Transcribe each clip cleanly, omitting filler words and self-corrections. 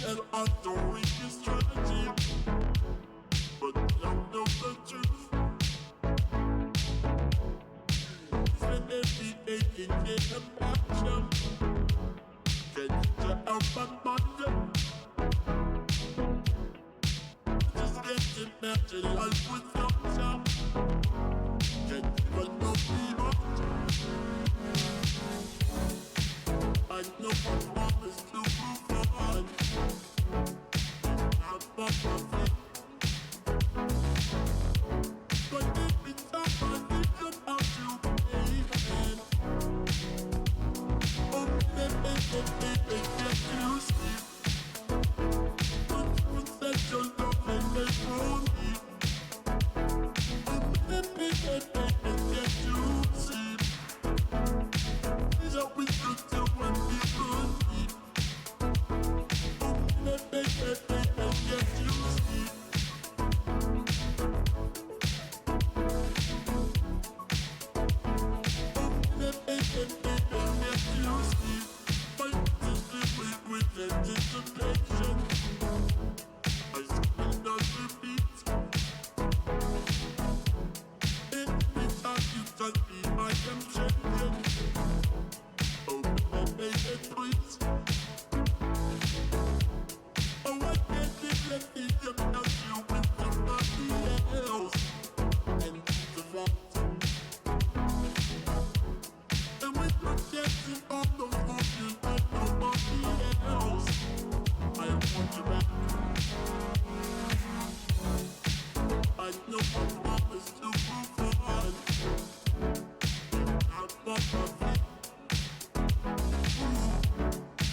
that I don't reach your strategy, but you don't know the truth. Spend every day in a passion, get you out my mind. Just get your natural life without you. Get you no beyond. I know I promise to move on. I'm on my feet. But every time I think about you, baby, oh baby, can't you see? One that your love and they throw me. Oh baby, can't you see? These are we could do when we could be. Oh baby, can't you see? With anticipation, I spin on repeat. Every time you touch me, I am changing. Oh, baby, please. Oh, I can't let me about you with somebody else. And the fact, and with projection on the fortune of nobody else, I want you back. I know I promise to move on. I'm on my feet.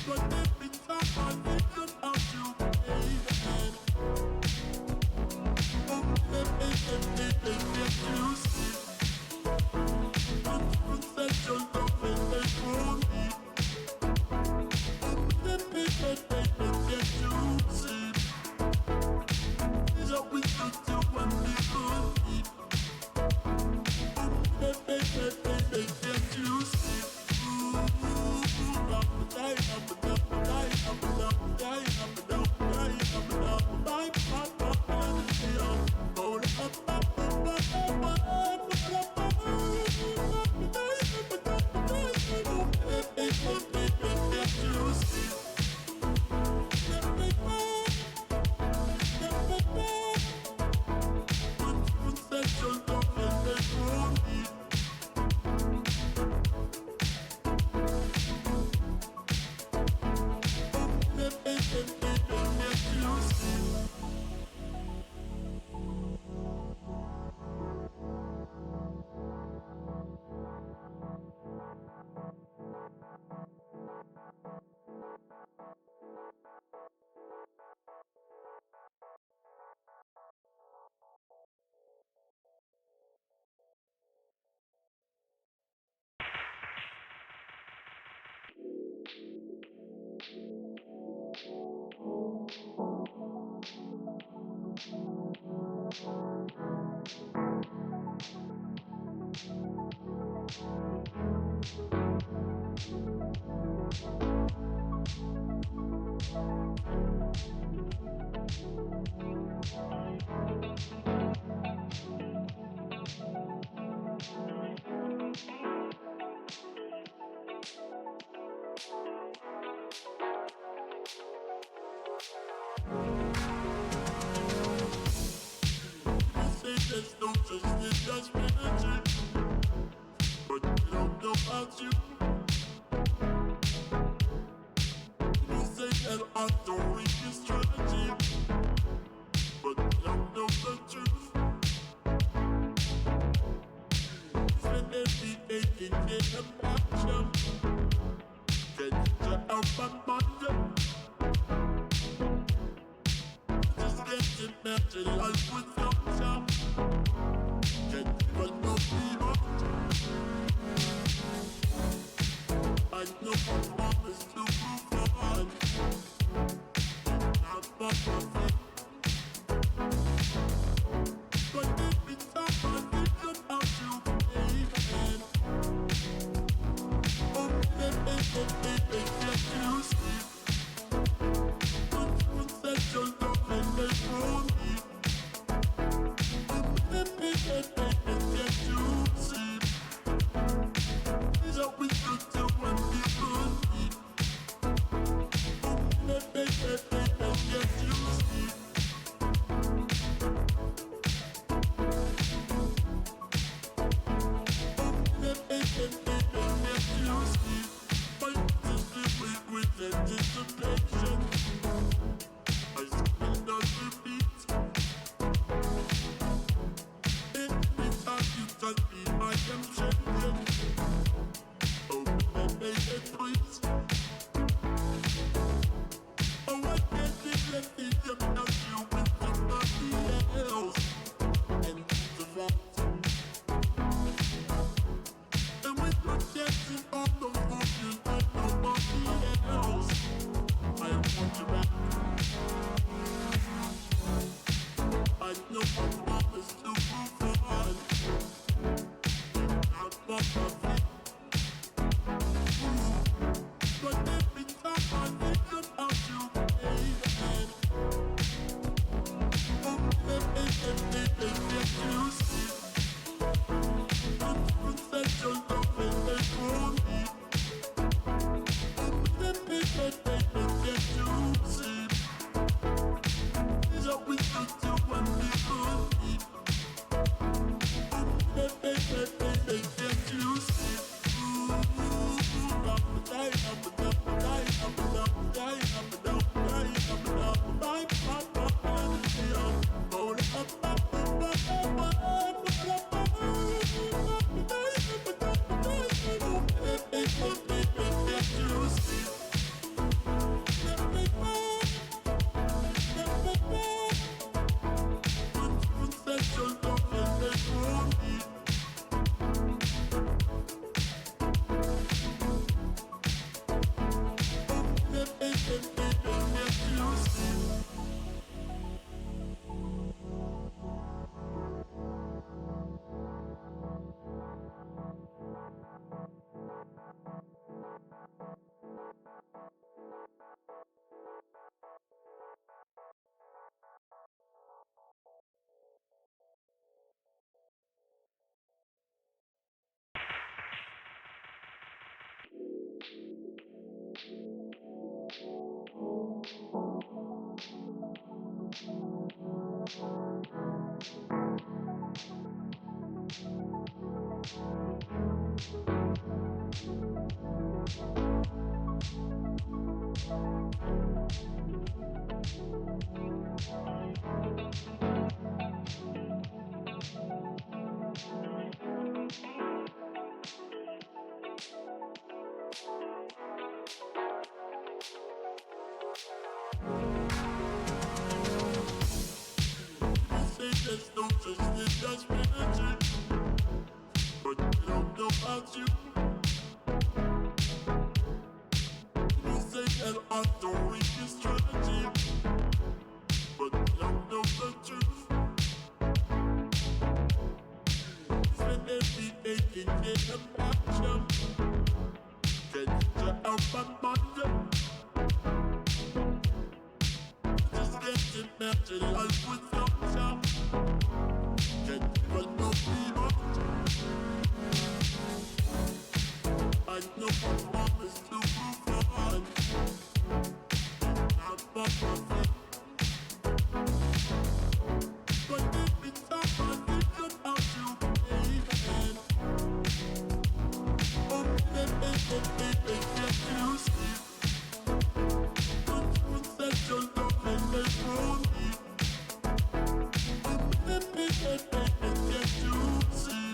But every time I think about you, baby, oh baby, can't you see? That your love and they throw me. Oh baby, can't you see? These are we could do when we could be. Oh baby, can't you see? There's no such thing as magic, but you don't know about you. You say that I don't read your strategy, but you don't know the truth. Spend every day in a passion, get you out my mind. Just get your natural life without you. Get you no beyond. I know I promise to move on. I'm on my feet. But every time I think about you, baby, oh baby, can't you see? There's no such thing as magic, but I don't know about you. You say that I don't reach your strategy, but I don't know the truth. Spend every day thinking about you. Get you out my mind. Just can't imagine life without you. Can't even know beyond. I know I promised to move on. I'm not perfect, but every time I think about you, baby, oh baby, can't you see? Don't you set your love and let go me? Oh baby, can't you see?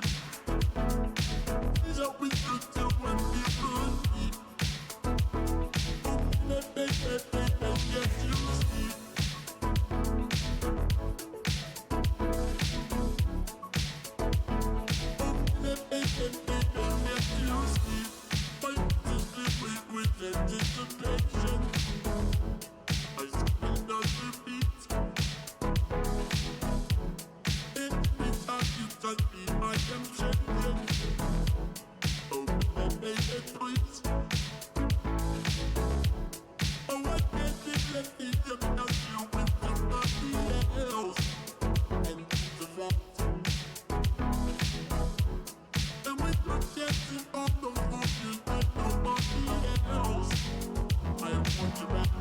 Is that we could do when we could be? Oh baby, can't you see? With anticipation, I spin on repeat. Every time you touch me, I am changing. Oh, baby, please. Oh, I can't be letting you know you with somebody else. And the fact, and with my dancing on the floor, you like nobody else. I want you back.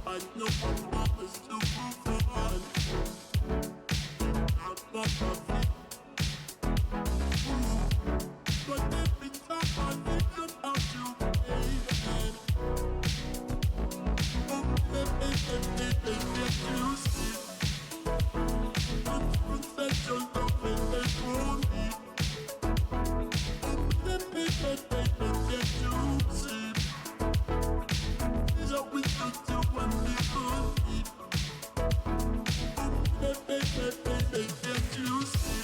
I know I promised to move on. I'm not perfect, but every time I think about you, baby, oh baby, can't you see? Don't you set your love and let go me? Oh baby, can't you see? Is that we could do when we could be? Oh baby, can't you see?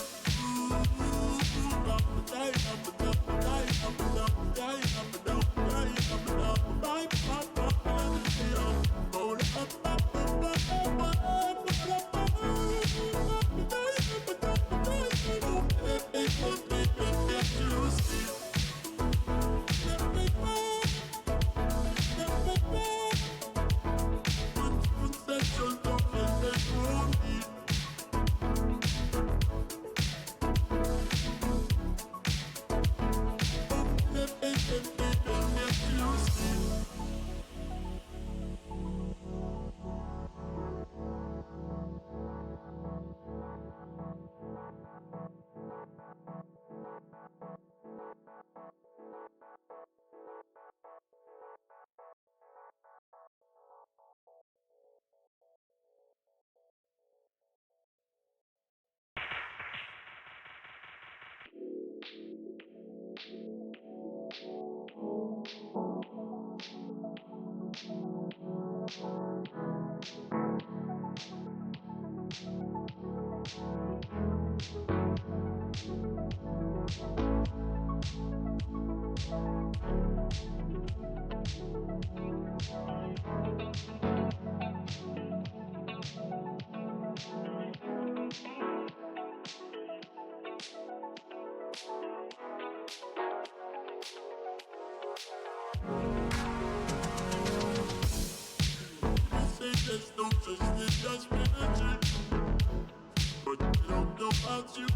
There's no such thing as magic, but I don't know about you.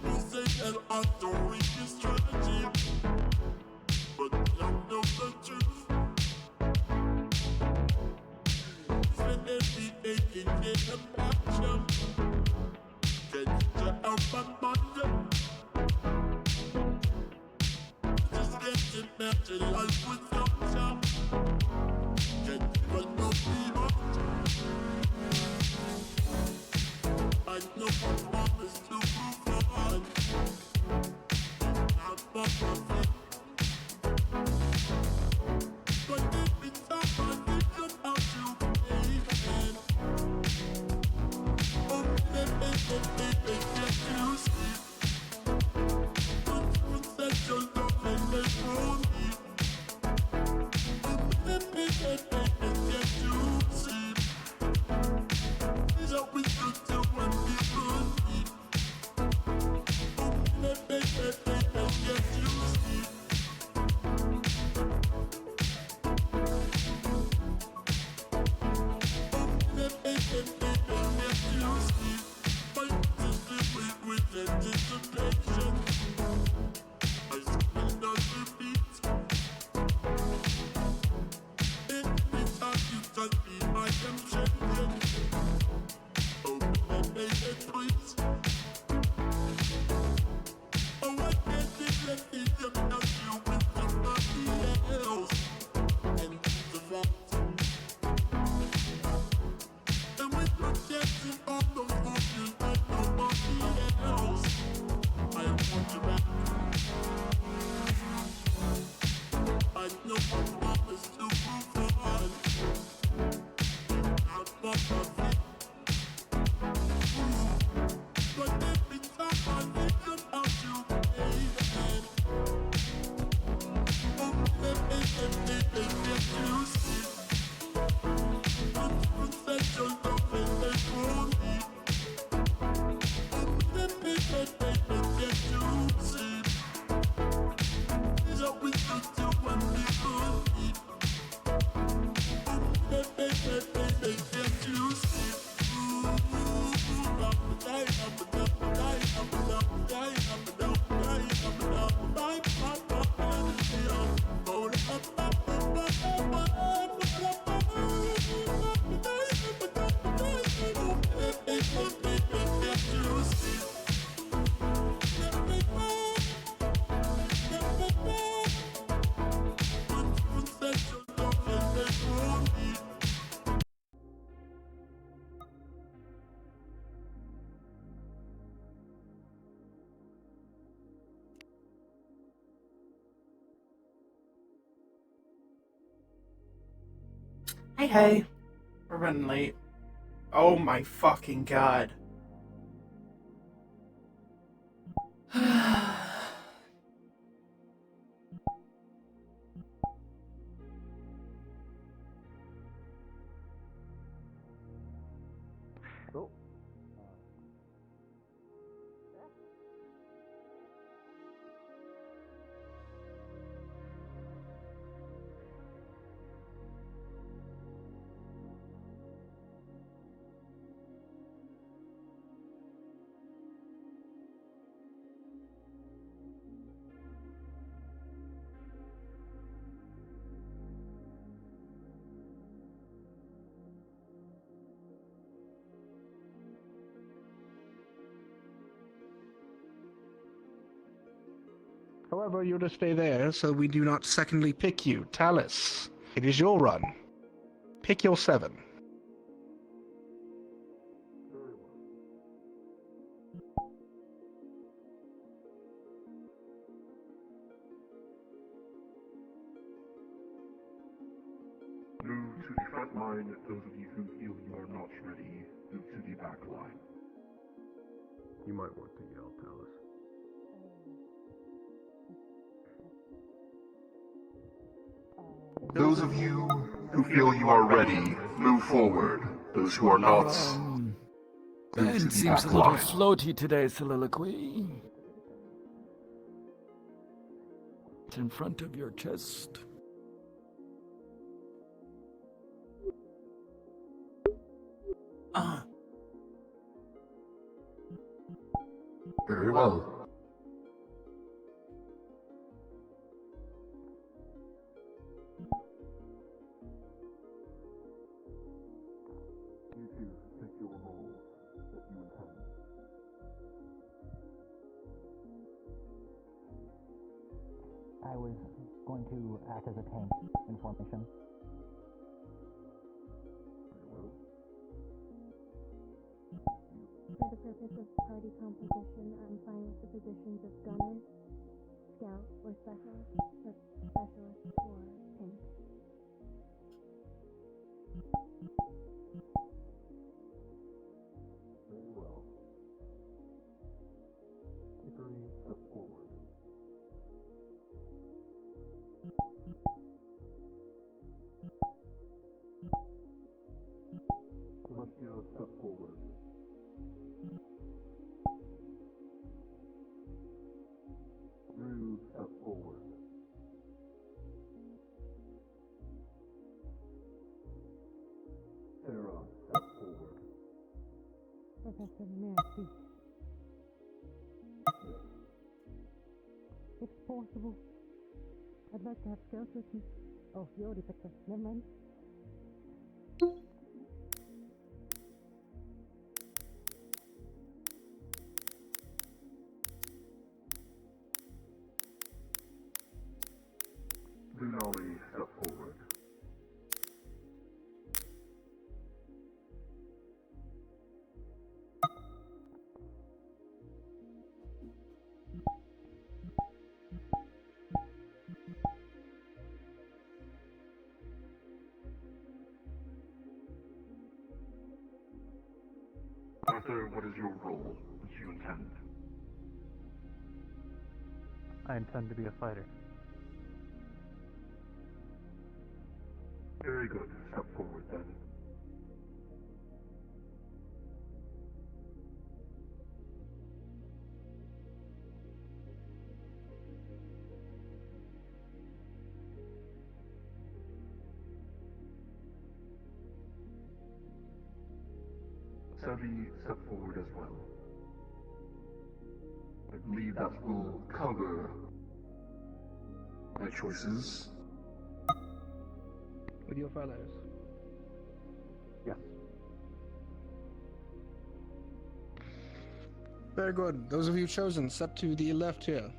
You say that I don't reach your strategy, but I don't know the truth. Spend every day thinking about you. Get you out my mind. imagine life without you. Can't even know beyond you. I know I promise to move on. Not for profit. But every time I think about you, baby, oh, baby, can't you see? That your love and they for me. Oh, baby, can't you see? Is that we could do when we could be? Oh, baby, can't you see? Oh, baby, can't you see? Fight to live with anticipation. I spend on repeat. Every time you touch me, I am changing. Oh, baby, please. Oh, I can't let me about you with somebody else. And the fact, and we're projecting all those emotions like nobody else. I want you back. I know I promise to move on. Not for profit. But every time I think about you, baby, oh, baby, can't you see? That your love and they for me. Oh, baby, can't you see? Is that we could do when we could be? Oh, baby, can't you see? Ooh, I'm a die, I'm a die, I'm a die, I'm a die, I'm a die, Hey, we're running late. Oh my fucking god. Cool. However, you're to stay there, so we do not secondly pick you. Talus, it is your run. Pick your 7. Move to the front line. Those of you who feel you are not ready, move to the back line. You might want to yell, Talus. Those of you who feel you are ready, move forward. Those who are not, move to Ben the seems back a little line. floaty today, Soliloquy. It's in front of your chest. Very well. You two pick your roles that you intend. I was going to act as a tank in formation. For the purpose of party composition, I'm fine with the positions of gunner, scout, or specialist, but specialist or tank. Very well. Hickory, step forward. Celestia, step forward. Rue, step forward. Sarah, step forward. Professor, may I speak? If possible, I'd like to have Scout with me. Oh, you already picked her. Never mind. Lunali, step forward. Arthur, what is your role? What do you intend? I intend to be a fighter. Very good. Step forward then. Sevi, step forward as well. I believe that will cover my choices. With your fellows. Yes. Very good. Those of you chosen, step to the left here.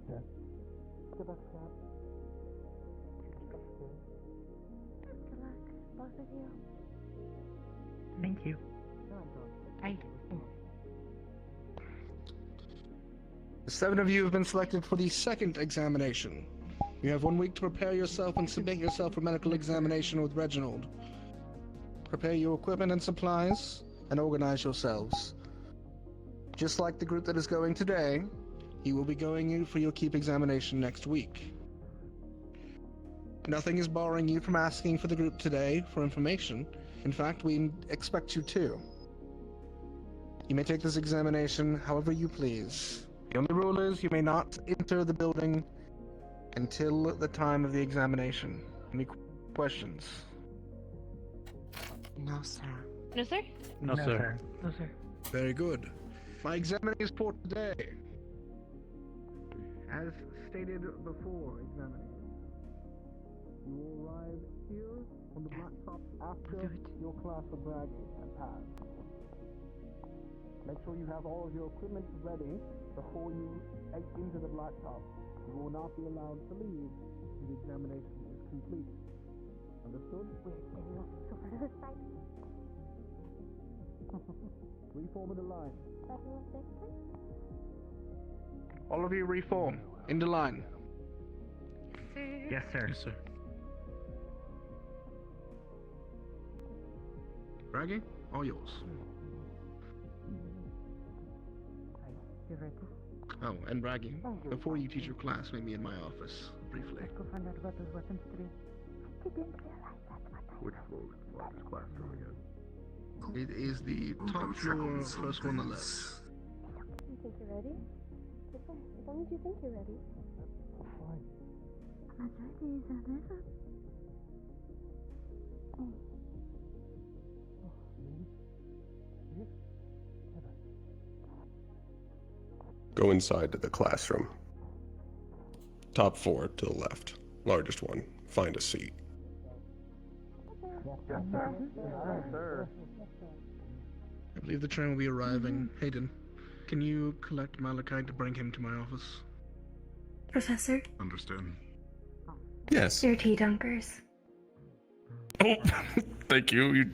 Good luck, Scout. Good luck, both of you. Thank you. The 7 of you have been selected for the second examination. You have 1 week to prepare yourself and submit yourself for medical examination with Reginald. Prepare your equipment and supplies, and organize yourselves. Just like the group that is going today, he will be going in for your keep examination next week. Nothing is barring you from asking for the group today for information. In fact, we expect you to. You may take this examination however you please. The only rule is you may not enter the building until the time of the examination. Any questions? No, sir. No, sir? No, sir. No, sir. Very good. My examination for today. As stated before, examination, you will arrive here on the blacktop after your class of bragging and pass. Make sure you have all of your equipment ready before you exit into the blacktop. You will not be allowed to leave until the examination is complete. Understood? We're getting off over to the side. Reform in the line. Special assistant? All of you reform. In the line. Yes, sir. Yes, sir. Braggy, all yours. You ready? Oh, and Braggy, before you teach your class, meet me in my office, briefly. Let's go find out about those weapons today. I didn't realize that's what I Which floor is the largest classroom again? It is the top floor, first one on the left. You think you're ready? Yes, sir. As long as you think you're ready. Fine. I'm not ready, is that it? Go inside to the classroom. Top floor to the left. Largest one. Find a seat. Yes, sir. Yes, sir. I believe the train will be arriving. Hayden, can you collect Malachi to bring him to my office? Professor, Understand. Yes. your tea dunkers. Oh, thank you.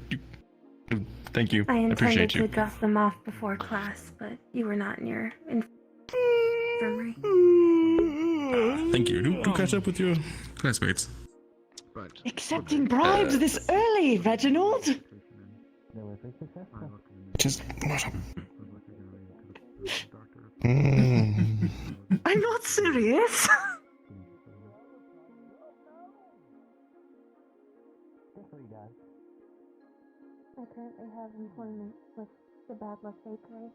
Thank you. I intended Appreciate to you. drop them off before class, but you were not in your infirmary. Thank you. Do catch up with your classmates. Right. Accepting bribes this early, Reginald? Just what? I'm not serious. I currently have employment with the Bad Luck Bakery.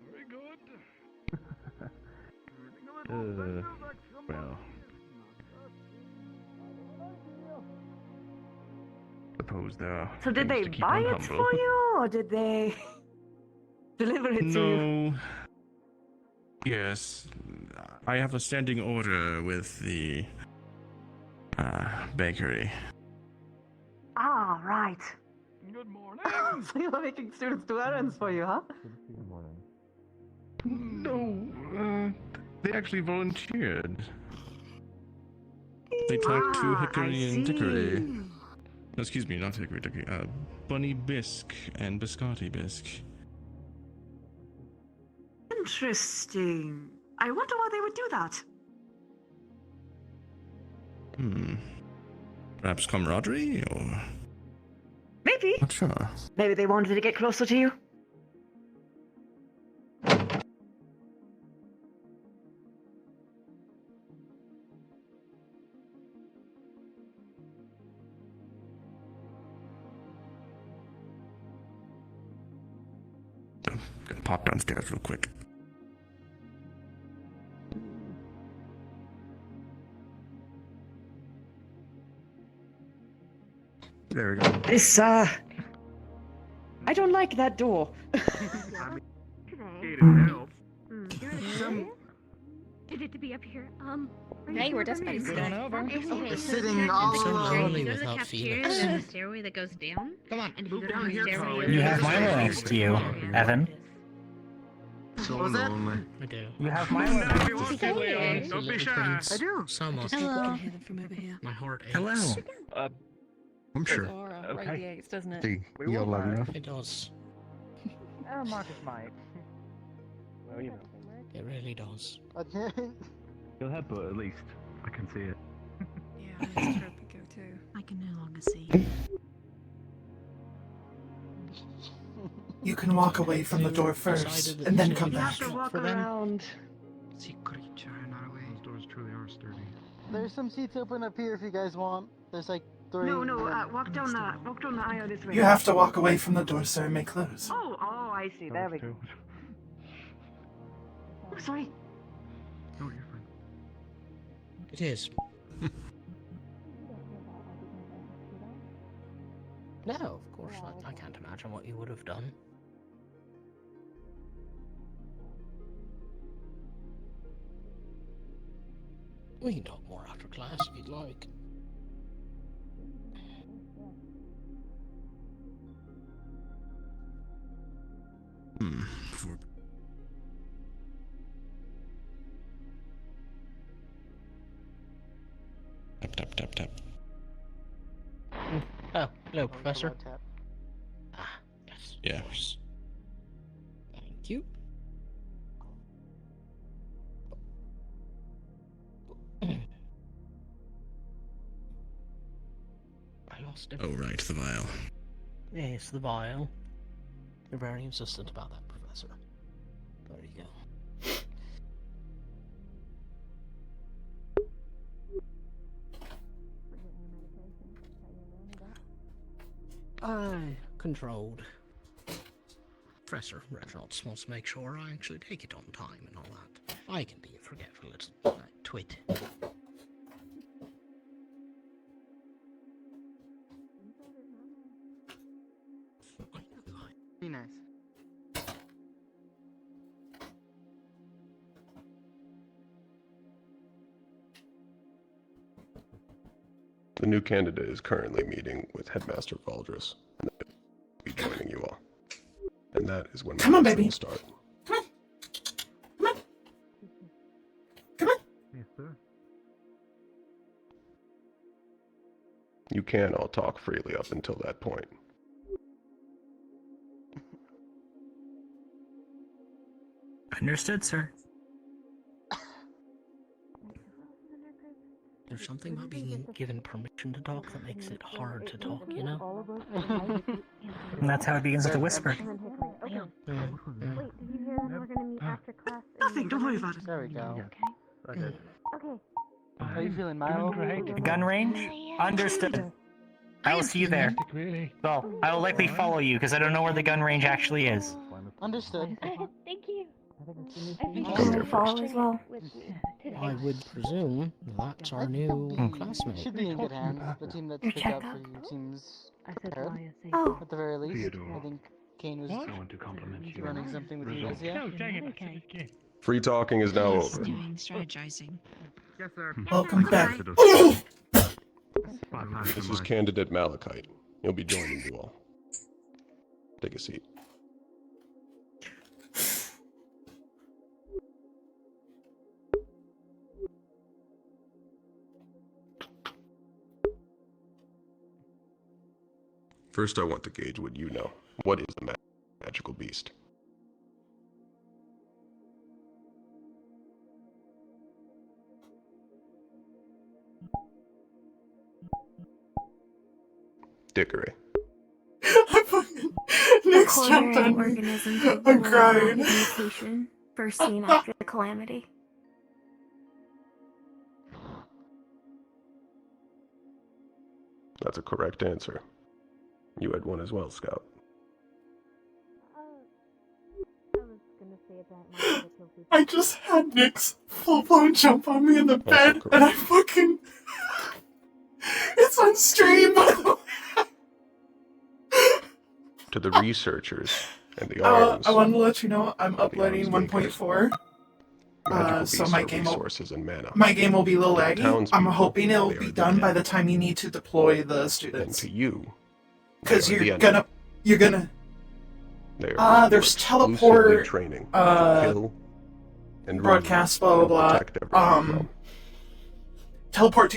Very good. Well. Suppose there are. So did they things to keep buy one it humble. for you, or did they deliver it to you? No. Yes, I have a standing order with the bakery. Ah, right. Good morning. So you were making students do errands for you, huh? No, they actually volunteered. They talked to Hickory and Dickory. No, excuse me, not Hickory Dickory. Bunny Bisque and Biscotti Bisque. Interesting. I wonder why they would do that. Perhaps camaraderie, or Maybe. not sure. Maybe they wanted to get closer to you. Gonna pop downstairs real quick. There we go. This, I don't like that door. Did it to be up here? Hey, we're just about to sit on over. Sitting all so alone. lonely without Felix. There's a stairway that goes down. Come on. And if you go down the stairway, You have Milo next to you, Evan. So What was that? lonely. I do. You have Milo next to you. Don't be shy. I do. Somewhat. Hello. Hear them from over here. My heart aches. Hello. I'm sure. Okay. Radiates, doesn't it? See, you're long enough. It does. Oh, Marcus might. Well, you know. It really does. You'll have, but at least I can see it. Yeah, I just hope we go too. I can no longer see. You can walk away from the door first, and then come You back. have to walk For them. around. Secret not away. Those doors truly are sturdy. There's some seats open up here if you guys want. There's like 3. No, walk down the aisle this way. You have to walk away from the door, sir, and may close. Oh, I see. There we go. Oh, sorry. No, you're fine. It is. No, of course I can't imagine what you would have done. We can talk more after class if you'd like. Tap, tap, tap, tap. Oh, hello, Professor. Ah, yes. Yes. Thank you. I lost it. Oh, right, the vial. Yes, the vial. You're very insistent about that, Professor. There you go. Controlled. Professor Reginald just wants to make sure I actually take it on time and all that. I can be a forgetful little twit. Be nice. The new candidate is currently meeting with Headmaster Valdris, and they'll be joining you all. And that is when Come on, classes baby. will start. Come on. Come on. You can all talk freely up until that point. Understood, sir. There's something about being given permission to talk that makes it hard to talk, you know? And that's how it begins with a whisper. Okay. Wait, did you hear that we're gonna meet after class? Nothing, don't worry about it. There we go. Okay. Okay. How you feeling, Milo? Gun range? Understood. I will see you there. Well, I will likely follow you because I don't know where the gun range actually is. Understood. Thank you. I think I'm gonna follow as well. I would presume that's our new classmate. Should be in good hands. The team that's picked up for you seems prepared. Oh. At the very least, Theodore. I think Kane was I want to compliment you. running something with you guys, yeah? Okay. Free talking is now over. Doing strategizing. Yes, sir. Welcome back. This is Candidate Malachite. He'll be joining you all. Take a seat. First, I want to gauge what you know. What is a magical beast? Dickory. Next jump in. Organism I'm crying. mutation first seen after the calamity. That's a correct answer. You had one as well, Scout. I just had Nick's full-blown jump on me in the bed, and I fucking... It's on stream, by the way. To the researchers and the arms. I wanted to let you know I'm uploading 1.4. So my game resources and mana. My game will be a little laggy. I'm hoping it'll be done by the time you need to deploy the students. And to you, because you're gonna. There's exclusively teleport, training to kill and broadcast, blah blah blah. Teleport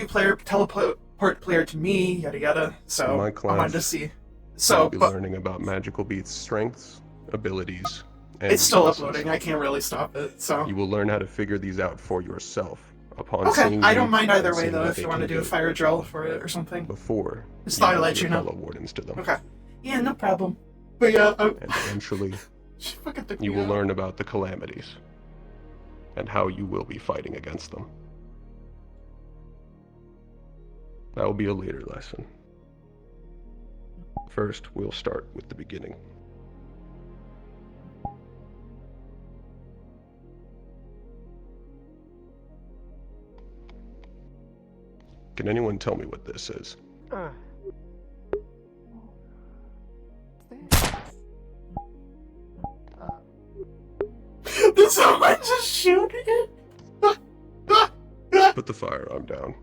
player to me, yada yada. So my I class, wanted to see. So be learning about magical beasts' strengths, abilities, and it's still weaknesses. uploading. I can't really stop it. So you will learn how to figure these out for yourself upon okay. seeing I them don't mind either and way seeing though. what If they you want to can do a fire drill for it or something. Before. Just thought I'd let give you your know. fellow wardens to them. Okay. Yeah, no problem. But yeah. And eventually, you will learn about the calamities and how you will be fighting against them. That will be a later lesson. First, we'll start with the beginning. Can anyone tell me what this is? Did someone just shoot it? Put the firearm down.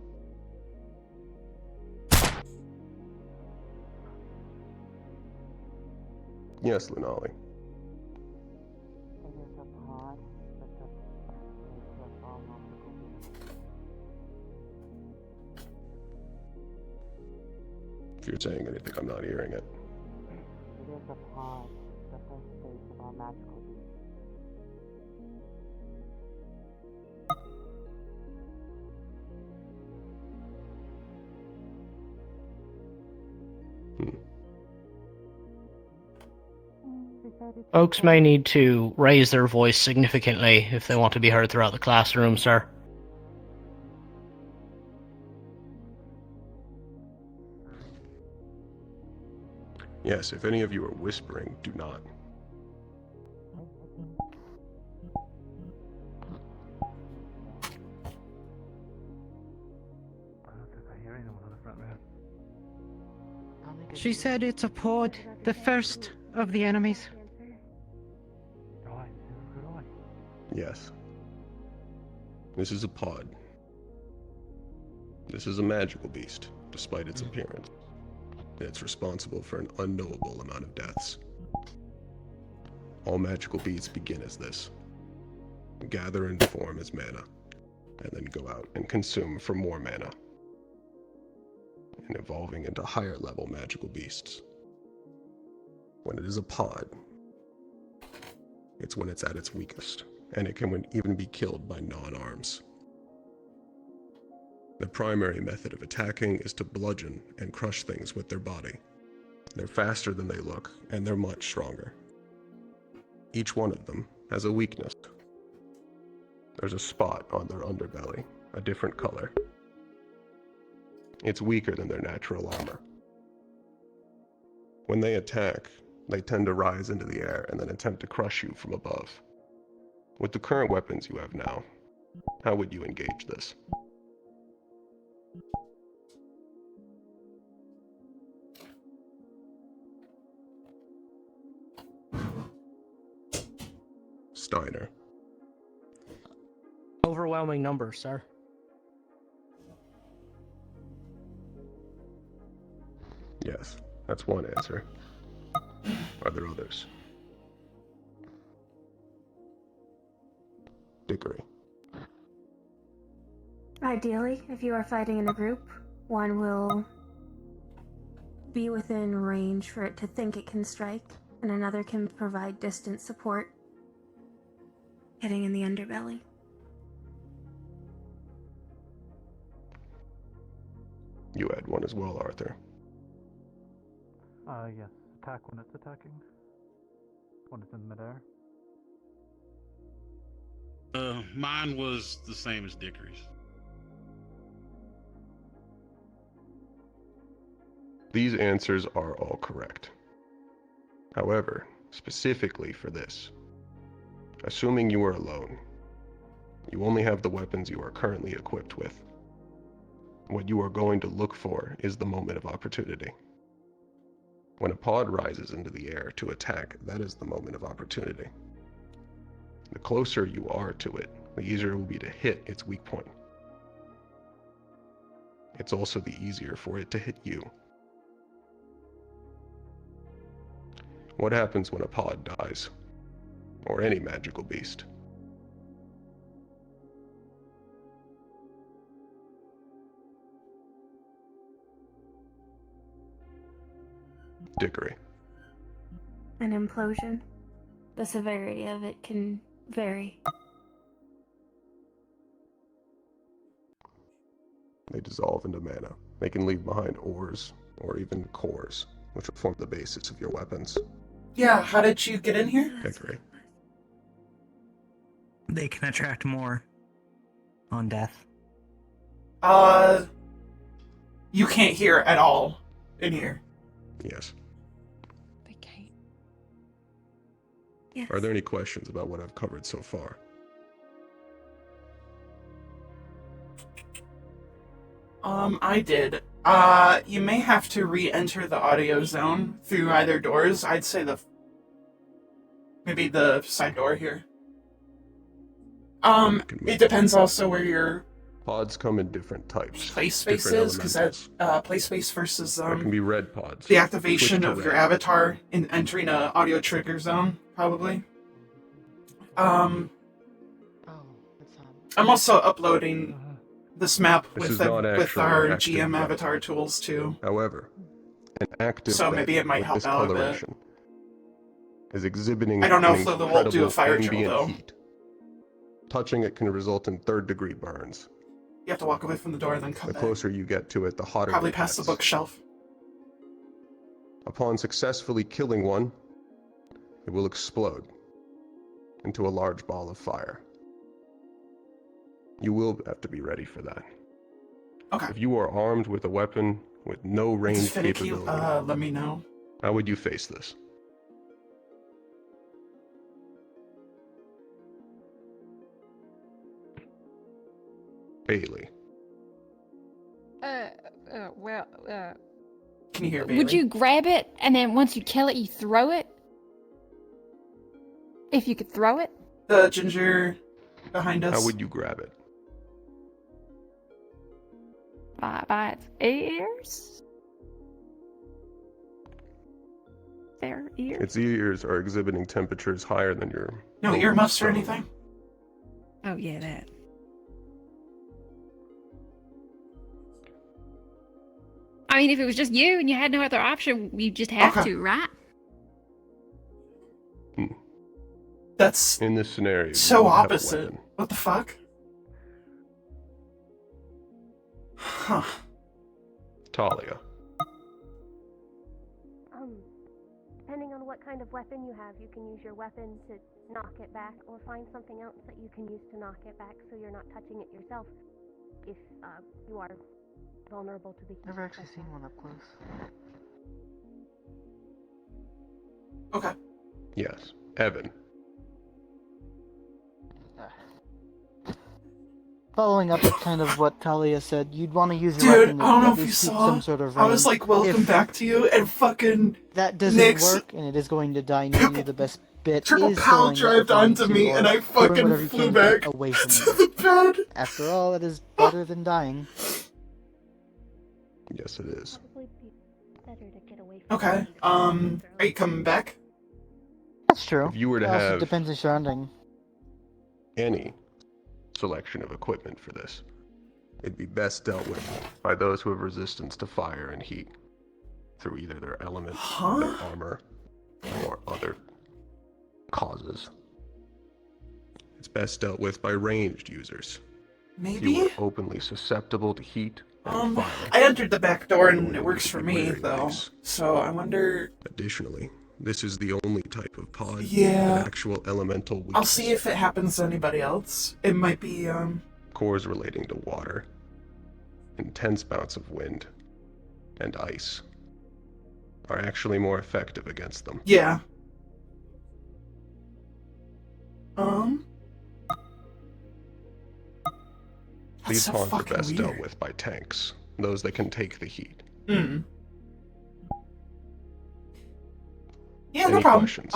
Yes, Lunali. If you're saying anything, I'm not hearing it. It is a pod, the first stage of our magical beast. Folks may need to raise their voice significantly if they want to be heard throughout the classroom, sir. Yes, if any of you are whispering, do not. She said it's a pod, the first of the enemies. Yes. This is a pod. This is a magical beast, despite its appearance. It's responsible for an unknowable amount of deaths. All magical beasts begin as this. Gather and form as mana, and then go out and consume for more mana. and evolving into higher level magical beasts. When it is a pod, it's when it's at its weakest, and it can even be killed by non-arms. The primary method of attacking is to bludgeon and crush things with their body. They're faster than they look, and they're much stronger. Each one of them has a weakness. There's a spot on their underbelly, a different color. It's weaker than their natural armor. When they attack, they tend to rise into the air and then attempt to crush you from above. With the current weapons you have now, how would you engage this? Steiner. Overwhelming number, sir. Yes, that's one answer. Are there others? Dickory. Ideally, if you are fighting in a group, one will be within range for it to think it can strike, and another can provide distant support, hitting in the underbelly. You had one as well, Arthur. Yes. Attack when it's attacking. When it's in midair. Mine was the same as Dickory's. These answers are all correct. However, specifically for this, assuming you are alone, you only have the weapons you are currently equipped with. What you are going to look for is the moment of opportunity. When a pod rises into the air to attack, that is the moment of opportunity. The closer you are to it, the easier it will be to hit its weak point. It's also the easier for it to hit you. What happens when a pod dies? Or any magical beast? Dickory. An implosion. The severity of it can vary. They dissolve into mana. They can leave behind ores, or even cores, which will form the basis of your weapons. Yeah, how did you get in here? Dickory. They can attract more on death. You can't hear at all in here. Yes. They can't. Yes. Are there any questions about what I've covered so far? I did. You may have to re-enter the audio zone through either doors. I'd say maybe the side door here. It depends also where your Pods come in different types. play space is, because that's play space versus There can be red pods. the activation Switch to of your red. avatar in entering a audio trigger zone, probably. I'm also uploading this map This is with not with actually our an active GM red avatar pod. tools too. However, an active So red maybe it might with help this out a bit. coloration is exhibiting I don't know an if Lila will do a incredible fire drill, ambient though. heat. Touching it can result in third-degree burns. You have to walk away from the door and then come The back. closer you get to it, the hotter Probably it past the gets. bookshelf. Upon successfully killing one, it will explode into a large ball of fire. You will have to be ready for that. Okay. If you are armed with a weapon with no range Just finicky, capability, let me know. how would you face this? Bailey. Can you hear Bailey? Would you grab it and then once you kill it, you throw it? If you could throw it? The ginger behind us. How would you grab it? By its ears? Their ears? Its ears are exhibiting temperatures higher than your... No earmuffs or anything? Oh, yeah, that. I mean, if it was just you and you had no other option, you just have to, right? That's in this scenario so you have a opposite. weapon. What the fuck? Huh. Talia. Depending on what kind of weapon you have, you can use your weapon to knock it back, or find something else that you can use to knock it back so you're not touching it yourself if you are vulnerable to the heat. Never actually seen one up close. Okay. Yes. Evan. Following up with kind of what Talia said, you'd want to use your Dude, weapon I don't know at if you least keep saw. some sort of I was range. like, welcome If back to you, and fucking that doesn't Nyx work, and it is going to die near you. The best bit triple is power throwing it drived between onto two me, or and I throwing fucking whatever you flew can back away from to you. the bed. After all, it is better than dying. Yes, it is. Okay. Are you coming back? That's true. If you were to It also have depends on surrounding. any selection of equipment for this, it'd be best dealt with by those who have resistance to fire and heat through either their element, their armor, or other causes. It's best dealt with by ranged users. Maybe? You are openly susceptible to heat and fire. I entered the back door and it works for me, though. So I wonder. Additionally, this is the only type of pod Yeah. with actual elemental weakness. I'll see if it happens to anybody else. It might be, Cores relating to water, intense bouts of wind, and ice are actually more effective against them. Yeah. These so pods are fucking best weird. dealt with by tanks, those that can take the heat. Yeah, no Any problem. questions?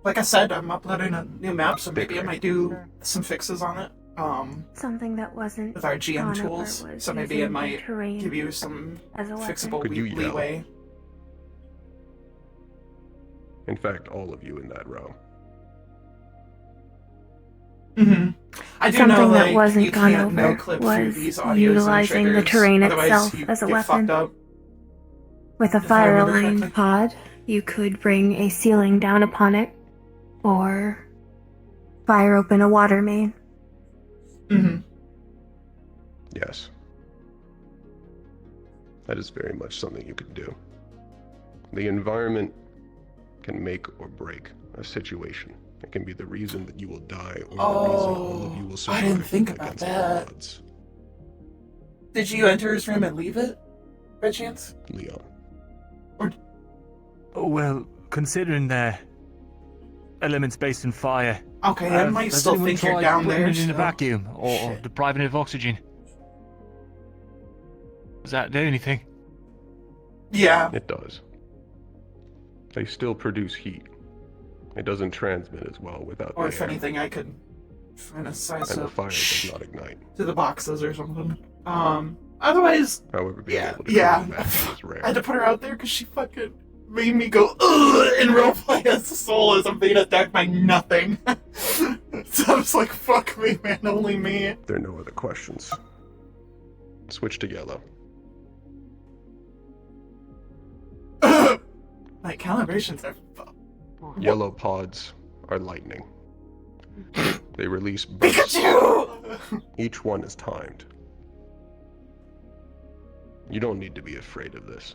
Like I said, I'm uploading a new map, so maybe I might do some fixes on it. Something that wasn't With our GM on it tools, was so maybe using it might the terrain give you some as a weapon. fixable Could you yell? leeway. In fact, all of you in that row. I do Something know, that like, wasn't you gone can't over no-clip through was these audios and utilizing the triggers, terrain otherwise itself you as a get weapon. fucked up. With a If I remember fire-aligned correctly. pod, you could bring a ceiling down upon it, or fire open a water main. Yes. That is very much something you could do. The environment can make or break a situation. It can be the reason that you will die or the reason all of you will survive I didn't think about against that. the odds. Did you enter his room and leave it, by chance? Leon. Oh, well, considering the elements based in fire. Okay, I might has still anyone think you're tried down putting there, it in a so- vacuum or depriving it of oxygen? Does that do anything? Yeah. It does. They still produce heat. It doesn't transmit as well without Or the if air, anything, I could find a size and the up fire does not ignite. to the boxes or something. Otherwise, However, being able to yeah. create vacuum is rare. I had to put her out there because she fucking made me go ugh in roleplay as a soul as I'm being attacked by nothing. So I was like, fuck me, man, only me. There are no other questions. Switch to yellow. Like, calibrations are Yellow pods are lightning. They release bursts. Pikachu! Each one is timed. You don't need to be afraid of this.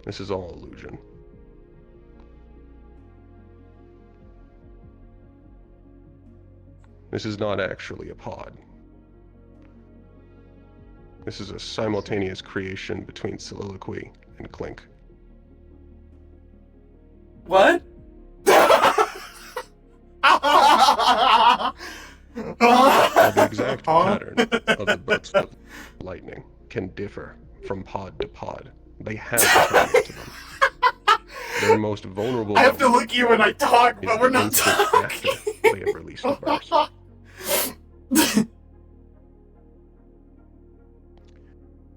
This is all illusion. This is not actually a pod. This is a simultaneous creation between Soliloquy and Clink. What? While the exact pattern of the bursts of lightning can differ from pod to pod, they have patterns to them. Their most vulnerable I have to moment look at you when I talk, is but we're the not instant talking. after they have released a burst.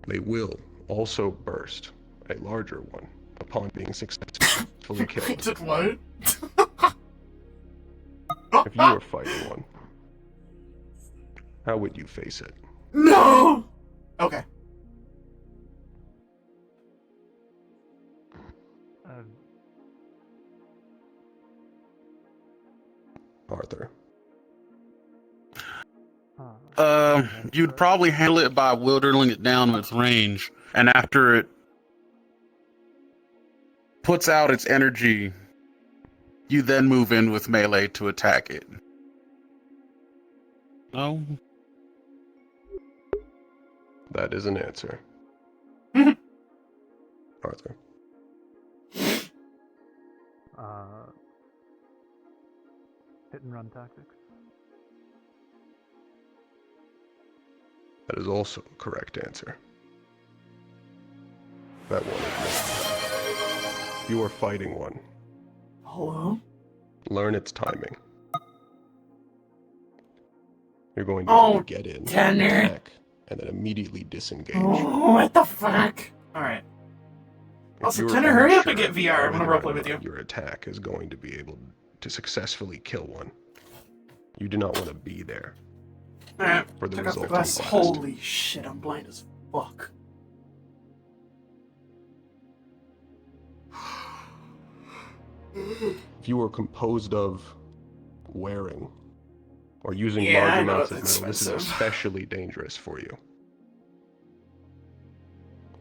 They will also burst a larger one upon being successfully killed. Did what? If you were fighting one, how would you face it? No! Okay. You'd probably handle it by wildering it down with range, and after it puts out its energy, you then move in with melee to attack it. Oh. That is an answer. Arthur. Hit and run tactics. That is also a correct answer. That one is missed. You are fighting one. Hello? Learn its timing. You're going to get in, attack, and then immediately disengage. Oh, what the fuck? Alright. Also, Tanner, hurry up and get VR. I'm gonna roleplay with you. Your attack is going to be able to successfully kill one. You do not want to be there. Alright, For the took off the resulting glass. blast. Holy shit, I'm blind as fuck. If you are composed of wearing or using Yeah, large I know amounts of it's metal, this is expensive. especially dangerous for you.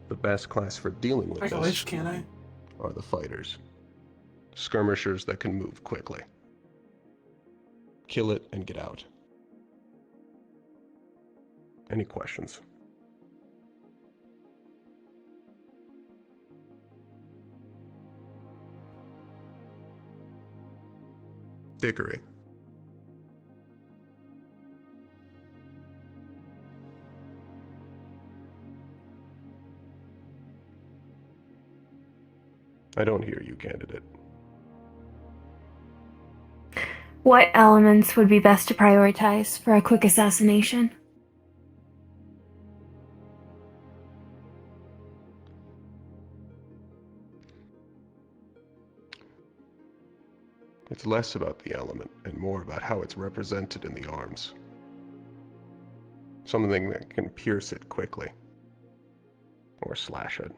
The best class for dealing with I can this wish, can I? are the fighters. Skirmishers that can move quickly. Kill it and get out. Any questions? Dickery. I don't hear you, candidate. What elements would be best to prioritize for a quick assassination? It's less about the element and more about how it's represented in the arms. Something that can pierce it quickly, or slash it,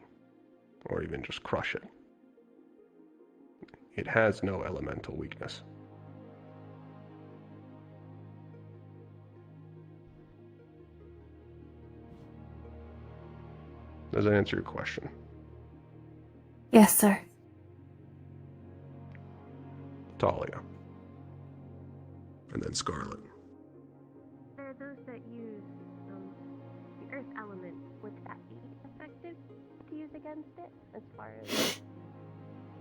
or even just crush it. It has no elemental weakness. Does that answer your question? Yes, sir. Talia. And then Scarlet. There are those that use the earth element. Would that be effective to use against it, as far as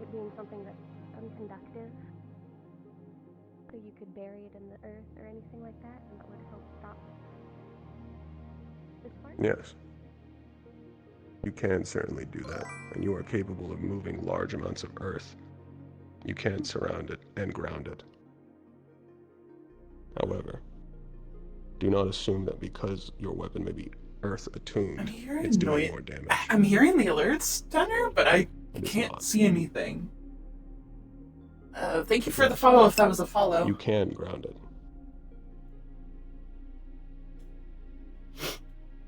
it being something that's unconductive? So you could bury it in the earth or anything like that, and that would help stop this part? Yes. You can certainly do that, and you are capable of moving large amounts of earth. You can surround it and ground it. However, do not assume that because your weapon may be earth attuned, it's doing more damage. I'm hearing the alerts, Tanner, but I can't see anything. Thank you for the follow, if that was a follow. You can ground it.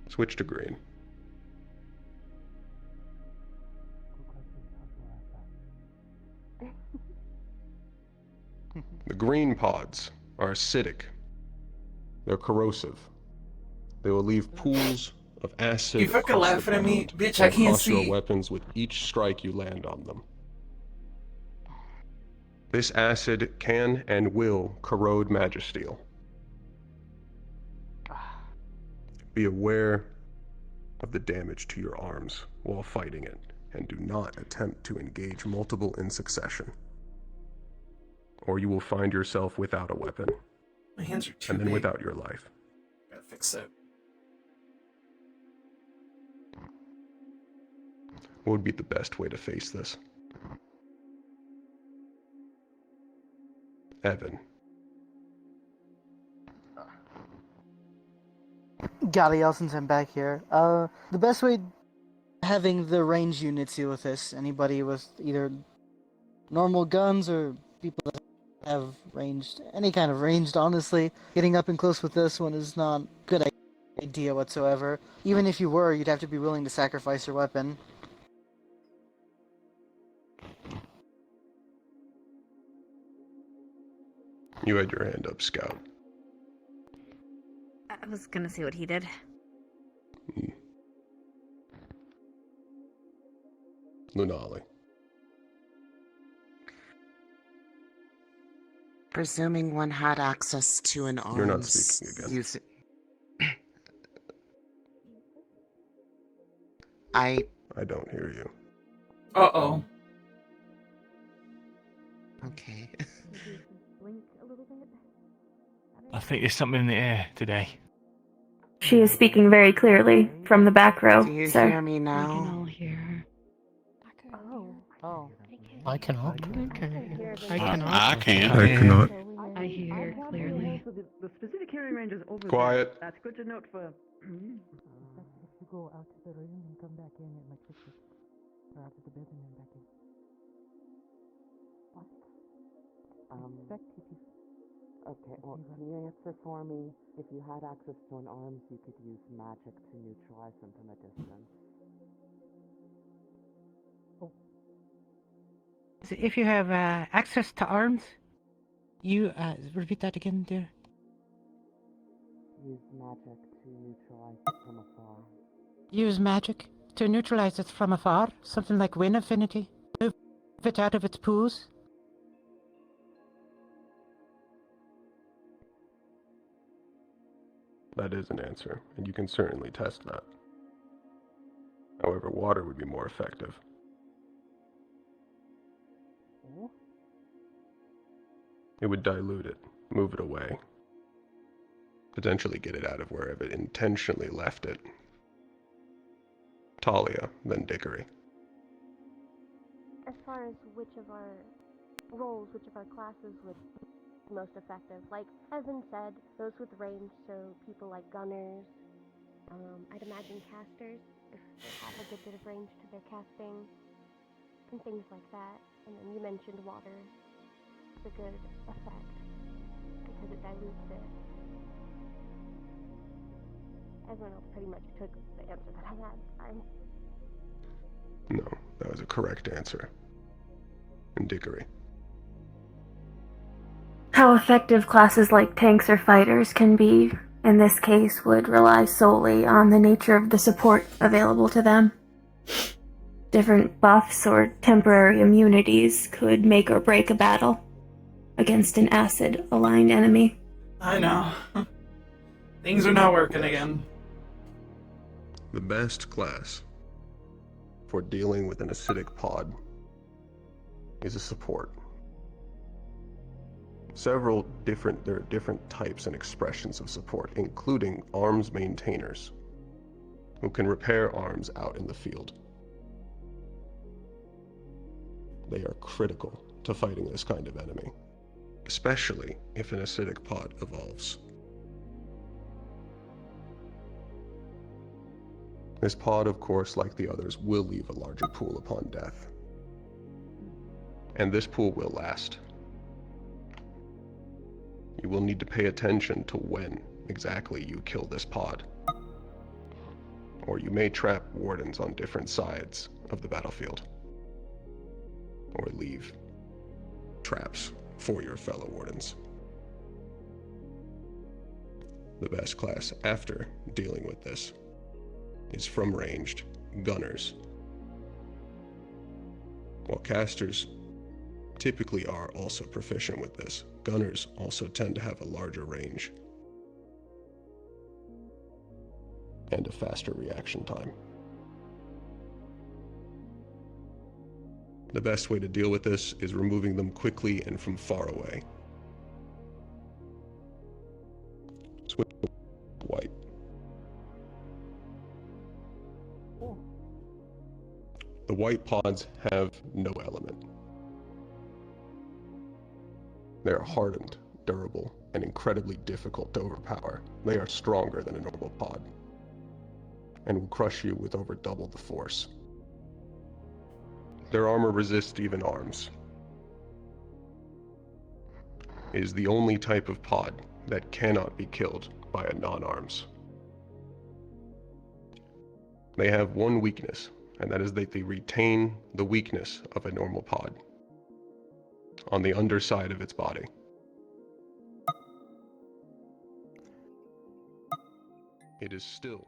Switch to green. The green pods are acidic. They're corrosive. They will leave pools of acid You fucking across the laughing at me? ground Bitch, I and can't across your see. weapons with each strike you land on them. This acid can and will corrode magisteel. Be aware of the damage to your arms while fighting it, and do not attempt to engage multiple in succession, or you will find yourself without a weapon. My hands are too and then big. without your life. Gotta fix it. What would be the best way to face this? Evan. Got it, y'all, since I'm back here. The best way having the range units deal with this, anybody with either normal guns or people that have ranged, any kind of ranged, honestly, getting up and close with this one is not a good idea whatsoever. Even if you were, you'd have to be willing to sacrifice your weapon. You had your hand up, Scout. I was gonna see what he did. Lunali. Presuming one had access to an arms. You're not speaking again. I don't hear you. Uh-oh. Okay. Blink a little bit. I think there's something in the air today. She is speaking very clearly from the back row, Do you sir. hear me now? We can all hear her. Oh. I cannot. I can't. I cannot. I hear her clearly. So the specific hearing range is over Quiet. there. That's good to note for... If you go out to the room and come back in at like 6 or out to the bedroom and back in. What? Okay, well, can you answer for me? If you had access to an arms, you could use magic to neutralize them from a distance. So if you have access to arms, you repeat that again, dear. Use magic to neutralize it from afar. Use magic to neutralize it from afar, something like wind affinity. Move it out of its pools. That is an answer, and you can certainly test that. However, water would be more effective. It would dilute it, move it away, potentially get it out of wherever it intentionally left it. Talia, then Dickory. As far as which of our roles, which of our classes would be most effective, like Evan said, those with range, so people like gunners, I'd imagine casters, if they have a good bit of range to their casting, and things like that. And then you mentioned water. It's a good effect, because it dilutes it. Everyone else pretty much took the answer that I had. Sorry. No, that was a correct answer. And Dickory. How effective classes like tanks or fighters can be, in this case, would rely solely on the nature of the support available to them. Different buffs or temporary immunities could make or break a battle against an acid-aligned enemy. I know. Things are not working again. The best class for dealing with an acidic pod is a support. There are different types and expressions of support, including arms maintainers, who can repair arms out in the field. They are critical to fighting this kind of enemy, especially if an acidic pod evolves. This pod, of course, like the others, will leave a larger pool upon death. And this pool will last. You will need to pay attention to when exactly you kill this pod. Or you may trap wardens on different sides of the battlefield. Or leave traps for your fellow wardens. The best class after dealing with this is from ranged gunners. While casters typically are also proficient with this, gunners also tend to have a larger range and a faster reaction time. The best way to deal with this is removing them quickly and from far away. Switch to white. The white pods have no element. They are hardened, durable, and incredibly difficult to overpower. They are stronger than a normal pod, and will crush you with over double the force. Their armor resists even arms. It is the only type of pod that cannot be killed by a non-arms. They have one weakness, and that is that they retain the weakness of a normal pod on the underside of its body. It is still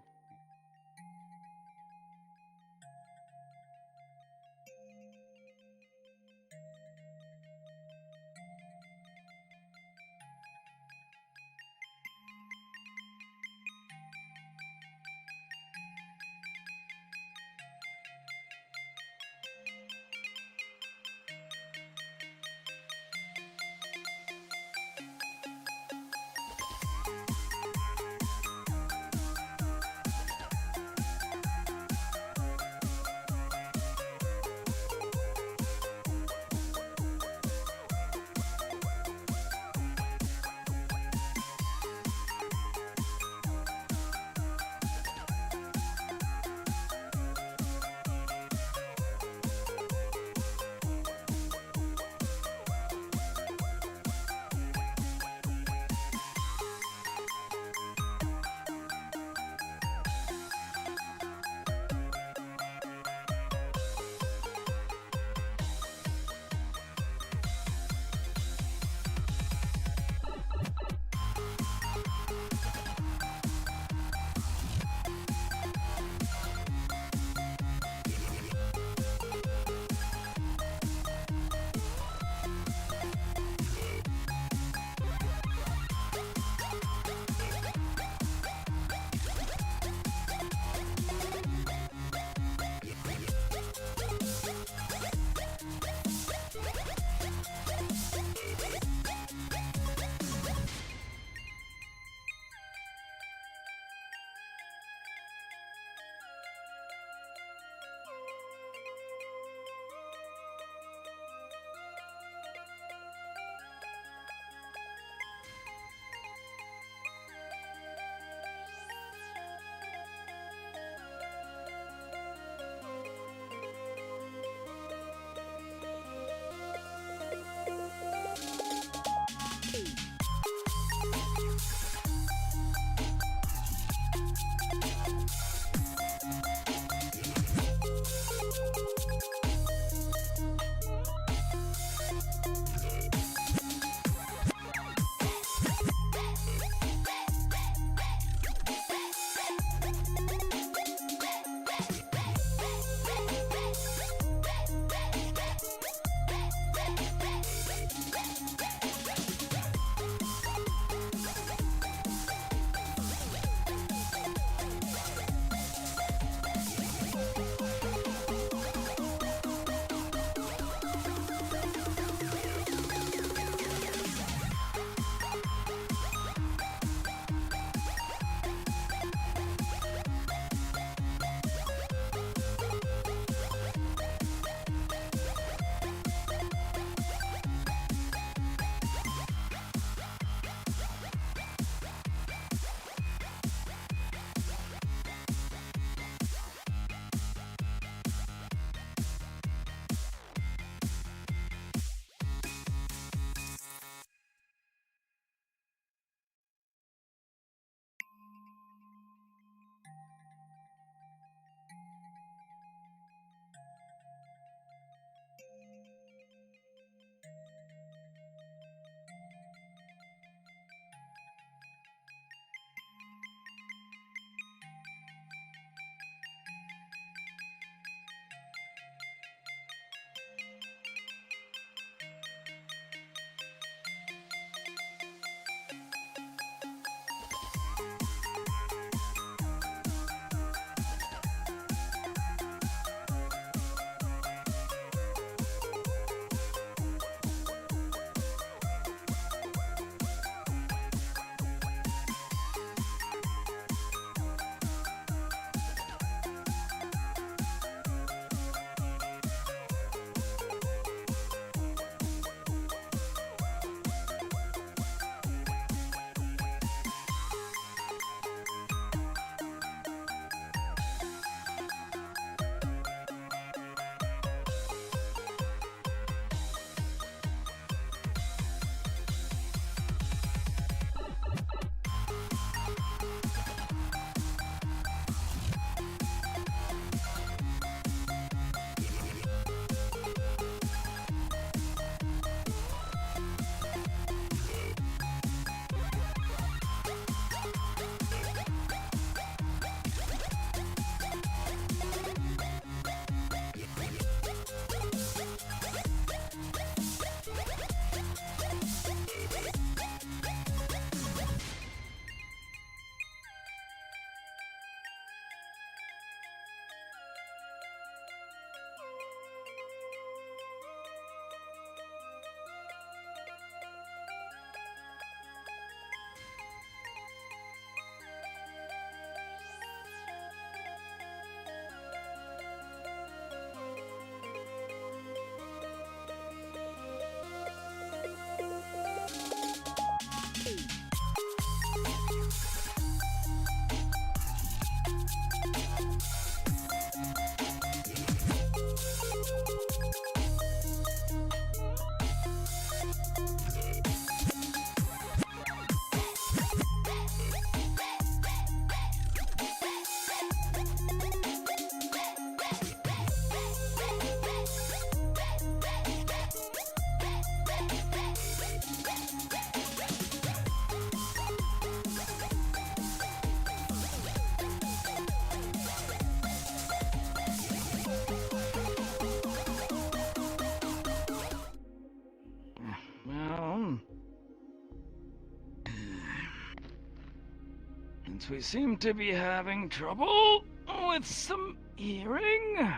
since we seem to be having trouble with some hearing,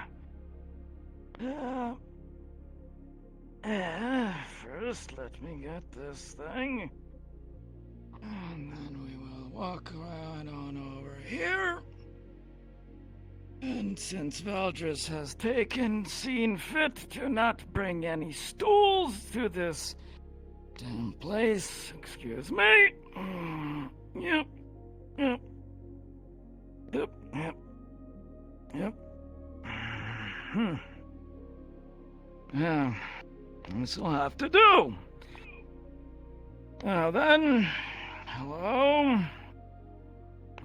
first let me get this thing, and then we will walk right on over here. And since Valdris has seen fit to not bring any stools to this damn place, excuse me. Yep. Yeah, this will have to do. Now then, hello.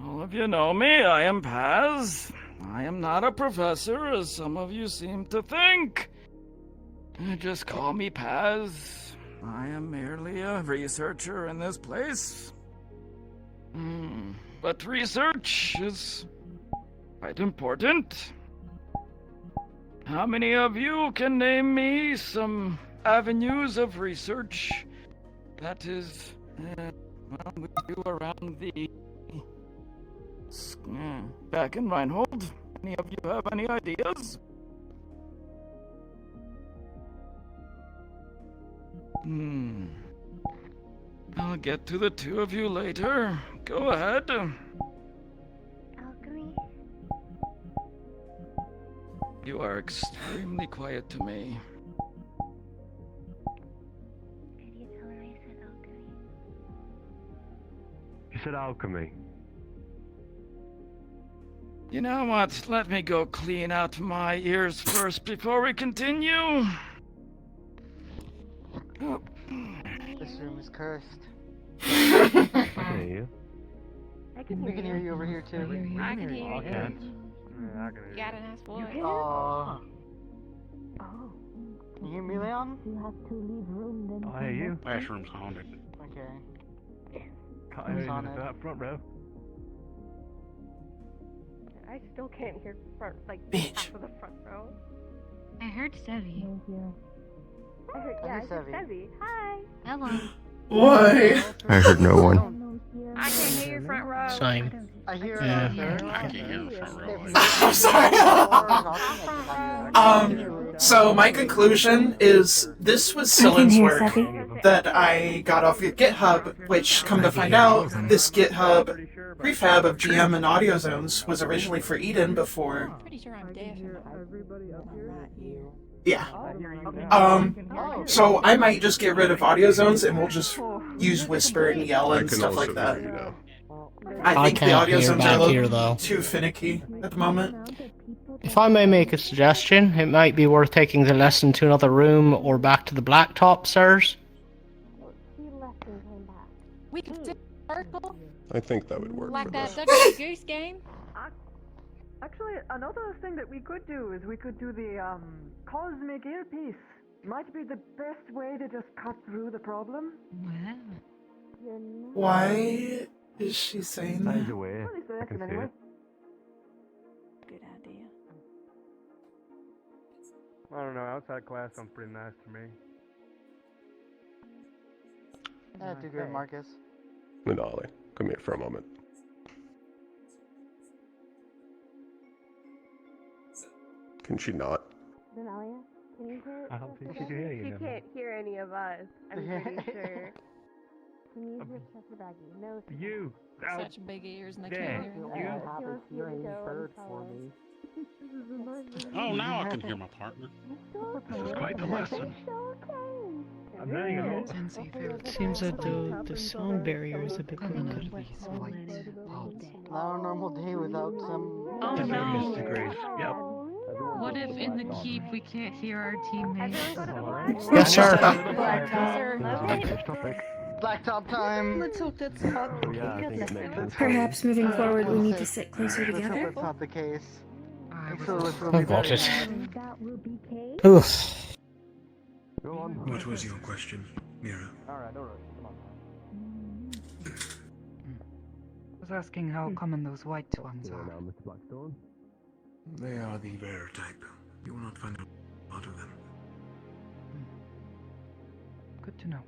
All of you know me, I am Paz. I am not a professor, as some of you seem to think. Just call me Paz. I am merely a researcher in this place. But research is quite important. How many of you can name me some avenues of research that is, we do around the back in Reinhold? Any of you have any ideas? I'll get to the two of you later. Go ahead. Alchemy? You are extremely quiet to me. Could you tell her I said alchemy? You said alchemy. You know what? Let me go clean out my ears first before we continue. This room is cursed. I can hear you. We can hear you over here too. I can hear you. I can't. You got a nice voice. Oh. Can you hear me, Leon? You have to leave room then. I hear you. Last room's haunted. Okay. Can't hear you in that front row. I still can't hear half of the front row. I heard Sevi. I heard Sevi. Hi. Hello. Why? I heard no one. I can't hear your front row. Same. I hear Yeah. I can't hear the front row. I'm sorry. So my conclusion is this was Cillian's work that I got off of GitHub, which, come to find out, this GitHub prefab of GM and audio zones was originally for Eden before. Pretty sure I'm deaf. Yeah. So I might just get rid of audio zones and we'll just use whisper and yell and stuff like that. I think the audio zones are a little too finicky at the moment. If I may make a suggestion, it might be worth taking the lesson to another room or back to the blacktop, sirs. We could sit circle I think that would work like for that this. Duck Goose game. Actually, another thing that we could do is we could do the cosmic earpiece. Might be the best way to just cut through the problem. Why is she saying that? Away. I can see it. Good idea. I don't know, outside class sounds pretty nice to me. That's too good, Marcus. Manali, come here for a moment. Can she not? Denalia, can you hear? I don't think she can hear you. She can't hear any of us. I'm pretty sure. Can you hear Professor Baggy? No. You. Such big ears and they Yeah. can't hear I him. have a hearing bird for me. Oh, now I can hear my partner. This is quite the lesson. I'm doing it. Seems that the sound barrier is a bit crooked. Not a normal day without some. Oh no! Yep. What if in the keep we can't hear our teammates? Yes, sir. Blacktop time. Let's hope that's not. Yeah, I think it makes sense. Perhaps moving forward we need to sit closer Let's hope together. that's not the case. Oh, got it. That will be Kate. Oof. Go on. What was your question, Mira? Alright, come on. I was asking how common those white ones are. Mr. Blackstone. They are the rare type. You will not find a lot of them. Good to know.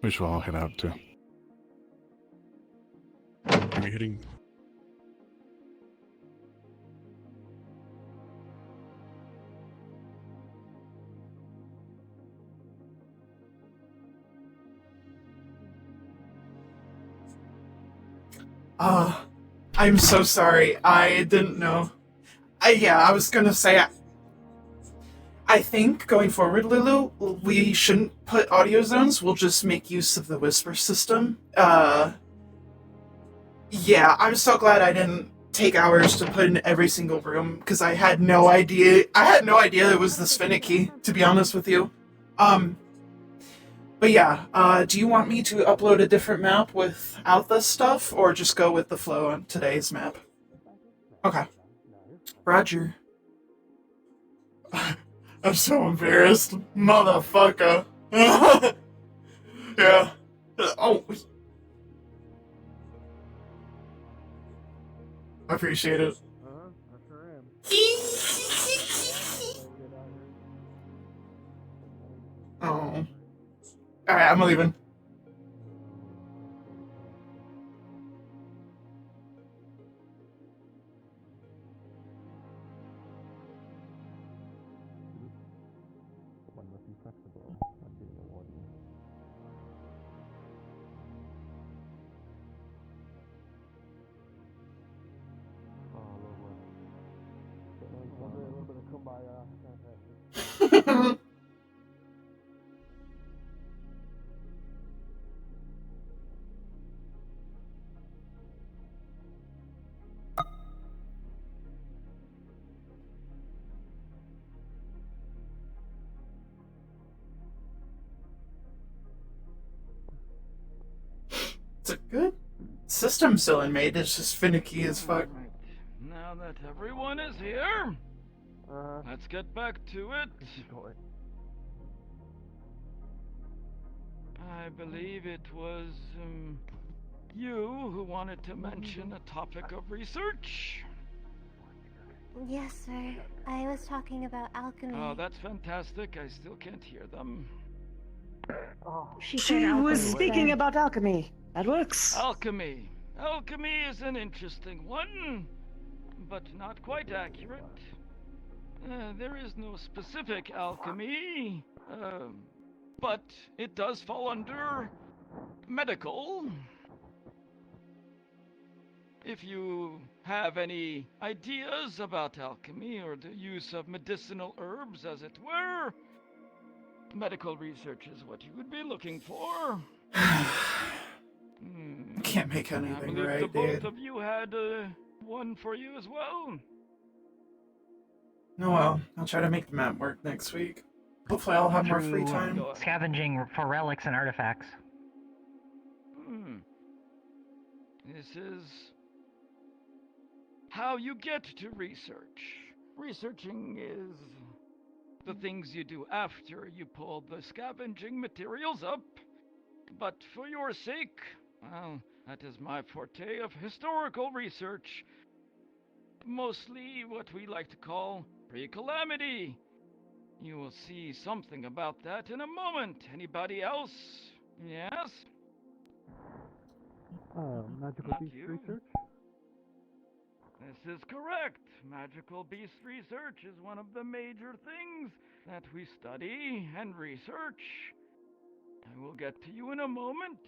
We should all head out too. Are we hitting? I'm so sorry. I didn't know. I was gonna say, I think going forward, Lulu, we shouldn't put audio zones. We'll just make use of the whisper system. Yeah, I'm so glad I didn't take hours to put in every single room because I had no idea. I had no idea it was this finicky, to be honest with you. But yeah, do you want me to upload a different map without this stuff, or just go with the flow on today's map? Okay. Roger. I'm so embarrassed. Motherfucker. Yeah. Oh. I appreciate it. I sure am. Oh. Alright, I'm leaving. One must be flexible when being a warden. Oh, a little bit of kumbaya. It's a good system Cylin made, it's just finicky as fuck. Right. Now that everyone is here, let's get back to it. I believe it was you who wanted to mention a topic of research. Yes, sir. I was talking about alchemy. Oh, that's fantastic. I still can't hear them. Oh, She was speaking about alchemy. That works. Alchemy. Alchemy is an interesting one, but not quite accurate. There is no specific alchemy, but it does fall under medical. If you have any ideas about alchemy or the use of medicinal herbs, as it were, medical research is what you would be looking for. I can't make anything right, the both dude. of you had one for you as well. Oh well, I'll try to make the map work next week. Hopefully I'll have more free time. Scavenging for relics and artifacts. This is how you get to research. Researching is the things you do after you pull the scavenging materials up. But for your sake, well, that is my forte of historical research. Mostly what we like to call pre-calamity. You will see something about that in a moment. Anybody else? Yes? Magical beast research? This is correct. Magical beast research is one of the major things that we study and research. I will get to you in a moment.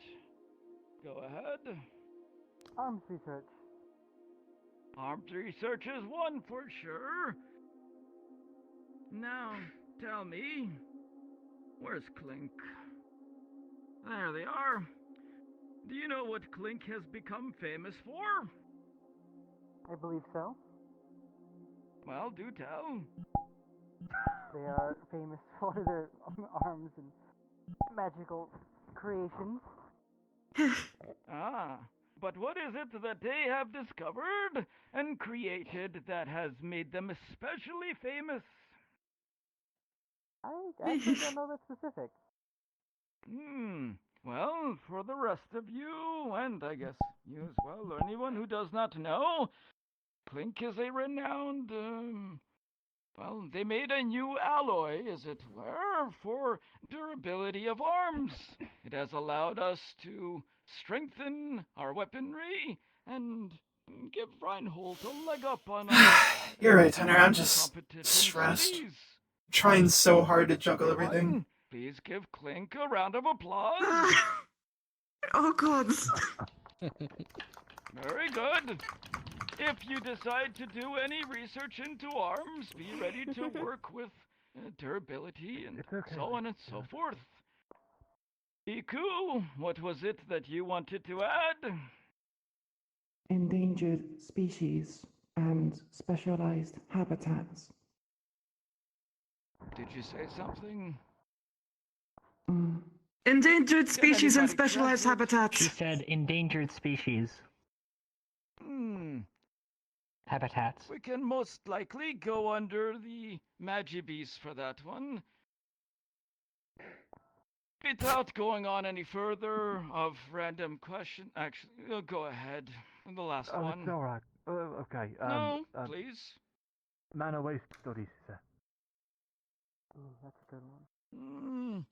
Go ahead. Arms research. Arms research is one for sure. Now, tell me, where's Clink? There they are. Do you know what Clink has become famous for? I believe so. Well, do tell. They are famous for their arms and magical creations. But what is it that they have discovered and created that has made them especially famous? I actually don't know that specific. Well, for the rest of you, and I guess you as well, or anyone who does not know, Clink is a renowned Well, they made a new alloy, as it were, for durability of arms. It has allowed us to strengthen our weaponry and give Reinhold a leg up on our You're right, Hunter. I'm just competitive stressed. studies. Trying so hard to juggle everything. Everyone, please give Clink a round of applause. Oh god. Very good. If you decide to do any research into arms, be ready to work with durability and so on and so forth. Iku, what was it that you wanted to add? Endangered species and specialized habitats. Did you say something? Endangered species and anybody specialized present? habitats. She said endangered species. Habitats. We can most likely go under the Magibis for that one. Without going on any further of random question, actually, go ahead. The last Oh, one. it's alright. Okay. No, please. Mana waste studies, sir. Ooh, that's a good one.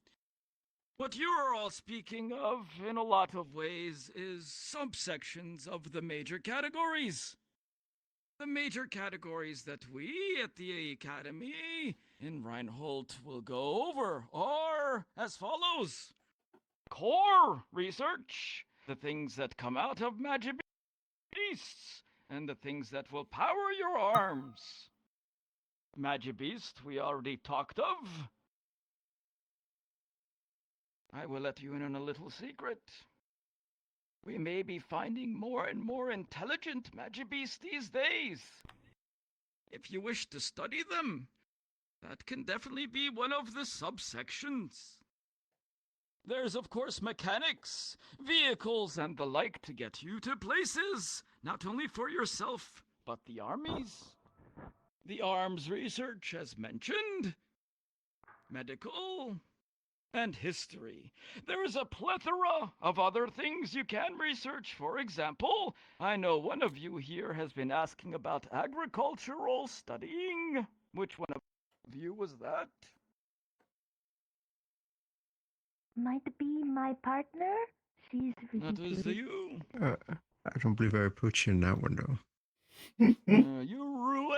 What you are all speaking of, in a lot of ways, is subsections of the major categories. The major categories that we at the Academy in Reinhold will go over are as follows. Core research, the things that come out of magic beasts, and the things that will power your arms. Magibeast we already talked of. I will let you in on a little secret. We may be finding more and more intelligent Magibeasts these days. If you wish to study them, that can definitely be one of the subsections. There's of course mechanics, vehicles, and the like to get you to places, not only for yourself, but the armies. The arms research, as mentioned, medical, and history. There is a plethora of other things you can research. For example, I know one of you here has been asking about agricultural studying. Which one of you was that? Might be my partner. She's really That is you. I don't believe I approached you in that window. You Rue.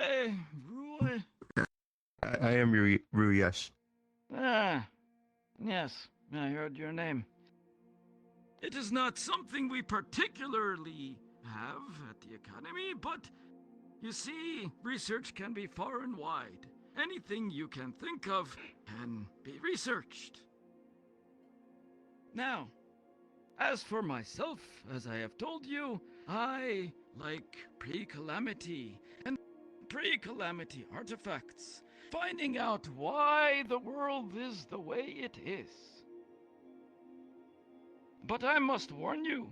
I am Rue, yes. Ah, yes, I heard your name. It is not something we particularly have at the Academy, but you see, research can be far and wide. Anything you can think of can be researched. Now, as for myself, as I have told you, I like pre-calamity and pre-calamity artifacts, finding out why the world is the way it is. But I must warn you,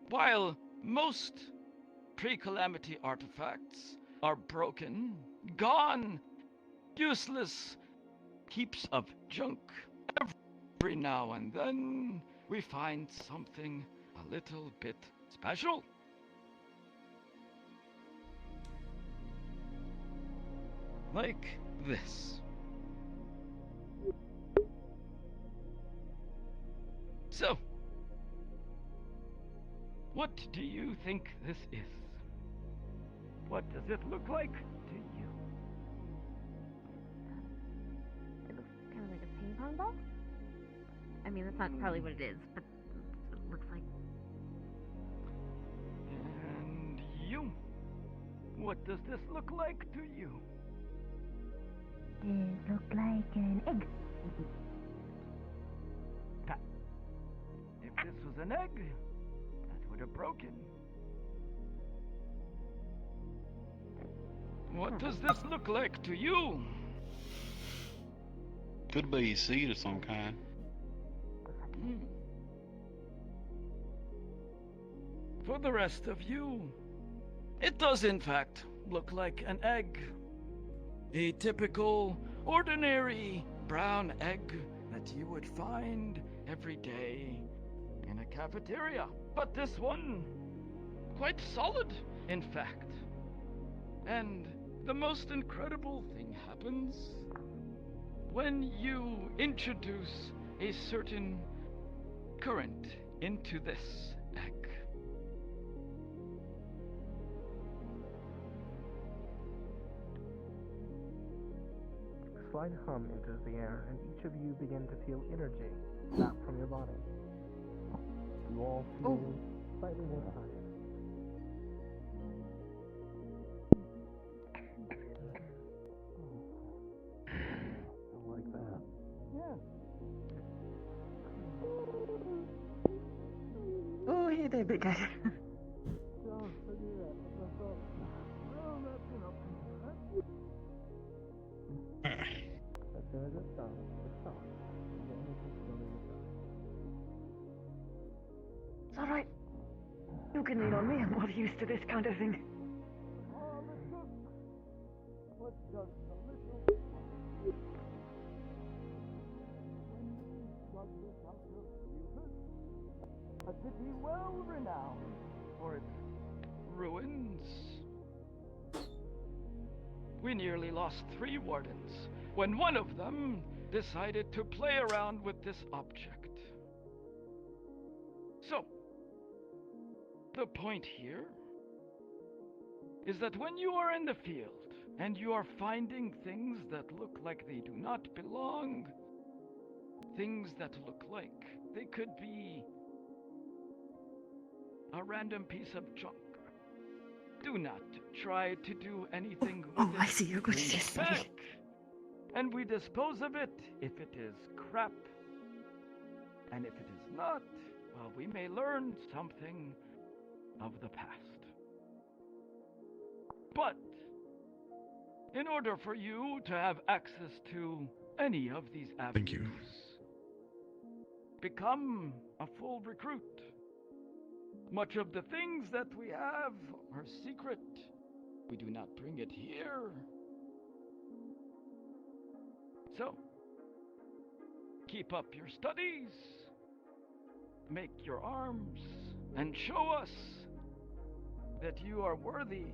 while most pre-calamity artifacts are broken, gone, useless heaps of junk, every now and then we find something a little bit special. Like this. So, what do you think this is? What does it look like to you? It looks kind of like a ping pong ball. I mean, that's not probably what it is, but it looks like. And you? What does this look like to you? It looks like an egg. If this was an egg, that would have broken. What does this look like to you? Could be a seed of some kind. For the rest of you, it does in fact look like an egg. A typical, ordinary brown egg that you would find every day in a cafeteria. But this one, quite solid, in fact. And the most incredible thing happens when you introduce a certain current into this egg. A slight hum enters the air, and each of you begin to feel energy zap from your body. You all feel slightly more tired. I like that. Yeah. Oh, hey there, big guy. It's alright. You can lean on me. I'm more used to this kind of thing. A city well renowned for its ruins. We nearly lost 3 wardens when one of them decided to play around with this object. So, the point here is that when you are in the field and you are finding things that look like they do not belong, things that look like they could be a random piece of junk, do not try to do anything with Oh, it. I see. You're going to Bring it just back, and we dispose of it if it is crap. And if it is not, well, we may learn something of the past. But in order for you to have access to any of these avenues, Thank you. become a full recruit. Much of the things that we have are secret. We do not bring it here. So, keep up your studies, make your arms, and show us that you are worthy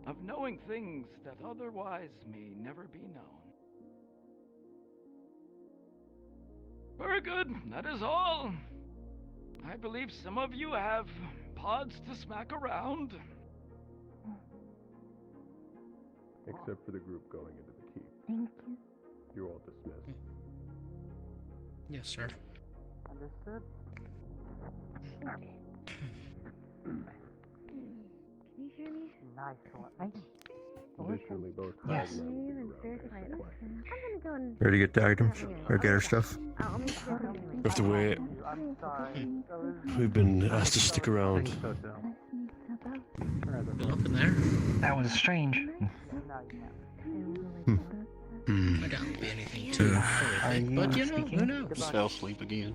of knowing things that otherwise may never be known. Very good, that is all. I believe some of you have pods to smack around. Except for the group going into the keep. Thank you. You're all dismissed. Yes, sir. Understood. Can you hear me? Nice one. Additionally, both Yes. sides will be Even around very to quiet. answer questions. I'm gonna go and... Ready to get the items? Or get our stuff? I'll make sure We have to wait. I'm sorry. We've been asked to stick around. Good luck in there. That was strange. I doubt it'll be anything too horrific, but you know, who knows? Fell asleep again.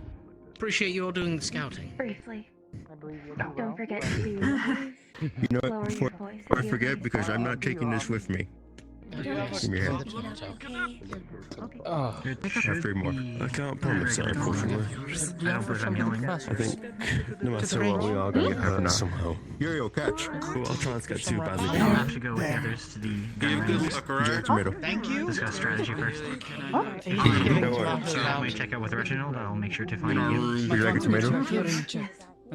Appreciate you all doing the scouting. Briefly. I believe you Don't forget to You know what? lower Before your voice. I forget, because I'm not taking this with me. Give me your hand. Oh, I have 3 more. I can't promise that, unfortunately. I don't believe I'm healing. I think no matter what, we are going to get hurt somehow. Yo, catch. Cool, I'll try not to get too badly I'll damaged. have to go with the others to the gun range. Direct to middle. Thank you. Discuss strategy first. You know what? So when we check out with Reginald, I'll make sure to find you. Would you like a tomato?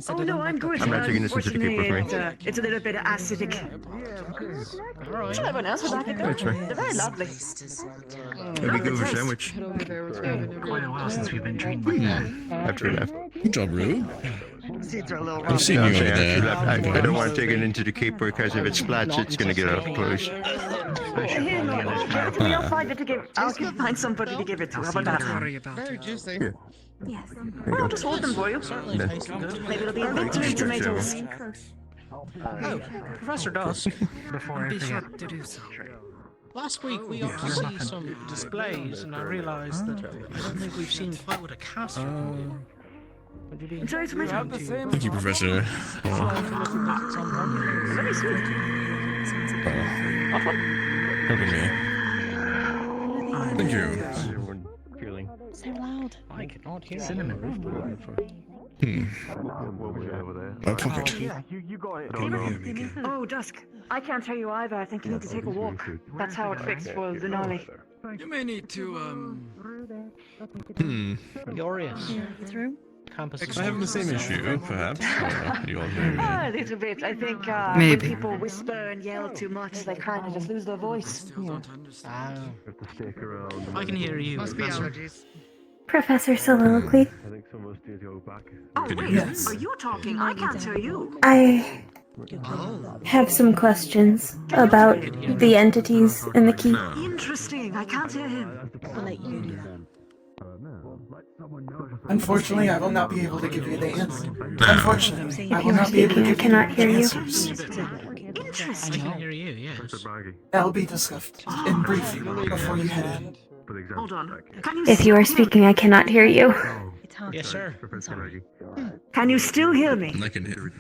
Oh, no, I'm good. I'm not taking this into the keep with me. Unfortunately, it's a little bit acidic. Alright. Everyone else would like it, though. That's right. They're very lovely. That'd be good for a sandwich. Quite a while since we've been trained like that. After he left. Good job, Rue. Seeds are a little I've seen you over there. I don't want to take it into the keep because if it splats, it's going to get up close. Here, no, I'll find it to give. I'll find somebody to give it to. How about that? Very juicy. Here. Yes. There you I'll go. just hold them for you. Yeah. Maybe it'll be a victory tomatoes. Oh, Professor Dusk. Before I Be sure forget. to do so. Last week we got to see some displays, and I realised that I don't think we've seen quite what a caster can do. Would you be Enjoy tomato. Thank you, Professor. Very sweet. Helping me. Thank you. How's everyone feeling? So loud. I cannot hear Cinnamon. Oh, fuck it. Yeah, you go ahead. Can you hear me again? Oh, Dusk. I can't hear you either. I think you need to take a walk. That's how it fixed for Denali. You may need to, Laureate. This room? Campus. I have the same issue, perhaps. You all hear me? A little bit. I think when Maybe. people whisper and yell too much, they kind of just lose their voice. I can hear you. Must be Professor. allergies. Professor Soliloquy, I think some of us need to go back. Oh, Can you wait. hear me? Are you talking? I can't hear you. I have some questions about the entities in the keep. Interesting. I can't hear him. I'll let you do that. Unfortunately, I will not be able to give you the answer. Unfortunately, I If will you are not be able to speaking, I give you cannot the hear you. answers. I Interesting. can hear you, yes. That will be discussed in briefing before you head in. Hold on. Can you If you still are hear speaking, I cannot hear you. It's hard. Yes, sir. I'm sorry. Can you still hear me? I can hear.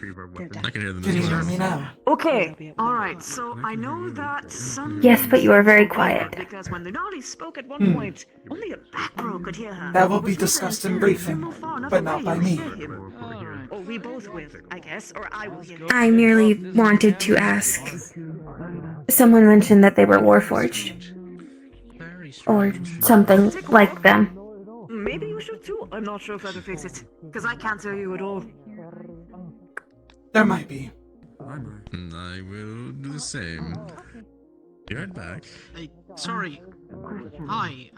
I can hear them Can you as hear well. me now? Okay. All right. So I know that some. Yes, but you are very quiet. Because when the Nolly spoke at one point, only a back row could hear her. That will be discussed in briefing, but not by me. Or we both will, I guess, or I will hear him. I merely wanted to ask. Someone mentioned that they were Warforged. Or something like them. Maybe you should too. I'm not sure if that'll fix it. Because I can't hear you at all. There might be. I will do the same. You're right back. Hey, sorry. Hi,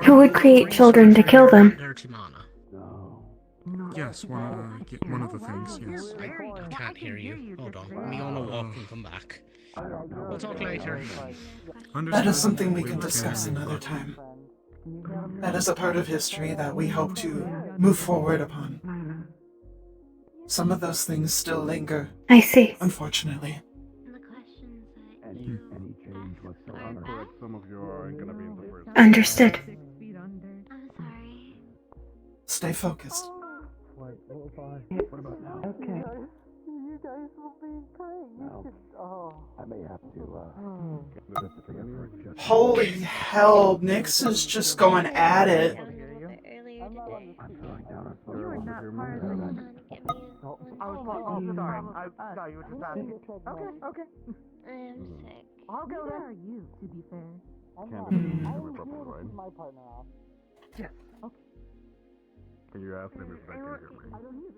Who would create children to kill them? Dirty Mana. Yes, one of the things, yes. I can't hear you. Hold on. Let me go on a walk and come back. We'll talk later. That is something we can discuss another time. That is a part of history that we hope to move forward upon. Some of those things still linger. I see. Unfortunately. Understood. Stay focused. Okay. You guys will be great. You should. Oh. I may have to. Holy hell, Nyx is just going at it. Sorry. You were just asking. Okay. I am sick. I'll go there. Where are you, to be fair? My partner off. Yes. Okay. Can you ask them if they can hear me? I don't even.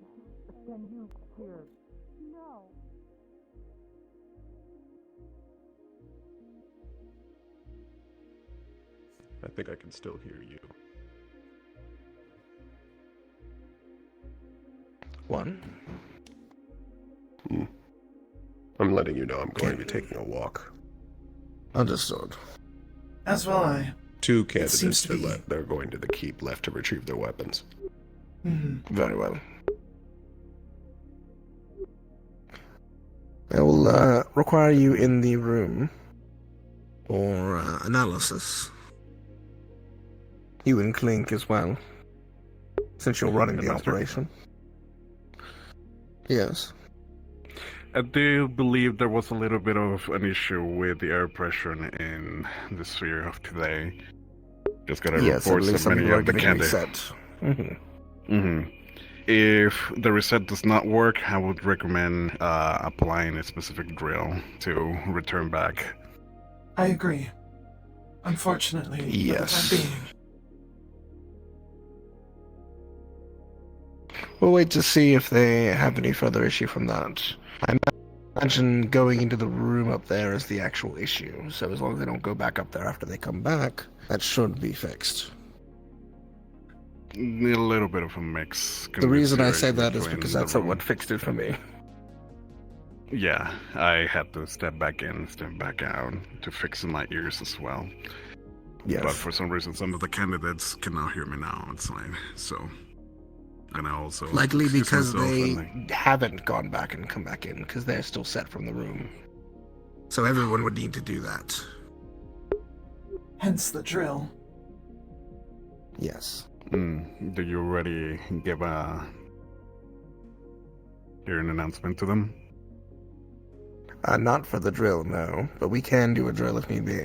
Can you hear? No. I think I can still hear you. One. I'm letting you know I'm going to be taking a walk. Understood. As will I. Two It seems candidates to be. they're going to the keep left to retrieve their weapons. Very well. I will require you in the room for analysis. You and Clink as well, since you're running the operation. Yes. I do believe there was a little bit of an issue with the air pressure in the sphere of today. Just got a Yes, at report least that some many people are of the getting candidates. reset. If the reset does not work, I would recommend applying a specific drill to return back. I agree. Unfortunately, Yes. for the time being. We'll wait to see if they have any further issue from that. I imagine going into the room up there is the actual issue, so as long as they don't go back up there after they come back, that should be fixed. A little bit of a mix. The reason I say considering that is between because the that's room. what fixed it for me. Yeah, I had to step back in, step back out to fix my ears as well. Yes. But for some reason, some of the candidates cannot hear me now. It's fine. So, and I also Likely excuse because myself they and haven't gone back and come back in, because they're still set from the room. So everyone would need to do that. Hence the drill. Yes. Do you already give an announcement to them? Not for the drill, no. But we can do a drill if need be.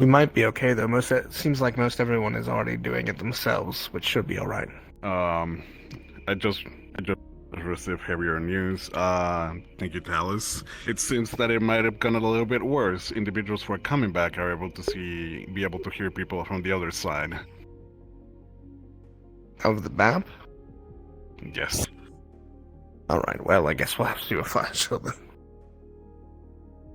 We might be okay though. It seems like most everyone is already doing it themselves, which should be all right. I just received heavier news. Thank you, Talus. It seems that it might have gone a little bit worse. Individuals who are coming back are able to be able to hear people from the other side. Of the map? Yes. Alright, well, I guess we'll have to do a flash show then.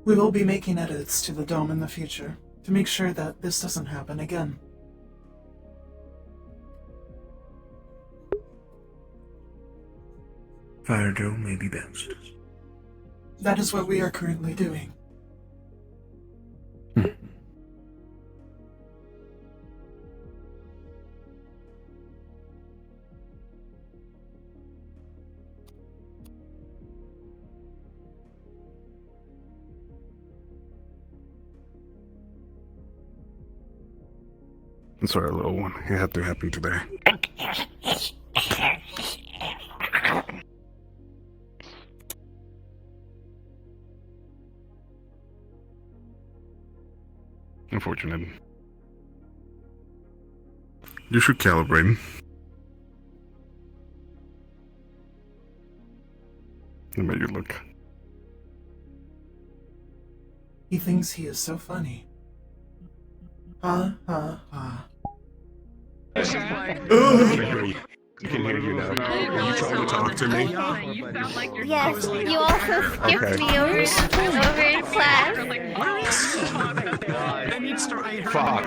We will be making edits to the dome in the future to make sure that this doesn't happen again. Fire drill may be best. That is what we are currently doing. I'm sorry, little one. It had to happen today. Unfortunate. You should calibrate. The way you look. He thinks he is so funny. Ha ha ha. I can hear you now. Are you trying to talk to me? Yes, you also skipped me over in class. Fuck.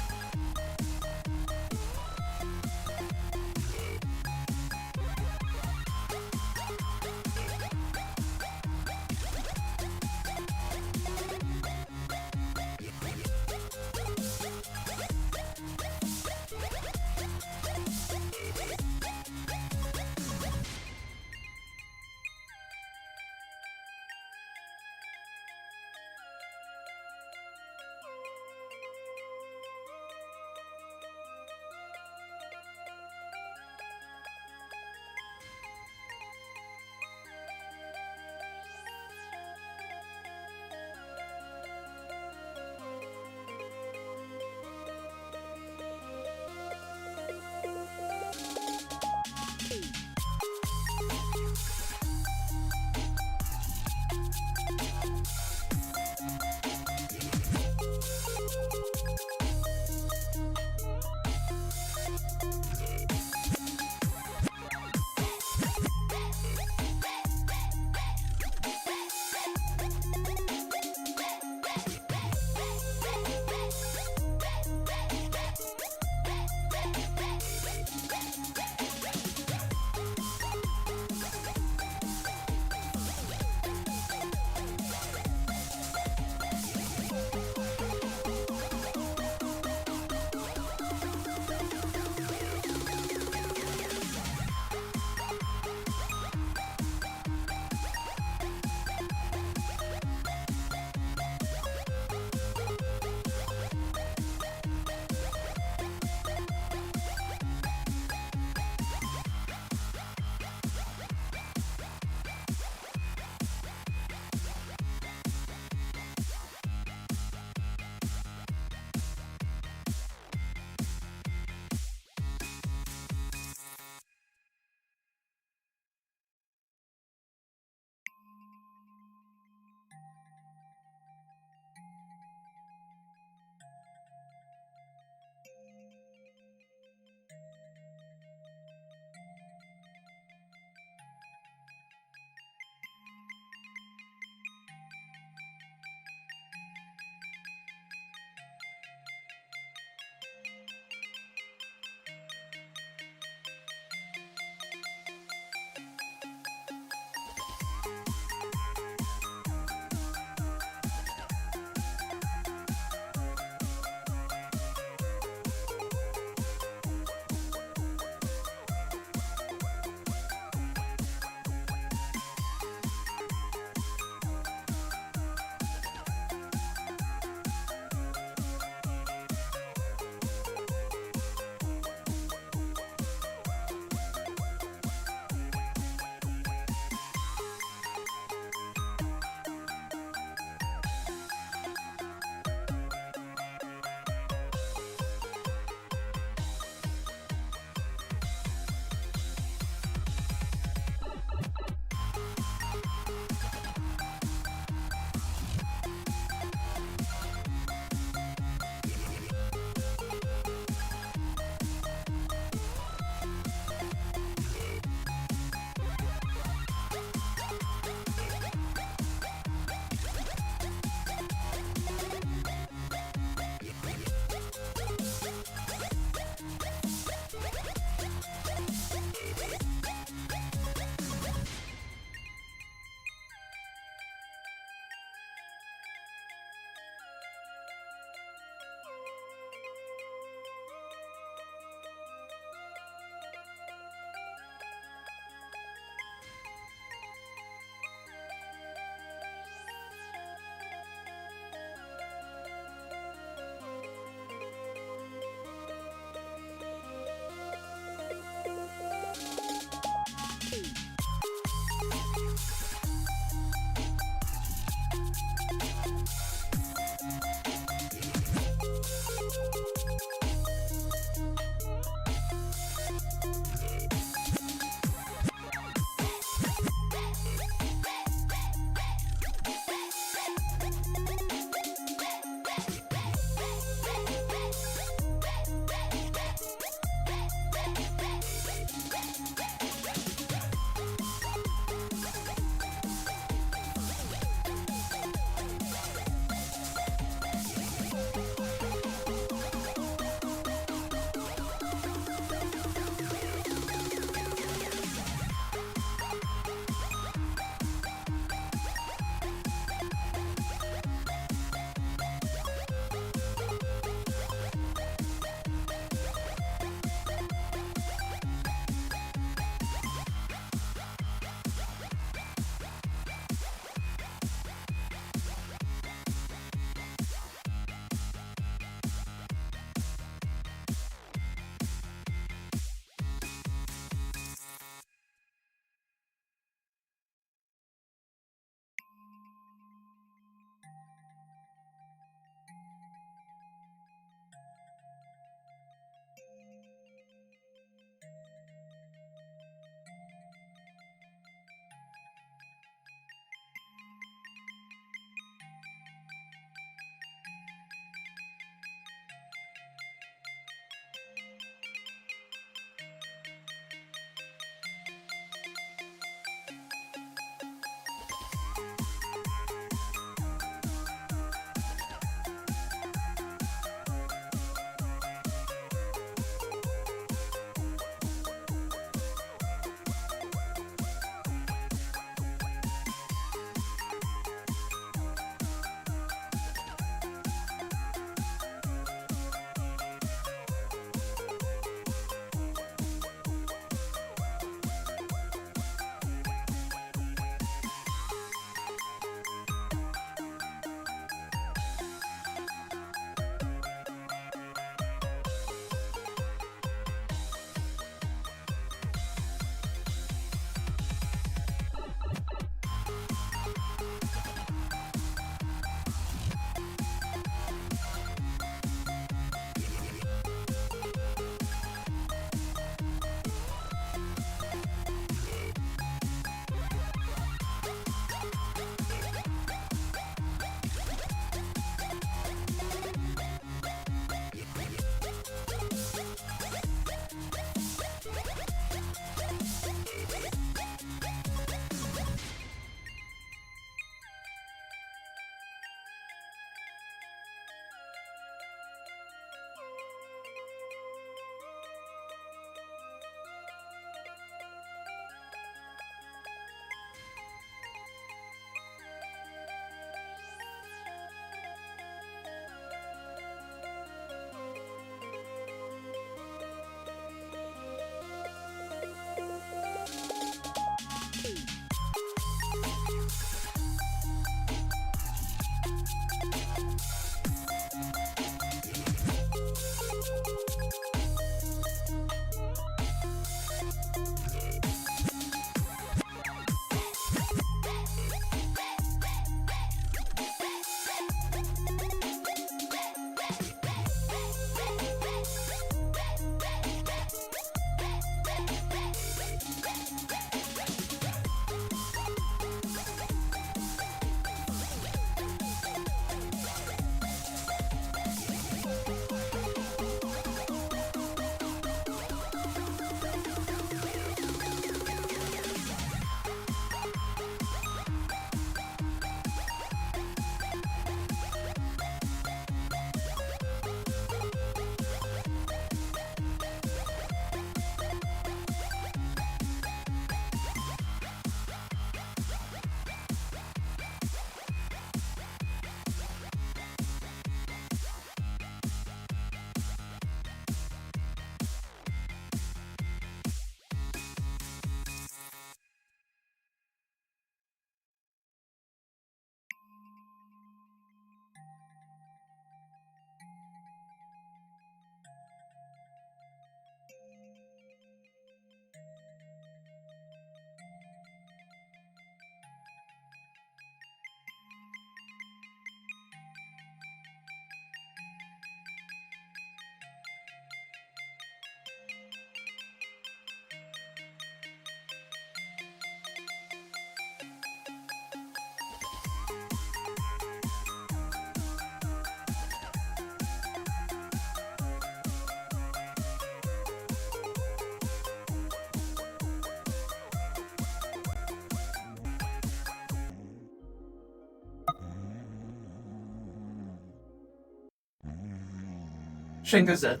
Shingo's dead.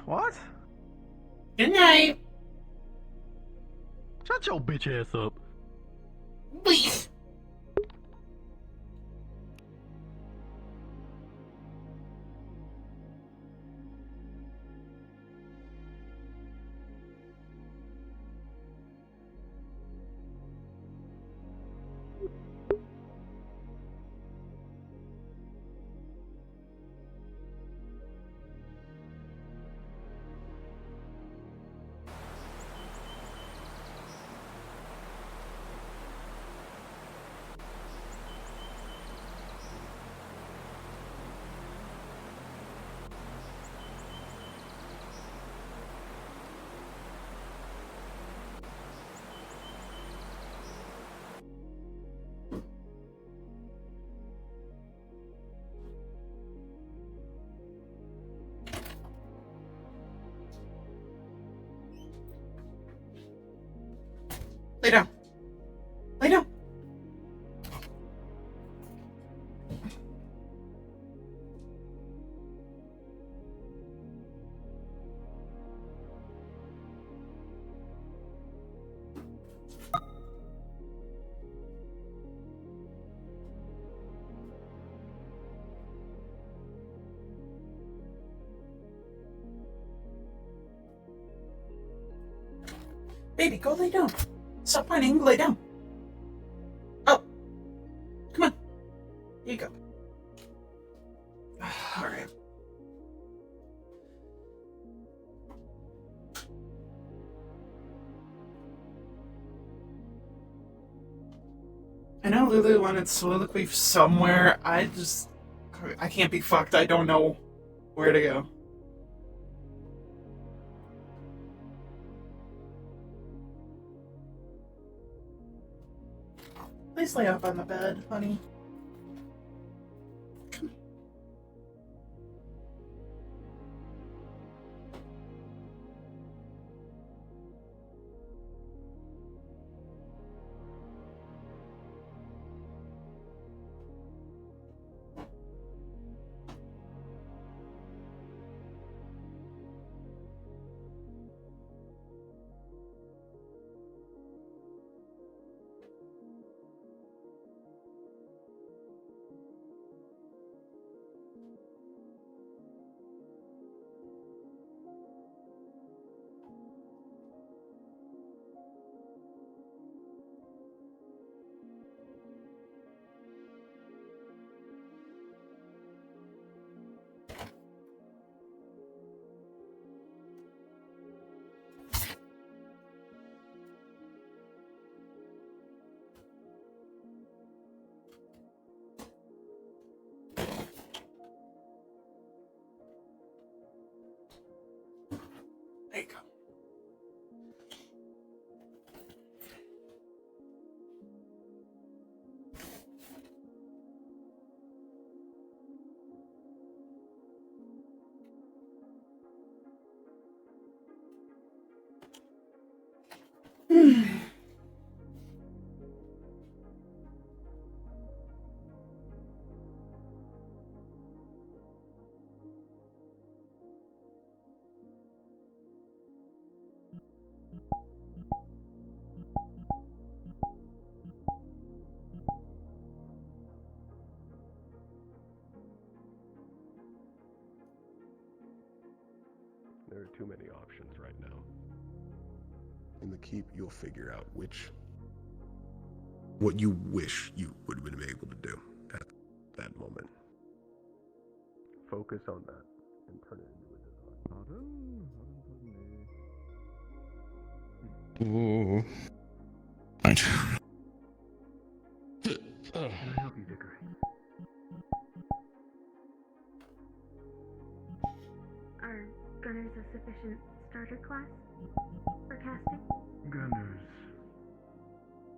What? Good night. Shut your bitch ass up. Please. Lay down. Lay down. Baby, go lay down. Stop whining, lay down. Oh. Come on. Here you go. Alright. I know Lulu wanted Soliloquy somewhere. I can't be fucked. I don't know where to go. Please lay up on the bed, honey. Come on. There you go. There are too many options right now. In the keep, you'll figure out what you wish you would have been able to do at that moment. Focus on that and turn it into a design. Ooh. Right. Can I help you, Dickory? Are gunners a sufficient starter class for casting? Gunners.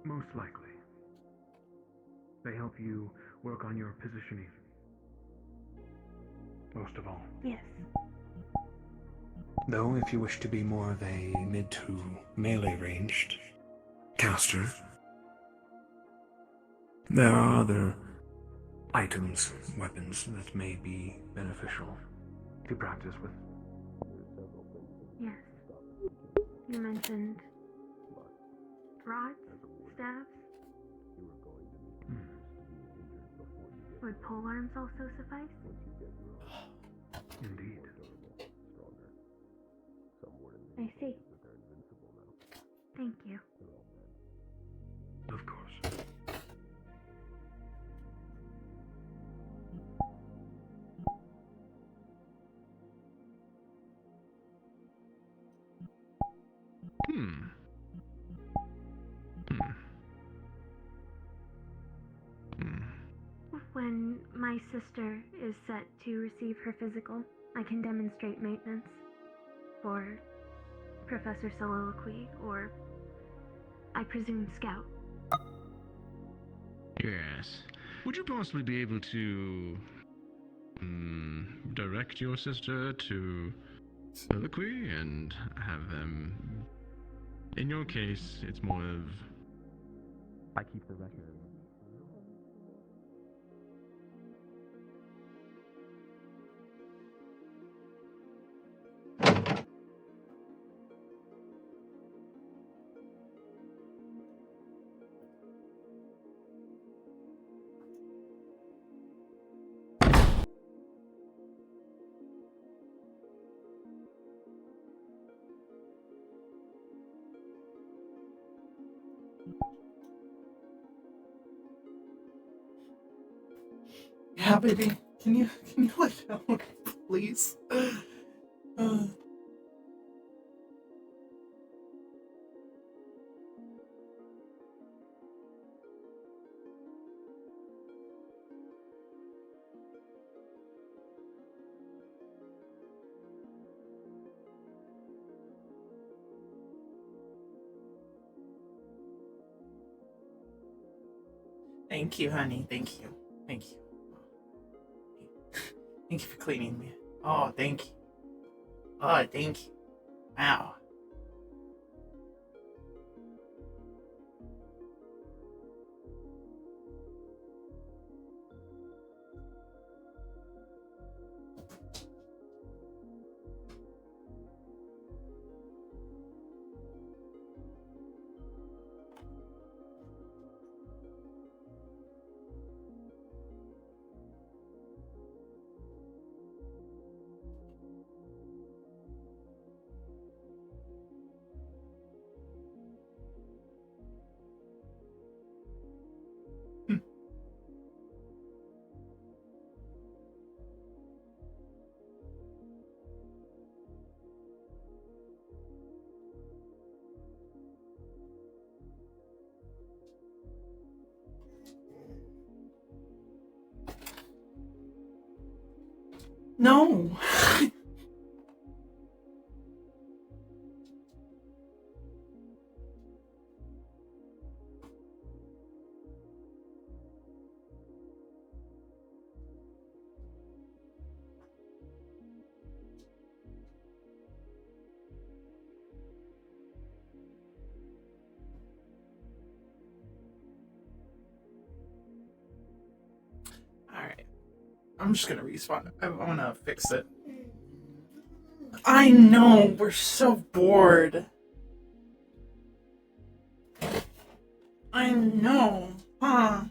Most likely. They help you work on your positioning. Most of all. Yes. Though, if you wish to be more of a mid to melee ranged caster, there are other items, weapons that may be beneficial to practice with. Yes. You mentioned rods, staves. Would pole arms also suffice? Indeed. I see. Thank you. Of course. When my sister is set to receive her physical, I can demonstrate maintenance for Professor Soliloquy, or I presume Scout. Yes. Would you possibly be able to direct your sister to Soliloquy and have them? In your case, it's more of I keep the record. Yeah, baby. Can you let down, please? Thank you, honey. Thank you. Thank you. Thank you for cleaning me. Oh, thank you. Oh, thank you. Wow. No. Alright. I'm just gonna respawn. I wanna fix it. I know, we're so bored. I know. Huh.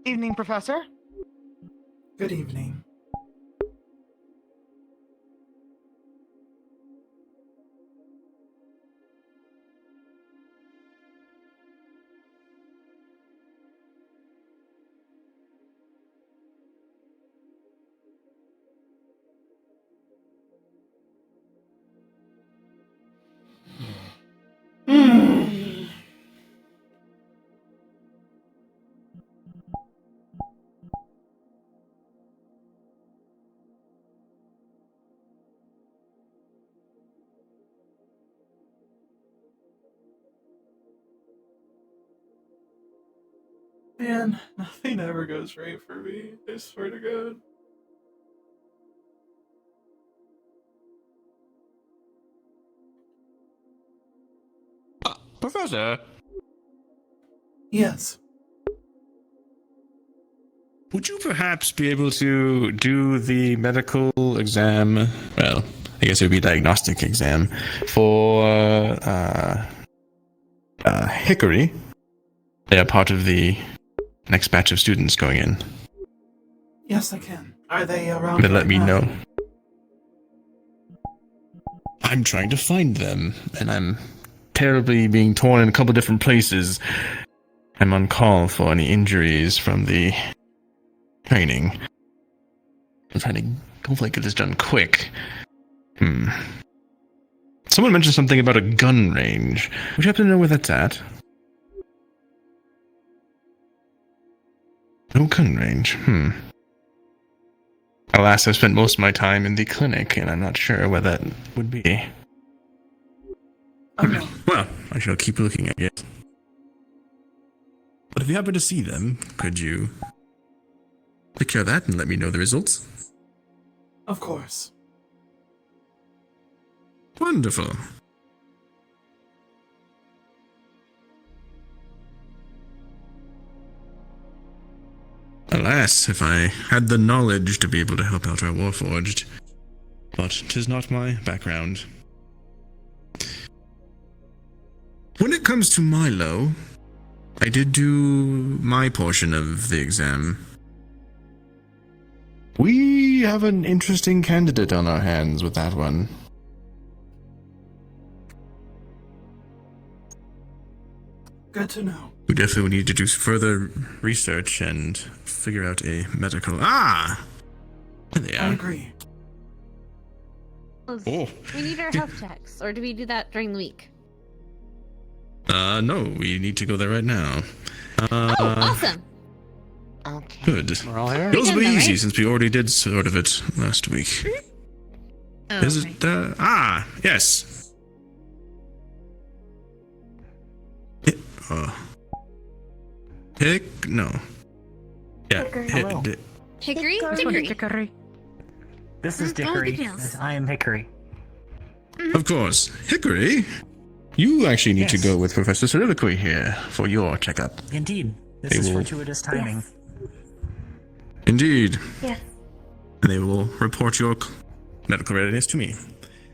Evening, Professor. Good evening. Man, nothing ever goes right for me. I swear to God. Professor? Yes. Would you perhaps be able to do the medical exam? Well, I guess it would be a diagnostic exam for Hickory. They are part of the next batch of students going in. Yes, I can. Are they around? Then let me now? know. I'm trying to find them, and I'm terribly being torn in a couple different places. I'm on call for any injuries from the training. I'm trying to hopefully get this done quick. Someone mentioned something about a gun range. Would you happen to know where that's at? No gun range. Alas, I've spent most of my time in the clinic, and I'm not sure where that would be. Well, I shall keep looking, I guess. But if you happen to see them, could you take care of that and let me know the results? Of course. Wonderful. Alas, if I had the knowledge to be able to help out our Warforged, but 'tis not my background. When it comes to Milo, I did do my portion of the exam. We have an interesting candidate on our hands with that one. Good to know. We definitely need to do further research and figure out a medical... Ah! There they are. I agree. Oh. We need our health checks, or do we do that during the week? No, we need to go there right now. Oh, awesome! Good. We're all here. It was a bit Weekend, though, easy right? since we already did sort of it last week. Oh, Is it, yes. No. Yeah. Hello. Hickory? Dickory. Hickory. This is Dickory. details. I am Hickory. Of course. Hickory, you actually need to go with Professor Soliloquy here for your checkup. Indeed. This is fortuitous timing. Indeed. Yes. And they will report your medical readiness to me.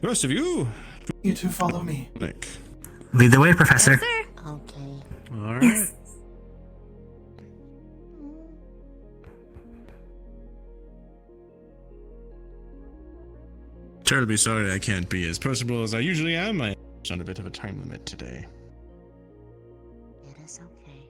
The rest of you... You two follow me. Lead the way, Professor. Yes, sir. Okay. Alright. Terribly sorry I can't be as personable as I usually am. I'm on a bit of a time limit today. It is okay.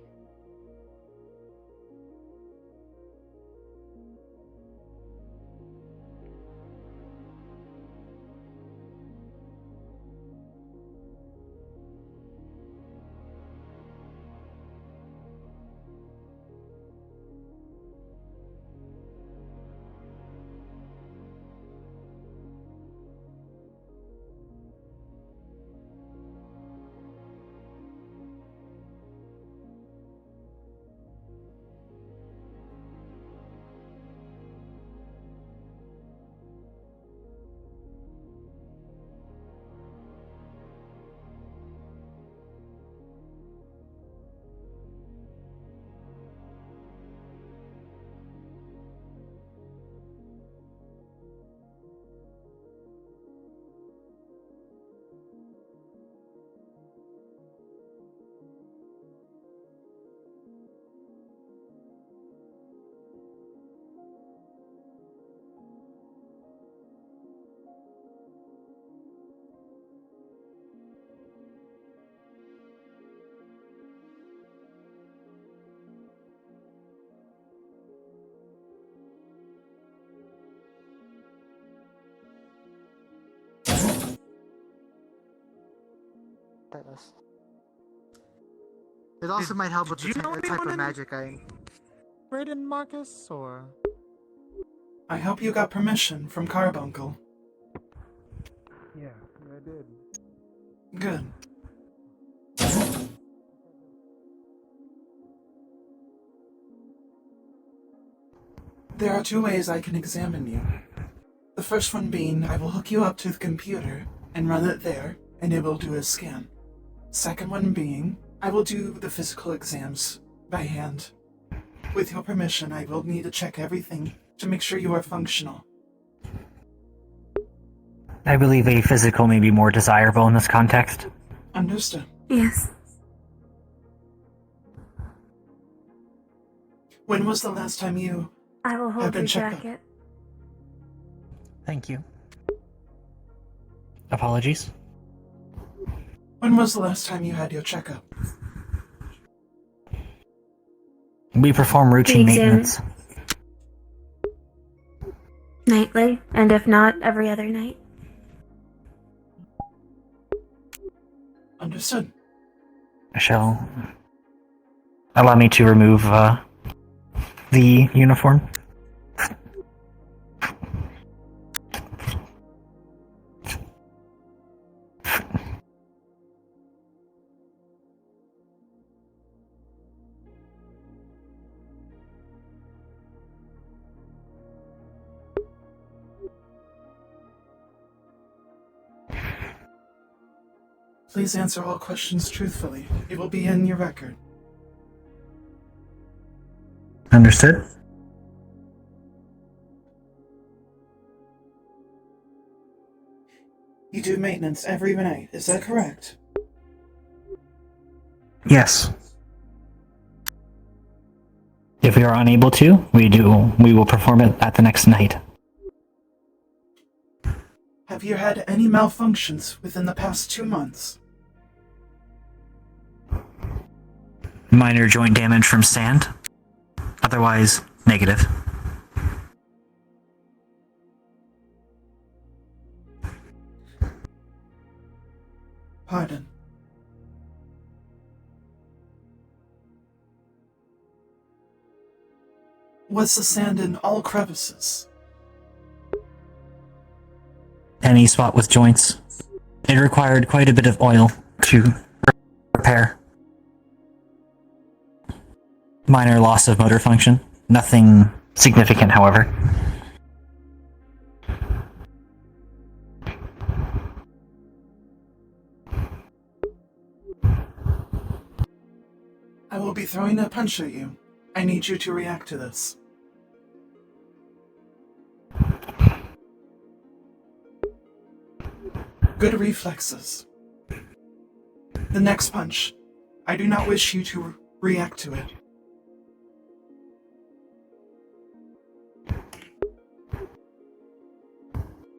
Tellus. It also might help with the type of magic I... Braden Marcus, or? I hope you got permission from Carbuncle. Yeah, I did. Good. There are two ways I can examine you. The first one being, I will hook you up to the computer and run it there, and it will do a scan. Second one being, I will do the physical exams by hand. With your permission, I will need to check everything to make sure you are functional. I believe a physical may be more desirable in this context. Understood. Yes. When was the last time you I will have hold been your checked up? jacket. Thank you. Apologies. When was the last time you had your checkup? We perform routine The exam. maintenance. Nightly, and if not, every other night. Understood. Shall allow me to remove the uniform. Please answer all questions truthfully. It will be in your record. Understood. You do maintenance every night, is that correct? Yes. If we are unable to, we will perform it at the next night. Have you had any malfunctions within the past 2 months? Minor joint damage from sand. Otherwise, negative. Pardon. Was the sand in all crevices? Any spot with joints. It required quite a bit of oil to repair. Minor loss of motor function. Nothing significant, however. I will be throwing a punch at you. I need you to react to this. Good reflexes. The next punch. I do not wish you to react to it.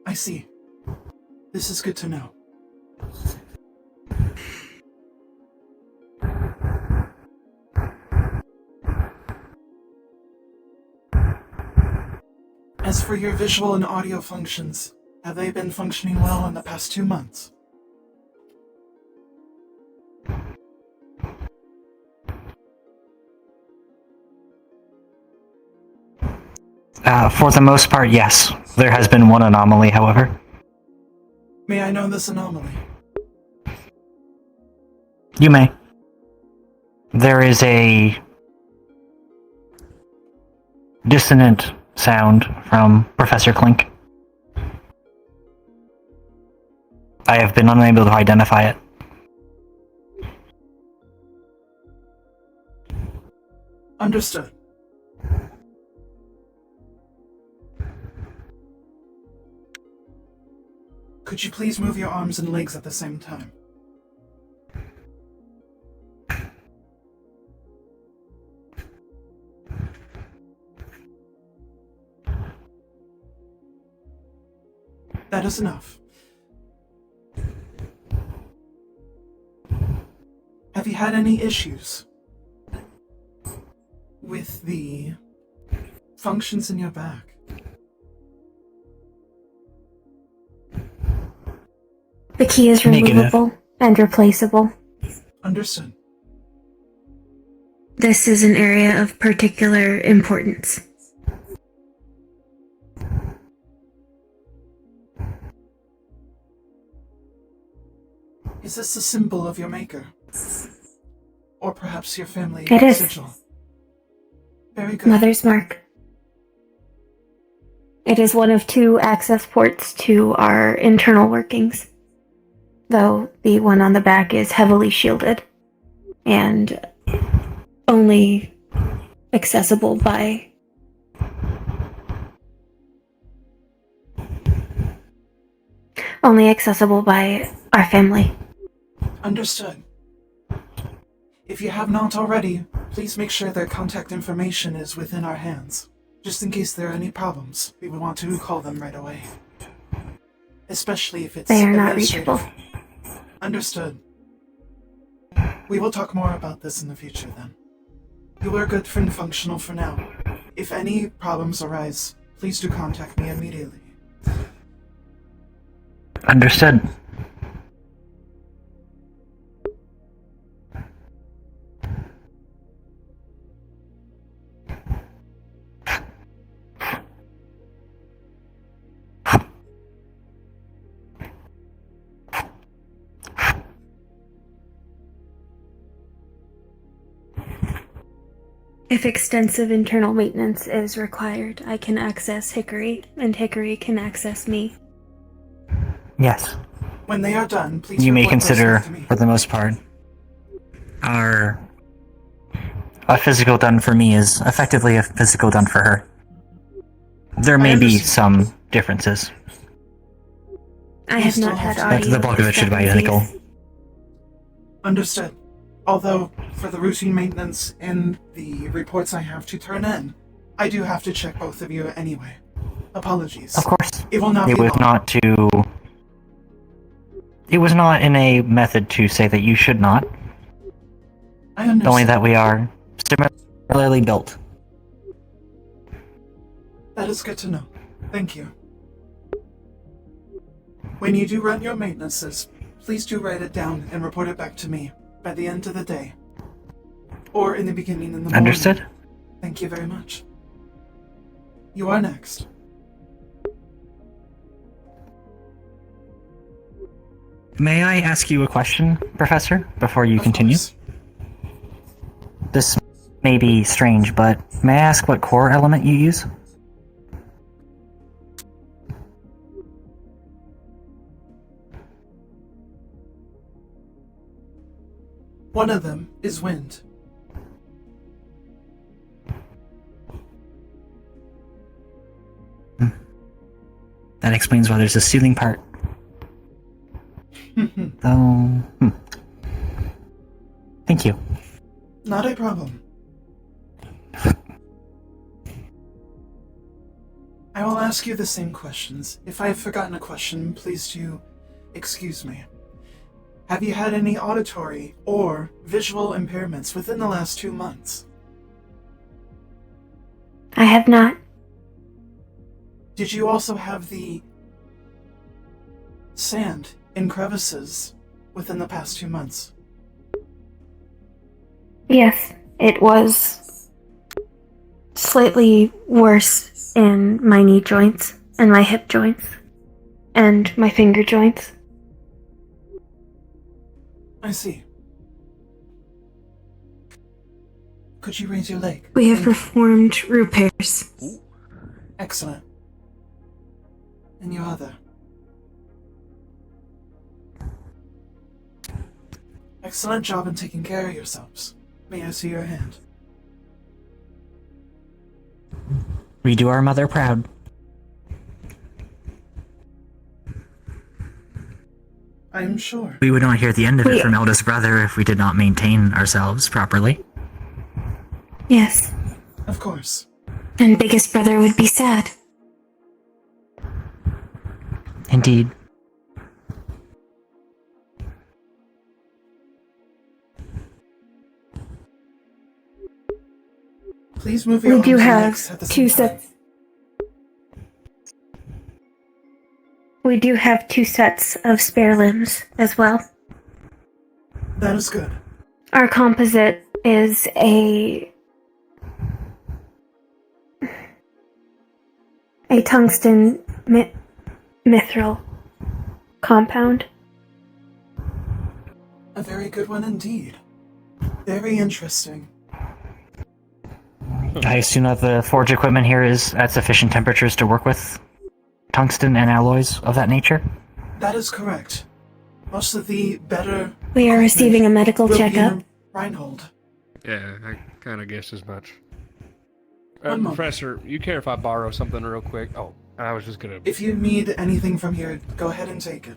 I see. This is good to know. As for your visual and audio functions, have they been functioning well in the past 2 months? For the most part, yes. There has been one anomaly, however. May I know this anomaly? You may. There is a dissonant sound from Professor Clink. I have been unable to identify it. Understood. Could you please move your arms and legs at the same time? That is enough. Have you had any issues with the functions in your back? The key is Negative. removable. and replaceable. Understood. This is an area of particular importance. Is this a symbol of your maker? Or perhaps your family It is. sigil? Very good. Mother's mark. It is one of 2 access ports to our internal workings, though the one on the back is heavily shielded and only accessible by our family. Understood. If you have not already, please make sure their contact information is within our hands. Just in case there are any problems, we would want to call them right away. Especially if it's They are not administrative. reachable. Understood. We will talk more about this in the future then. You are good and functional for now. If any problems arise, please do contact me immediately. Understood. If extensive internal maintenance is required, I can access Hickory, and Hickory can access me. Yes. When they are done, please You may report those consider, back to me. for the most part, a physical done for me is effectively a physical done for her. There may be some differences. I have not had audio. But the bulk of it should be identical. Understood. Although, for the routine maintenance and the reports I have to turn in, I do have to check both of you anyway. Apologies. Of course. It will not be It was long. not to... It was not in a method to say that you should not. I understand. Only that we are similarly built. That is good to know. Thank you. When you do run your maintenances, please do write it down and report it back to me by the end of the day. Or in the beginning in the morning. Understood. Thank you very much. You are next. May I ask you a question, Professor, before you continue? This may be strange, but may I ask what core element you use? One of them is wind. That explains why there's a soothing part. Though... Thank you. Not a problem. I will ask you the same questions. If I have forgotten a question, please do excuse me. Have you had any auditory or visual impairments within the last 2 months? I have not. Did you also have the sand in crevices within the past 2 months? Yes, it was slightly worse in my knee joints and my hip joints and my finger joints. I see. Could you raise your leg? We have performed repairs. Excellent. And your other? Excellent job in taking care of yourselves. May I see your hand? We do our mother proud. I am sure. We would not hear the end of it from eldest brother if we did not maintain ourselves properly. Yes. Of course. And biggest brother would be sad. Indeed. Please move your We do arms and have legs at the two same time. sets. We do have 2 sets of spare limbs as well. That is good. Our composite is a tungsten mithril compound. A very good one indeed. Very interesting. I assume that the forge equipment here is at sufficient temperatures to work with tungsten and alloys of that nature? That is correct. Most of the better... We are receiving a medical will be checkup. in Reinhold. Yeah, I kind of guessed as much. One moment. Professor, you care if I borrow something real quick? Oh, I was just gonna... If you need anything from here, go ahead and take it.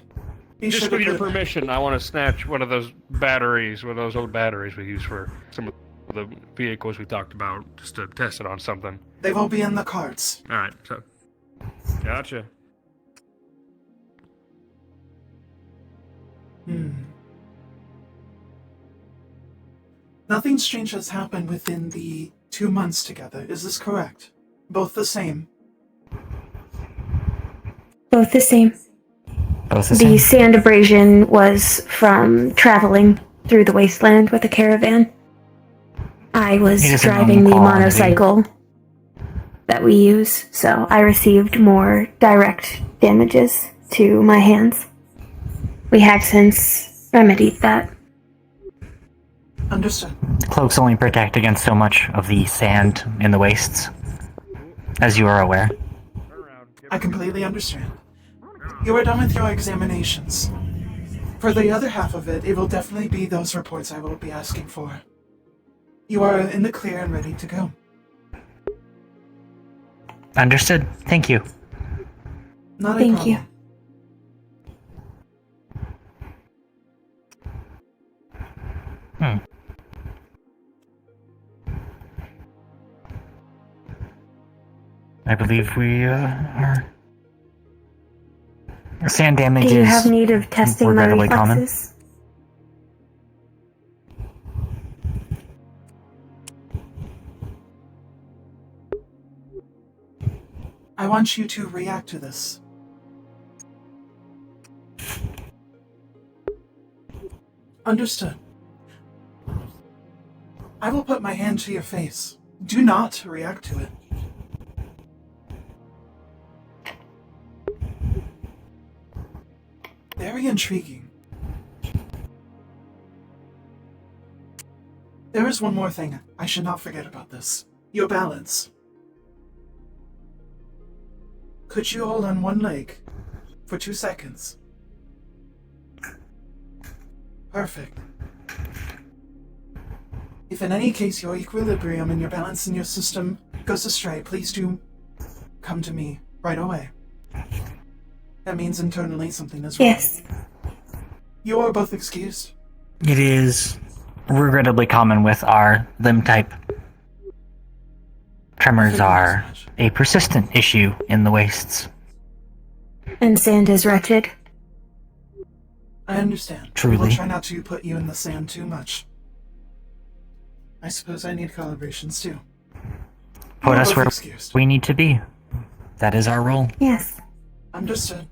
Be Just sure with to your put it- permission, I want to snatch one of those batteries, one of those old batteries we use for some of the vehicles we talked about, just to test it on something. They will be in the carts. Alright, so... Gotcha. Nothing strange has happened within the 2 months together, is this correct? Both the same? Both the same. Both the The same? sand abrasion was from traveling through the wasteland with a caravan. I was It is a known driving the quality. motorcycle that we use, so I received more direct damages to my hands. We have since remedied that. Understood. Cloaks only protect against so much of the sand in the wastes, as you are aware. I completely understand. You are done with your examinations. For the other half of it, it will definitely be those reports I will be asking for. You are in the clear and ready to go. Understood. Thank you. Not a Thank problem. you. I believe we are... Sand damage Do you is have need of testing my regrettably common. reflexes? I want you to react to this. Understood. I will put my hand to your face. Do not react to it. Very intriguing. There is one more thing. I should not forget about this. Your balance. Could you hold on one leg for 2 seconds? Perfect. If in any case your equilibrium and your balance in your system goes astray, please do come to me right away. That means internally something is wrong. Yes. You are both excused. It is regrettably common with our limb type. Tremors are a persistent issue in the wastes. And sand is wretched. I understand. Truly. I will try not to put you in the sand too much. I suppose I need calibrations too. Put You are us both where excused. we need to be. That is our role. Yes. Understood.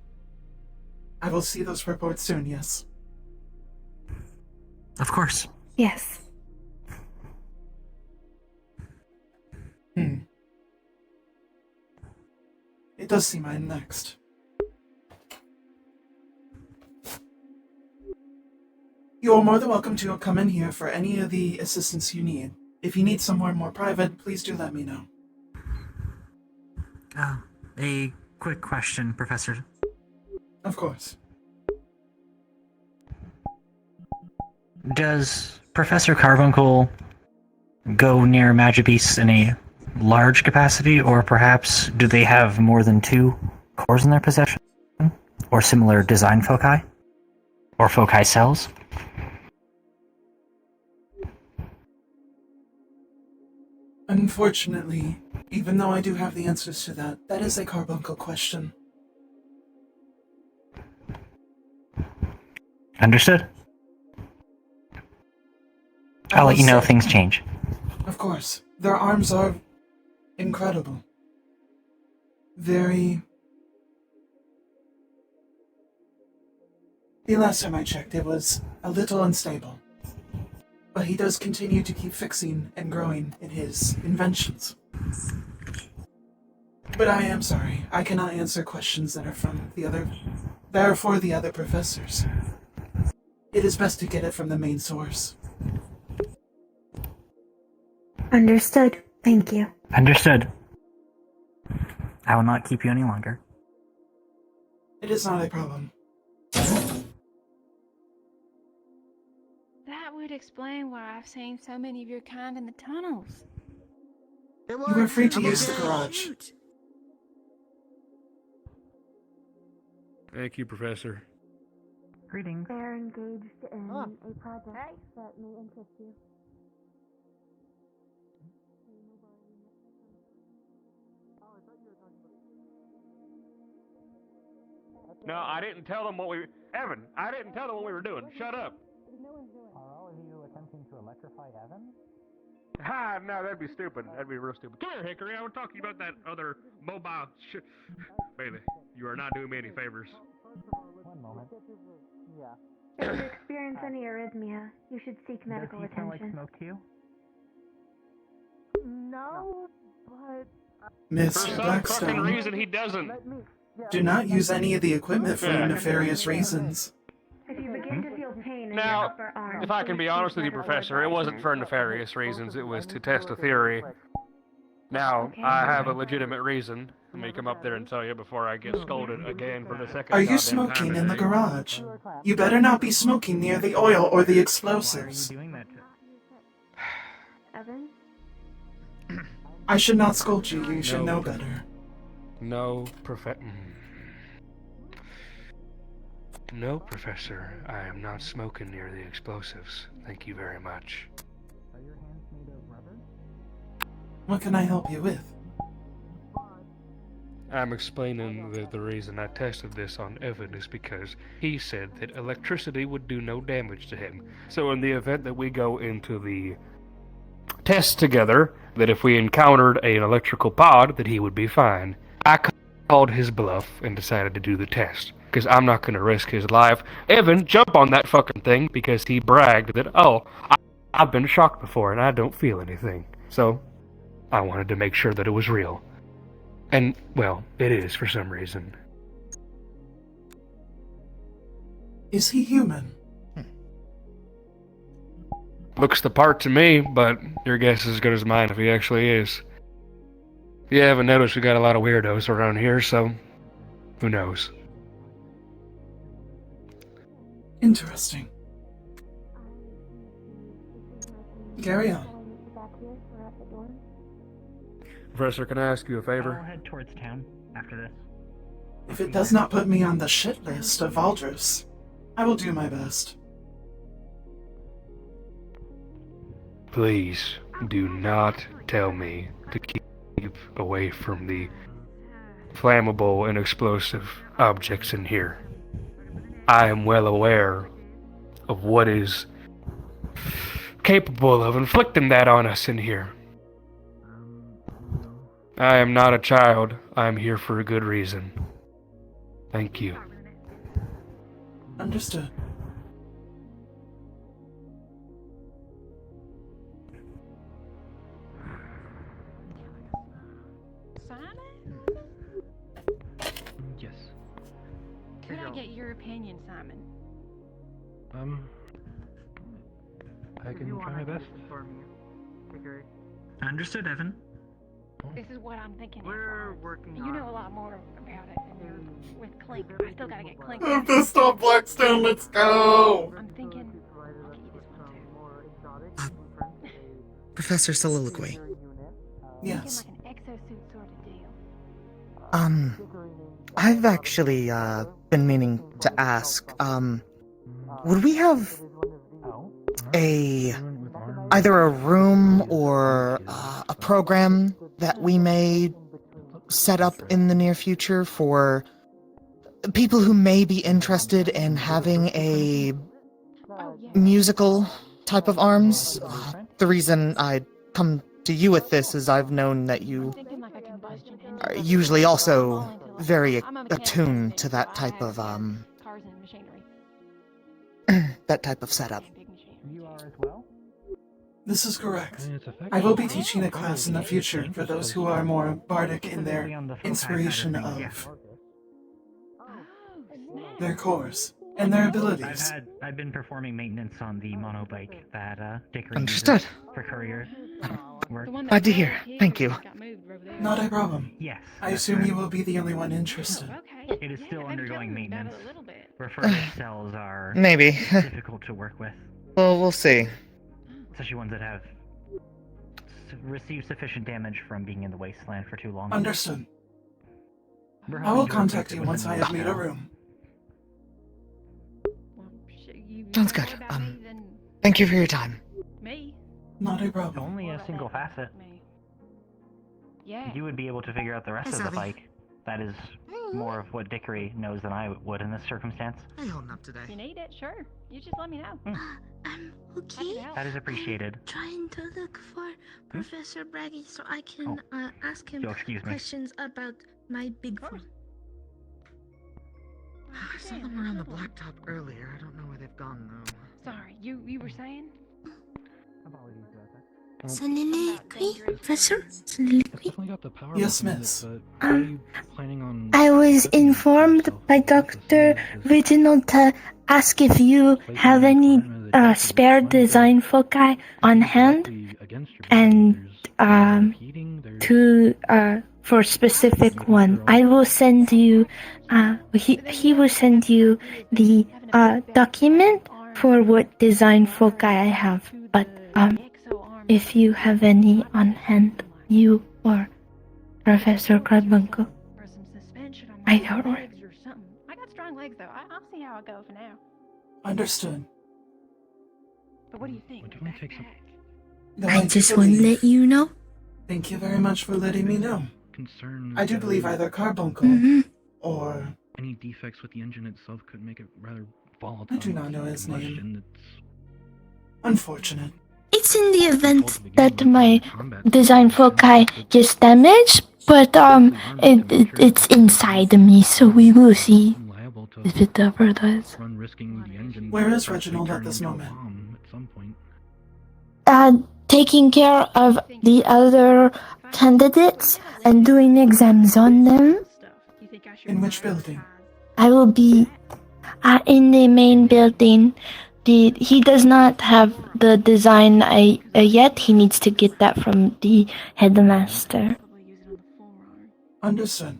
I will see those reports soon, yes. Of course. Yes. It does seem I'm next. You are more than welcome to come in here for any of the assistance you need. If you need somewhere more private, please do let me know. A quick question, Professor. Of course. Does Professor Carbuncle go near Magibeasts in a large capacity, or perhaps do they have more than 2 cores in their possession? Or similar design foci? Or foci cells? Unfortunately, even though I do have the answers to that, that is a carbuncle question. Understood. I'll let you know if things change. Of course. Their arms are incredible. Very... The last time I checked, it was a little unstable. But he does continue to keep fixing and growing in his inventions. But I am sorry, I cannot answer questions that are for the other professors. It is best to get it from the main source. Understood. Thank you. Understood. I will not keep you any longer. It is not a problem. That would explain why I've seen so many of your kind in the tunnels. You are free to use the garage. Thank you, Professor. Greetings. They're engaged in a project that may interest you. No, I didn't tell them what we... Evan, I didn't tell them what we were doing. Shut up. Are all of you attempting to electrify Evan? Ha, no, that'd be stupid. That'd be real stupid. Come here, Hickory. I was talking about that other mobile shit. Bailey, you are not doing me any favors. One moment. Yeah. If you experience any arrhythmia, you should seek medical Does he smell attention. like smoke to you? No, but... Miss For some fucking Blackstone, reason, he doesn't. do not use any of the equipment for nefarious reasons. If you begin to feel pain in your Now, upper arm, if I can be honest with you, Professor, it wasn't for nefarious reasons. It was to test a theory. Now, I have a legitimate reason. Let me come up there and tell you before I get scolded again for the second Are you goddamn smoking time in the today. garage? You better not be smoking near the oil or the explosives. Evan? I should not scold you, you should know better. No, No, Professor. I am not smoking near the explosives. Thank you very much. Are your hands made of rubber? What can I help you with? I'm explaining that the reason I tested this on Evan is because he said that electricity would do no damage to him. So in the event that we go into the test together, that if we encountered an electrical pod, that he would be fine. I called his bluff and decided to do the test, because I'm not going to risk his life. Evan, jump on that fucking thing, because he bragged that, oh, I've been shocked before and I don't feel anything. So, I wanted to make sure that it was real. And, well, it is for some reason. Is he human? Looks the part to me, but your guess is as good as mine if he actually is. You haven't noticed we got a lot of weirdos around here, so who knows? Interesting. Carry on. Professor, can I ask you a favor? I'll head towards town after this. If it does not put me on the shit list of Valdris, I will do my best. Please do not tell me to keep away from the flammable and explosive objects in here. I am well aware of what is capable of inflicting that on us in here. I am not a child. I am here for a good reason. Thank you. Understood. Yes. Could I get your opinion, Simon? I can try my best. Understood, Evan. This is what I'm thinking. We're working You know a lot more about it. And with Clink, I still gotta get Clink. I'm pissed off, Blackstone, let's go! I'm thinking I'll get you this one too. Professor Soliloquy. Yes. Like an exosuit sort of deal. I've actually, been meaning to ask, would we have either a room or a program that we may set up in the near future for people who may be interested in having a musical type of arms? The reason I come to you with this is I've known that you are usually also very attuned to that type of that type of setup. You are as well? This is correct. I will be teaching a class in the future for those who are more bardic in their inspiration of their cores and their abilities. I've been performing maintenance on the monobike that Dickory Understood. uses for courier work. Glad to hear. Thank you. Not a problem. Yes. I assume you will be the only one interested. It is still undergoing maintenance. Refurbished cells are Maybe. difficult to work with, Well, we'll see. especially ones that have received sufficient damage from being in the wasteland for too long. Understood. I will contact you once I have made a room. Sounds good. Thank you for your time. Not a problem. Only a single facet. Yeah. You would be able to figure out the rest of the bike. That is more of what Dickory knows than I would in this circumstance. How you holding up today? If you need it, sure. You just let me know. Okay. That is appreciated. Trying to look for Professor Braggy so I can ask him excuse me. questions about my big phone. I saw them around the blacktop earlier. I don't know where they've gone though. Sorry, you were saying? Soliloquy, Professor? Soliloquy? Yes, miss. I was informed by Dr. Reginald to ask if you have any spare design foci on hand, and for specific one. I will send you. He will send you the document for what design foci I have, but if you have any on hand, you or Professor Carbuncle, I don't know. I got strong legs though. I'll see how I go for now. Understood. But what do you think? I just want to let you know. Thank you very much for letting me know. I do believe either Carbuncle or... Any defects with the engine itself could make it rather volatile. I do not know his name. Unfortunate. It's in the event that my design foci gets damaged, but it's inside me, so we will see if it ever does. Where is Reginald at this moment? Taking care of the other candidates and doing exams on them. In which building? I will be in the main building. He does not have the design yet. He needs to get that from the headmaster. Understood.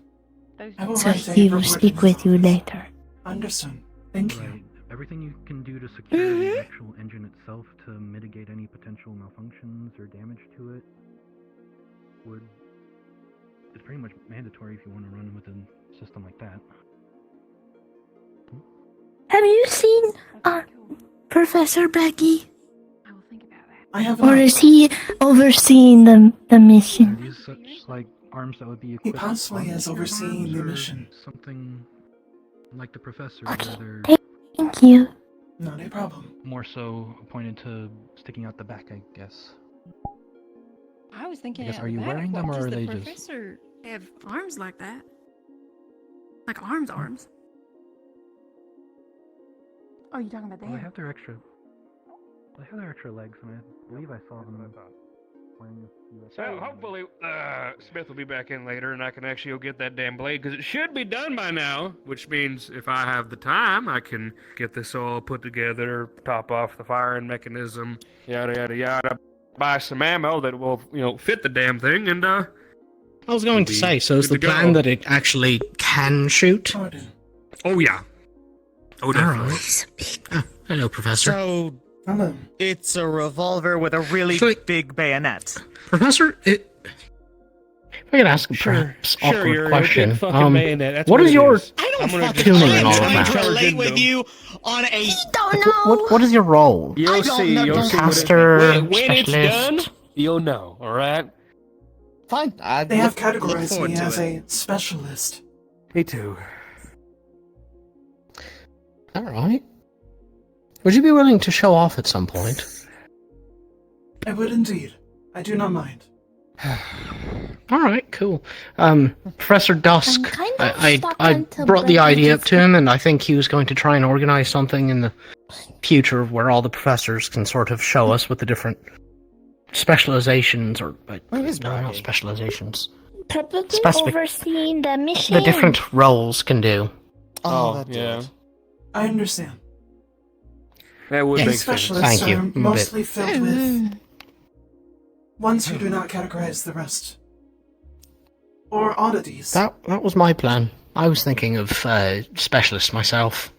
So he will speak with you later. Understood. Thank you. Everything you can do to secure the actual engine itself to mitigate any potential malfunctions or damage to it it's pretty much mandatory if you want to run with a system like that. Have you seen Professor Becky? I have Or is he overseeing the mission? Are these such like arms that would be He equipped possibly is overseeing the mission. Something like the professor, Okay, where thank you. Not a problem. more so pointed to sticking out the back, I guess. I was thinking. I guess, out are you the back, wearing them, what or does are the they just- professor have arms like that? Like arms? Oh, you talking about Well, they that? have their extra. They have their extra legs, and I believe I saw them wearing a few So extra hopefully Smith will be back in later, and I can actually go get that damn blade because it should be done by now. Which means if I have the time, I can get this all put together, top off the firing mechanism, yada yada yada. Buy some ammo that will, fit the damn thing, and I was going to say, so is the good to plan go. that it actually can shoot? Oh yeah. Oh definitely. Oh, hello, Professor. So, Hello. it's a revolver with a really big bayonet. Professor, if I could ask a perhaps awkward you're a question. big fucking bayonet, that's what what is it your is. I don't fucking tuning know. and all of I'm that? trying to relate with you on a. Don't know. What is your role? You'll see. know, You'll don't see. Caster, When it's done, specialist? you'll know. All right. Fine. They have categorized me as a specialist. Me too. All right. Would you be willing to show off at some point? I would indeed. I do not mind. All right, cool. Professor Dusk, kind of I stuck until brought the Brent idea up gets to him, and I think he was going to try and organize something in the future where all the professors can sort of show us what the different specializations, or Where is no, not Bragi? specializations. Probably Specific. overseeing the mission. The different roles can do. Oh, that'd do it. I understand. That would Yes. make These sense. specialists Thank you. are I'm a bit- mostly filled with ones who do not categorize the rest. Or oddities. That was my plan. I was thinking of specialist myself.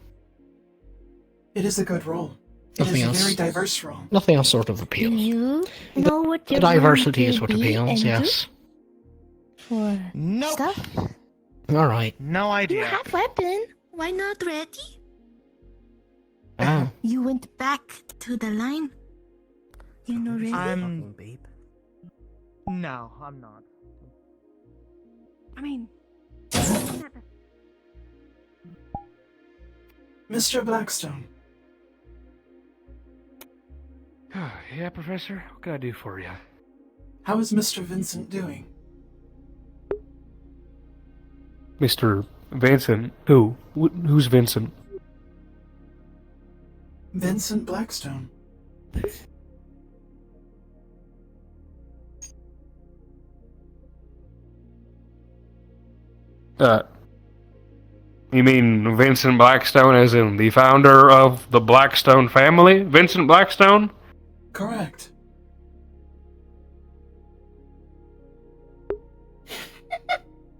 It is a good role. It Nothing is a else. very diverse role. Nothing else sort of appeals. You know what The you're diversity going is to what be appeals, and do yes. for stuff? Alright. No You idea. have weapon. Why not ready? Oh. You went back to the line. You know, ready? No, I'm not. I mean, Mr. Blackstone, Yeah, Professor? What can I do for you? how is Mr. Vincent doing? Mr. Vincent? Who? Who's Vincent? Vincent Blackstone. You mean Vincent Blackstone as in the founder of the Blackstone family? Vincent Blackstone? Correct.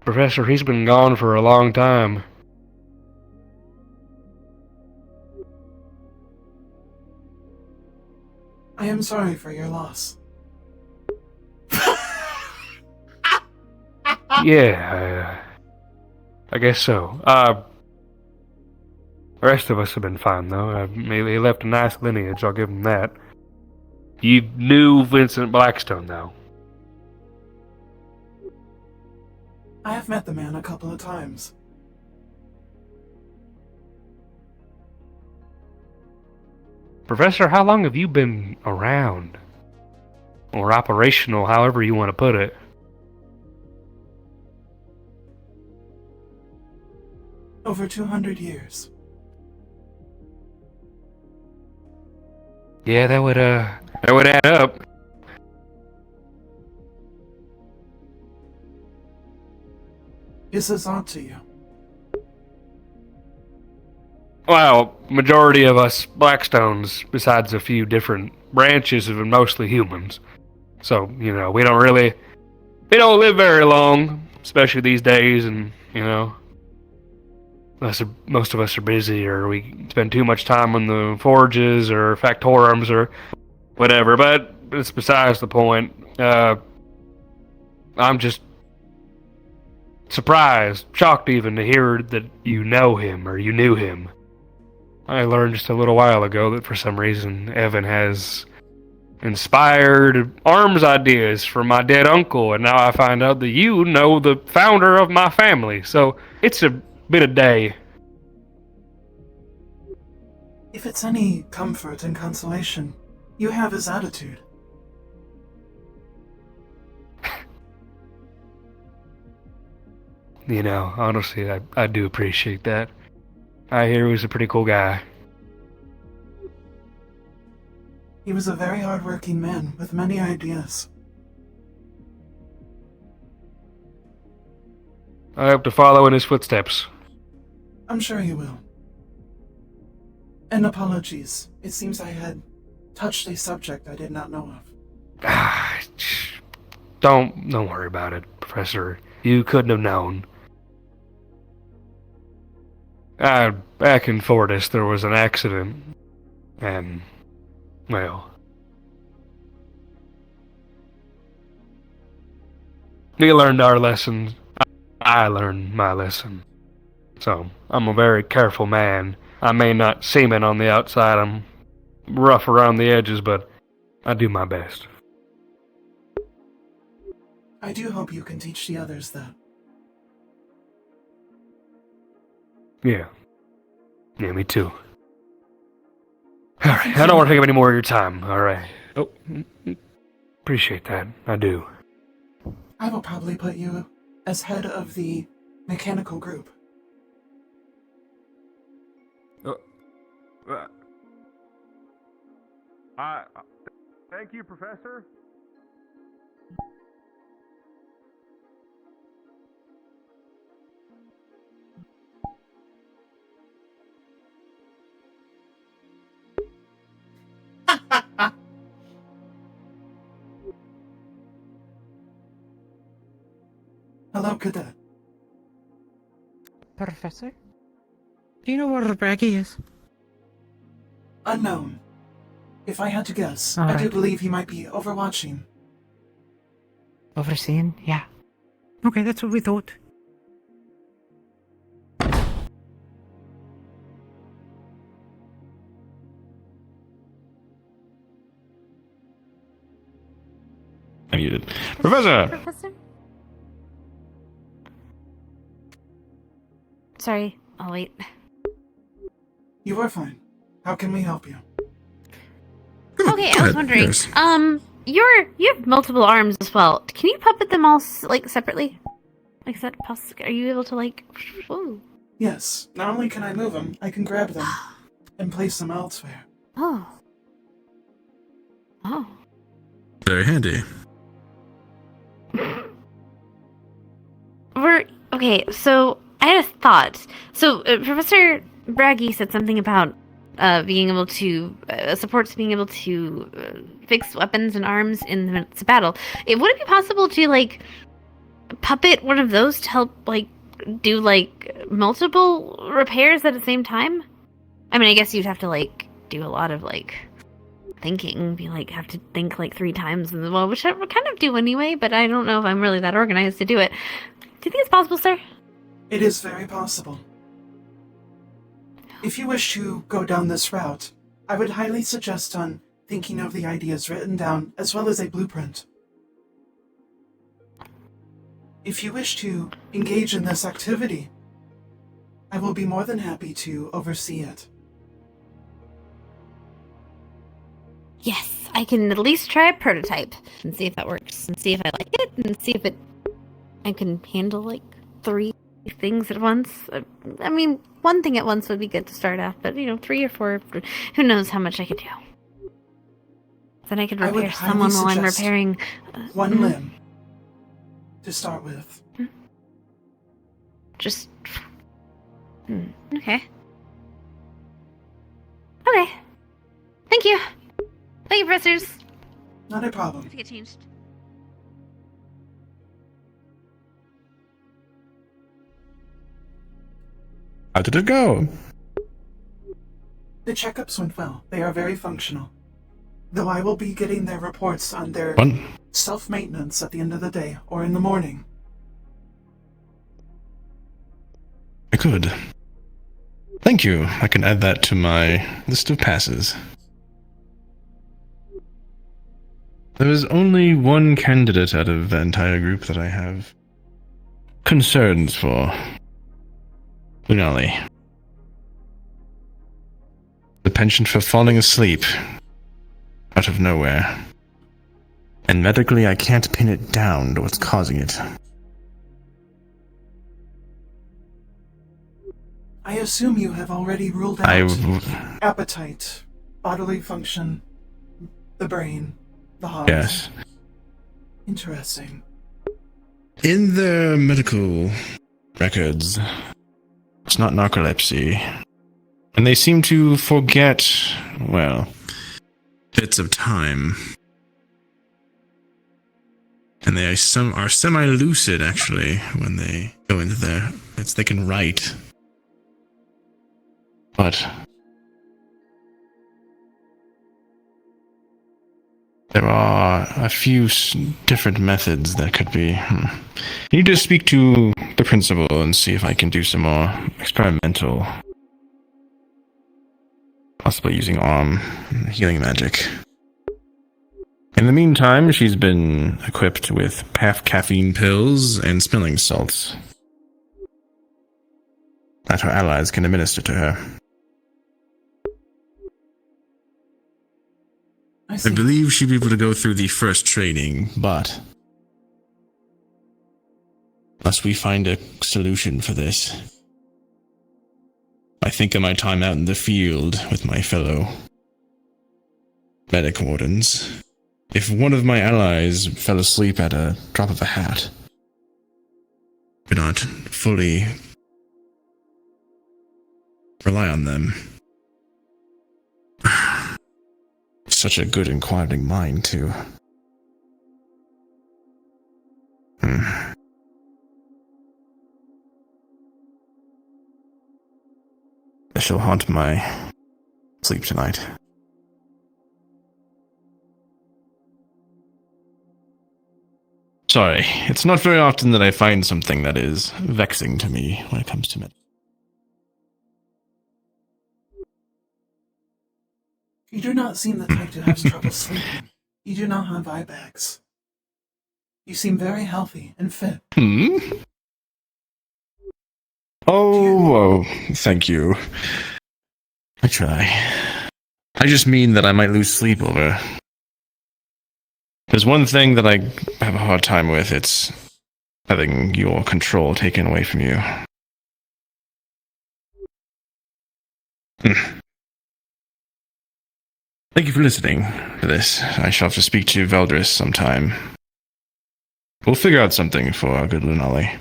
Professor, he's been gone for a long time. I am sorry for your loss. Yeah, I guess so. The rest of us have been fine, though. He left a nice lineage, I'll give him that. You knew Vincent Blackstone, though. I have met the man a couple of times. Professor, how long have you been around? Or operational, however you want to put it. Over 200 years. Yeah, that would add up. Is this odd to you? Well, majority of us Blackstones, besides a few different branches, have been mostly humans. So, you know, we don't live very long, especially these days, and, you know, most of us are busy, or we spend too much time on the forges, or factorums, or whatever, but it's besides the point. I'm just surprised, shocked even, to hear that you know him, or you knew him. I learned just a little while ago that for some reason Evan has inspired arms ideas for my dead uncle, and now I find out that you know the founder of my family, so it's been a day. If it's any comfort and consolation, you have his attitude. You know, honestly, I do appreciate that. I hear he was a pretty cool guy. He was a very hard-working man with many ideas. I hope to follow in his footsteps. I'm sure he will. And apologies. It seems I had touched a subject I did not know of. Don't worry about it, Professor. You couldn't have known. Back in Fortis, there was an accident, and, well, we learned our lessons. I learned my lesson. So, I'm a very careful man. I may not seem it on the outside. I'm rough around the edges, but I do my best. I do hope you can teach the others that. Yeah, me too. Alright, I don't want to take up any more of your time, alright. Oh, appreciate that, I do. I will probably put you as head of the mechanical group. Thank you, Professor. Hello, Cadet. Professor? Do you know where Braggy is? Unknown. If I had to guess, All I do right. believe he might be overwatching. Overseeing? Yeah. Okay, that's what we thought. I muted. Professor! Professor? Sorry, I'll wait. You are fine. How can we help you? Okay, I was wondering. yes. You have multiple arms as well. Can you puppet them all like separately? Like, is that possible? Are you able to like? Whoa. Yes. Not only can I move them, I can grab them and place them elsewhere. Oh. Oh. Very handy. Okay. So I had a thought. So Professor Braggy said something about being able to supports being able to fix weapons and arms in the midst of battle. Would it be possible to like puppet one of those to help like do like multiple repairs at the same time? I mean, I guess you'd have to like do a lot of like thinking, have to think like 3 times, and well, which I kind of do anyway. But I don't know if I'm really that organized to do it. Do you think it's possible, sir? It is very possible. If you wish to go down this route, I would highly suggest on thinking of the ideas written down as well as a blueprint. If you wish to engage in this activity, I will be more than happy to oversee it. Yes, I can at least try a prototype and see if that works, and see if I like it, and see if I can handle like 3 things at once. I mean, 1 thing at once would be good to start off, but 3 or 4, who knows how much I could do. Then I could repair someone while I'm repairing one limb to start with. Just okay. Okay. Thank you. Thank you, professors. Not a problem. To get changed. How did it go? The checkups went well. They are very functional. Though I will be getting their reports on their self-maintenance at the end of the day or in the morning. Good. Thank you. I can add that to my list of passes. There is only one candidate out of the entire group that I have concerns for. Unali. The penchant for falling asleep out of nowhere. And medically, I can't pin it down to what's causing it. I assume you have already ruled out appetite, bodily function, the brain, the heart. Yes. Interesting. In the medical records, it's not narcolepsy. And they seem to forget, well, bits of time. And they are semi-lucid, actually, when they go into their... they can write. But there are a few different methods that could be... I need to speak to the principal and see if I can do some more experimental... possibly using arm healing magic. In the meantime, she's been equipped with caffeine pills and smelling salts that her allies can administer to her. I believe she'll be able to go through the first training, but unless we find a solution for this, I think of my time out in the field with my fellow medic wardens. If one of my allies fell asleep at a drop of a hat, I could not fully rely on them. Such a good inquiring mind, too. I shall haunt my sleep tonight. Sorry, it's not very often that I find something that is vexing to me when it comes to men. You do not seem the type to have trouble sleeping. You do not have eye bags. You seem very healthy and fit. Oh, thank you. I try. I just mean that I might lose sleep over. There's one thing that I have a hard time with, it's having your control taken away from you. Thank you for listening to this. I shall have to speak to Veldris sometime. We'll figure out something for our good Lunali.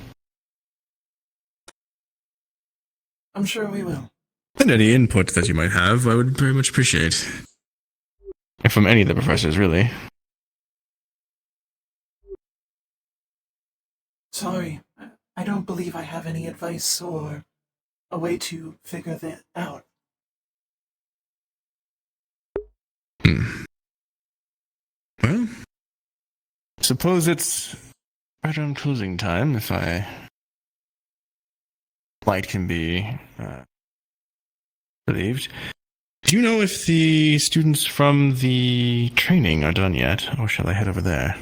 I'm sure we will. And any input that you might have, I would very much appreciate. And from any of the professors, really. Sorry, I don't believe I have any advice or a way to figure that out. Well, suppose it's right around closing time, if light can be relieved. Do you know if the students from the training are done yet, or shall I head over there?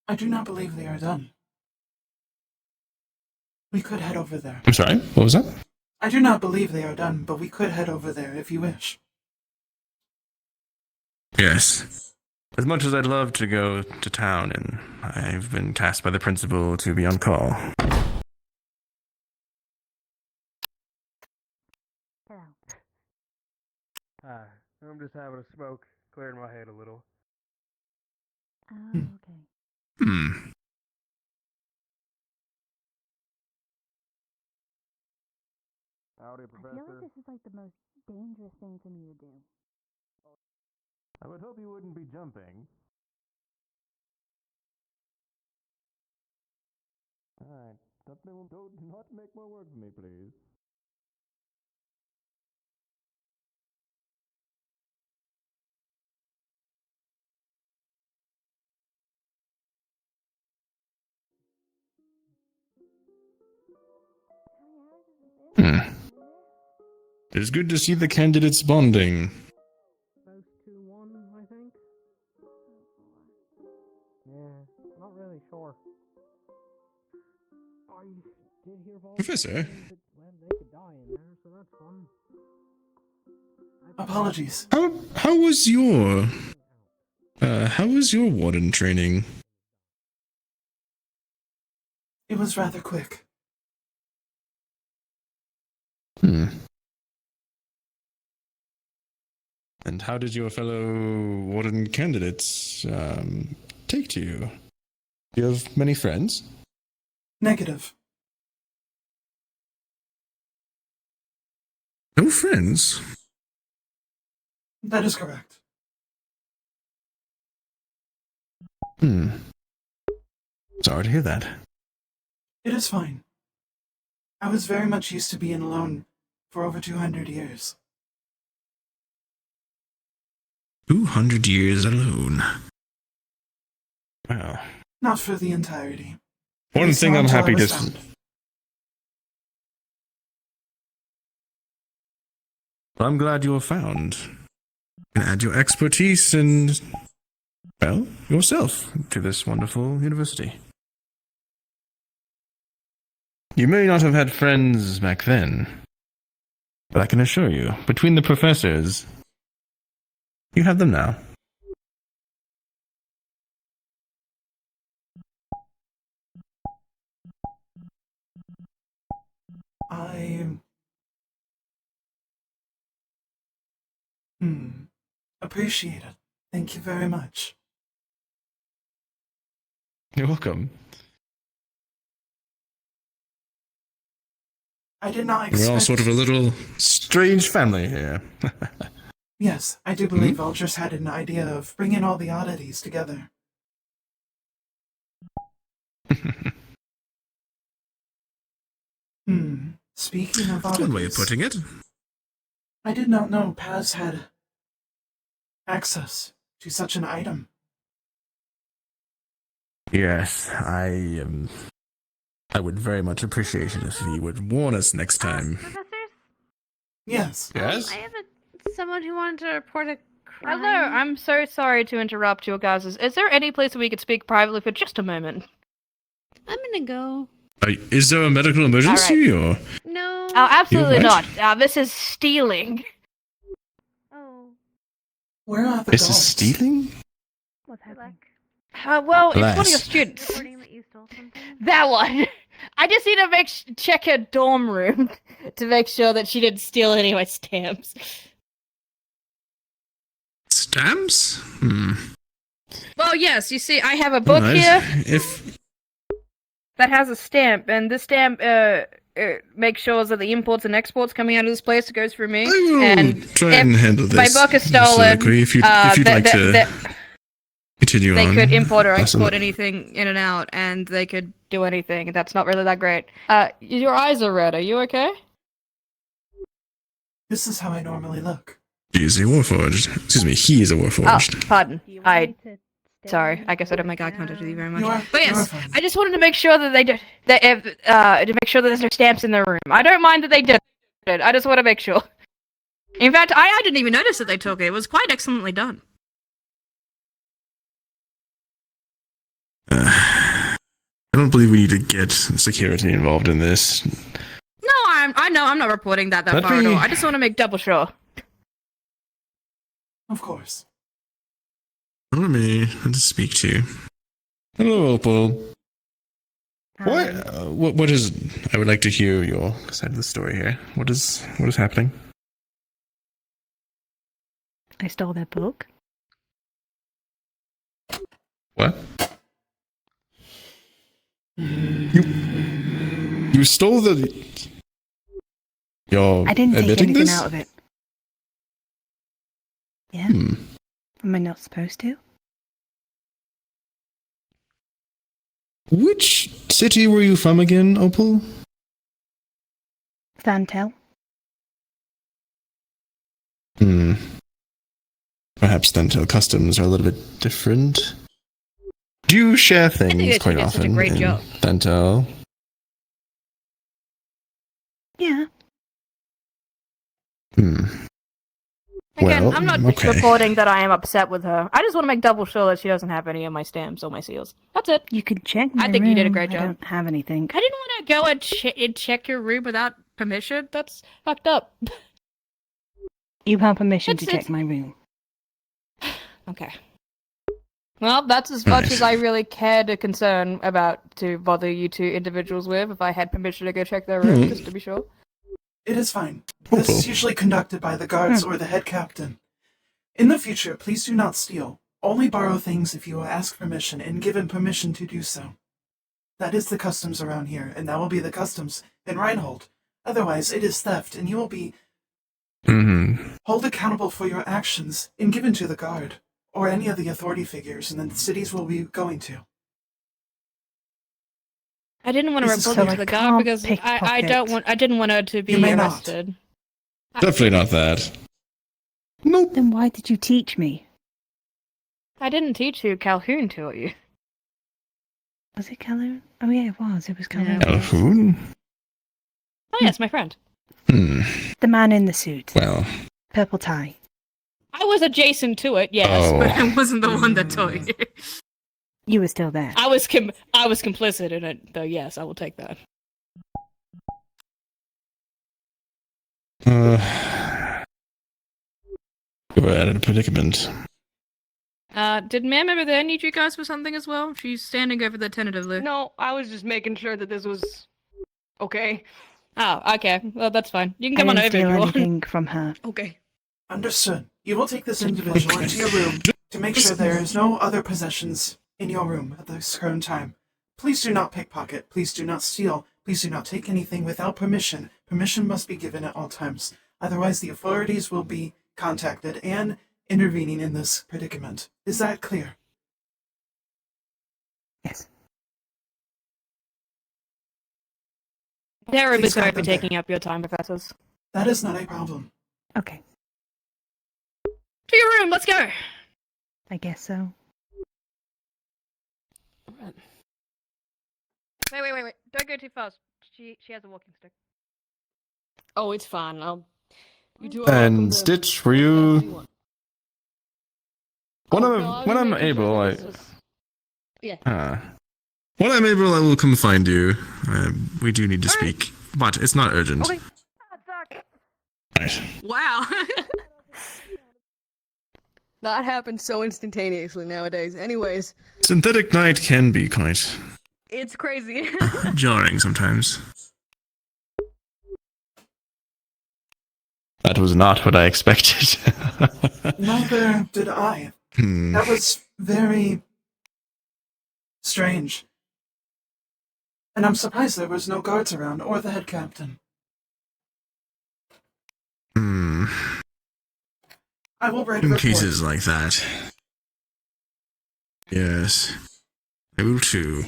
I do not believe they are done. We could head over there. I'm sorry, what was that? I do not believe they are done, but we could head over there if you wish. Yes. As much as I'd love to go to town, and I've been tasked by the principal to be on call. I'm just having a smoke, clearing my head a little. Oh, okay. Howdy, I feel like this is like the most dangerous thing for me to do. I would hope you wouldn't be jumping. Alright, do not make more work for me, please. It is good to see the candidates bonding. Close to 1, I think. Yeah, not really sure. I did hear voices Professor? saying that, well, they could die in there, so that's fun. Apologies. How was your warden training? It was rather quick. And how did your fellow warden candidates take to you? Do you have many friends? Negative. No friends? That is correct. Sorry to hear that. It is fine. I was very much used to being alone for over 200 years. 200 years alone. Wow. Not for the entirety. One It's thing not I'm until I happy was to... found. I'm glad you were found. And add your expertise and, well, yourself to this wonderful university. You may not have had friends back then, but I can assure you, between the professors, you have them now. I... appreciate it. Thank you very much. You're welcome. I did not expect... We're all sort of a little strange family here. Yes, I do believe Ultra's had an idea of bringing all the oddities together. Speaking of oddities... One way of putting it. I did not know Paz had access to such an item. Yes, I would very much appreciate it if he would warn us next time. Professors? Yes. Yes? I have someone who wanted to report a crime. Hello, I'm so sorry to interrupt you guys. Is there any place where we could speak privately for just a moment? I'm gonna go. Is there a medical emergency, or...? No. Oh, absolutely You not. what? This is stealing. Oh. Where are the This is guards? stealing? What's happening? Well, it's one of your Bless. students. Reporting that you stole something? That one. I just need to check her dorm room to make sure that she didn't steal any of my stamps. Stamps? Well, yes. You see, I have a book Alright, here if... that has a stamp, and this stamp makes sure that the imports and exports coming out of this place goes through me. I will and try and handle this. My book is stolen. Soliloquy, if you'd like to continue they on. could import or That's export a- anything in and out, and they could do anything. That's not really that great. Your eyes are red. Are you okay? This is how I normally look. She is a warforged. Excuse me, he is a warforged. Oh, pardon. Sorry. I guess I don't make eye contact with you very much. You are- But you are yes, fine. I just wanted to make sure that to make sure that there's no stamps in their room. I don't mind that they did it. I just want to make sure. In fact, I didn't even notice that they took it. It was quite excellently done. I don't believe we need to get security involved in this. No, I know I'm not reporting that Let far at me- all. I just want to make double sure. Of course. Let me speak to you. Hello, Opal. What is... I would like to hear your side of the story here. What is happening? I stole their book. What? You stole the... You're I didn't take admitting anything this? out of it. Yeah? Am I not supposed to? Which city were you from again, Opal? Fantel? Perhaps Dental customs are a little bit different. Do you share think things that quite you did such a often great in job. Dental? Yeah. Again, Well, I'm not okay. reporting that I am upset with her. I just want to make double sure that she doesn't have any of my stamps or my seals. That's it. You can check I my think you did a room. great job. I don't have anything. I didn't want to go and check your room without permission. That's fucked up. You have permission to It's- check my room. Okay. Well, that's as much as I really cared to concern about to bother you two individuals with. If I had permission to go check their room, just to be sure. It is fine. This is usually conducted by the guards or the head captain. In the future, please do not steal. Only borrow things if you will ask permission and given permission to do so. That is the customs around here, and that will be the customs in Reinhold. Otherwise, it is theft, and you will be held accountable for your actions and given to the guard, or any of the authority figures in the cities we'll be going to. I didn't want to This is report you so to the I guard can't because I don't want. I didn't want her to be You may not. arrested. Definitely not that. Nope. Then why did you teach me? I didn't teach you. Calhoun taught you. Was it Calhoun? Oh yeah, it was. It was Calhoun. Calhoun? Oh yes, my friend. The man in the suit. Well. Purple tie. I was adjacent to it, yes, Oh. but I wasn't the one that taught you. You were still there. I was complicit in it, though. Yes, I will take that. We're at a predicament. Did Ma'am over there need you guys for something as well? She's standing over there tentatively. No, I was just making sure that this was okay. Oh, okay. Well, that's fine. You can I come on didn't over if steal you want. anything from her. Okay. Understood. You will take this individual into your room To make sure there is no other possessions in your room at this current time. Please do not pickpocket. Please do not steal. Please do not take anything without permission. Permission must be given at all times. Otherwise, the authorities will be contacted and intervening in this predicament. Is that clear? Yes. Terribly Please sorry guide for them there. taking up your time, professors. That is not a problem. Okay. To your room, let's go! I guess so. Wait. Don't go too fast. She has a walking stick. Oh, it's fine. You two are welcome And to Stitch, were whatever you? you want. When Oh, I'm no, I was when I'm making sure able, that I this was- Yeah. when I'm able, I will come find you. We do need to speak, but it's not urgent. Okay. Right. Wow. That happens so instantaneously nowadays. Anyways, Synthetic night can be quite it's crazy. jarring sometimes. That was not what I expected. Neither did I. That was very strange. And I'm surprised there was no guards around, or the head captain. I will write a In report. cases like that. Yes. I will too.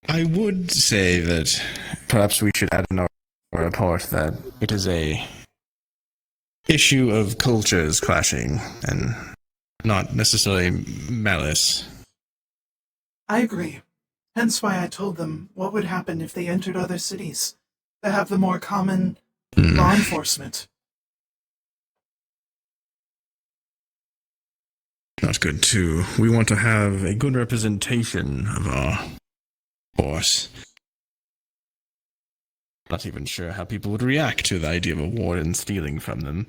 I would say that perhaps we should add in our report that it is a issue of cultures clashing and not necessarily malice. I agree. Hence why I told them what would happen if they entered other cities. To have the more common law enforcement. Not good too. We want to have a good representation of our force. Not even sure how people would react to the idea of a warden stealing from them.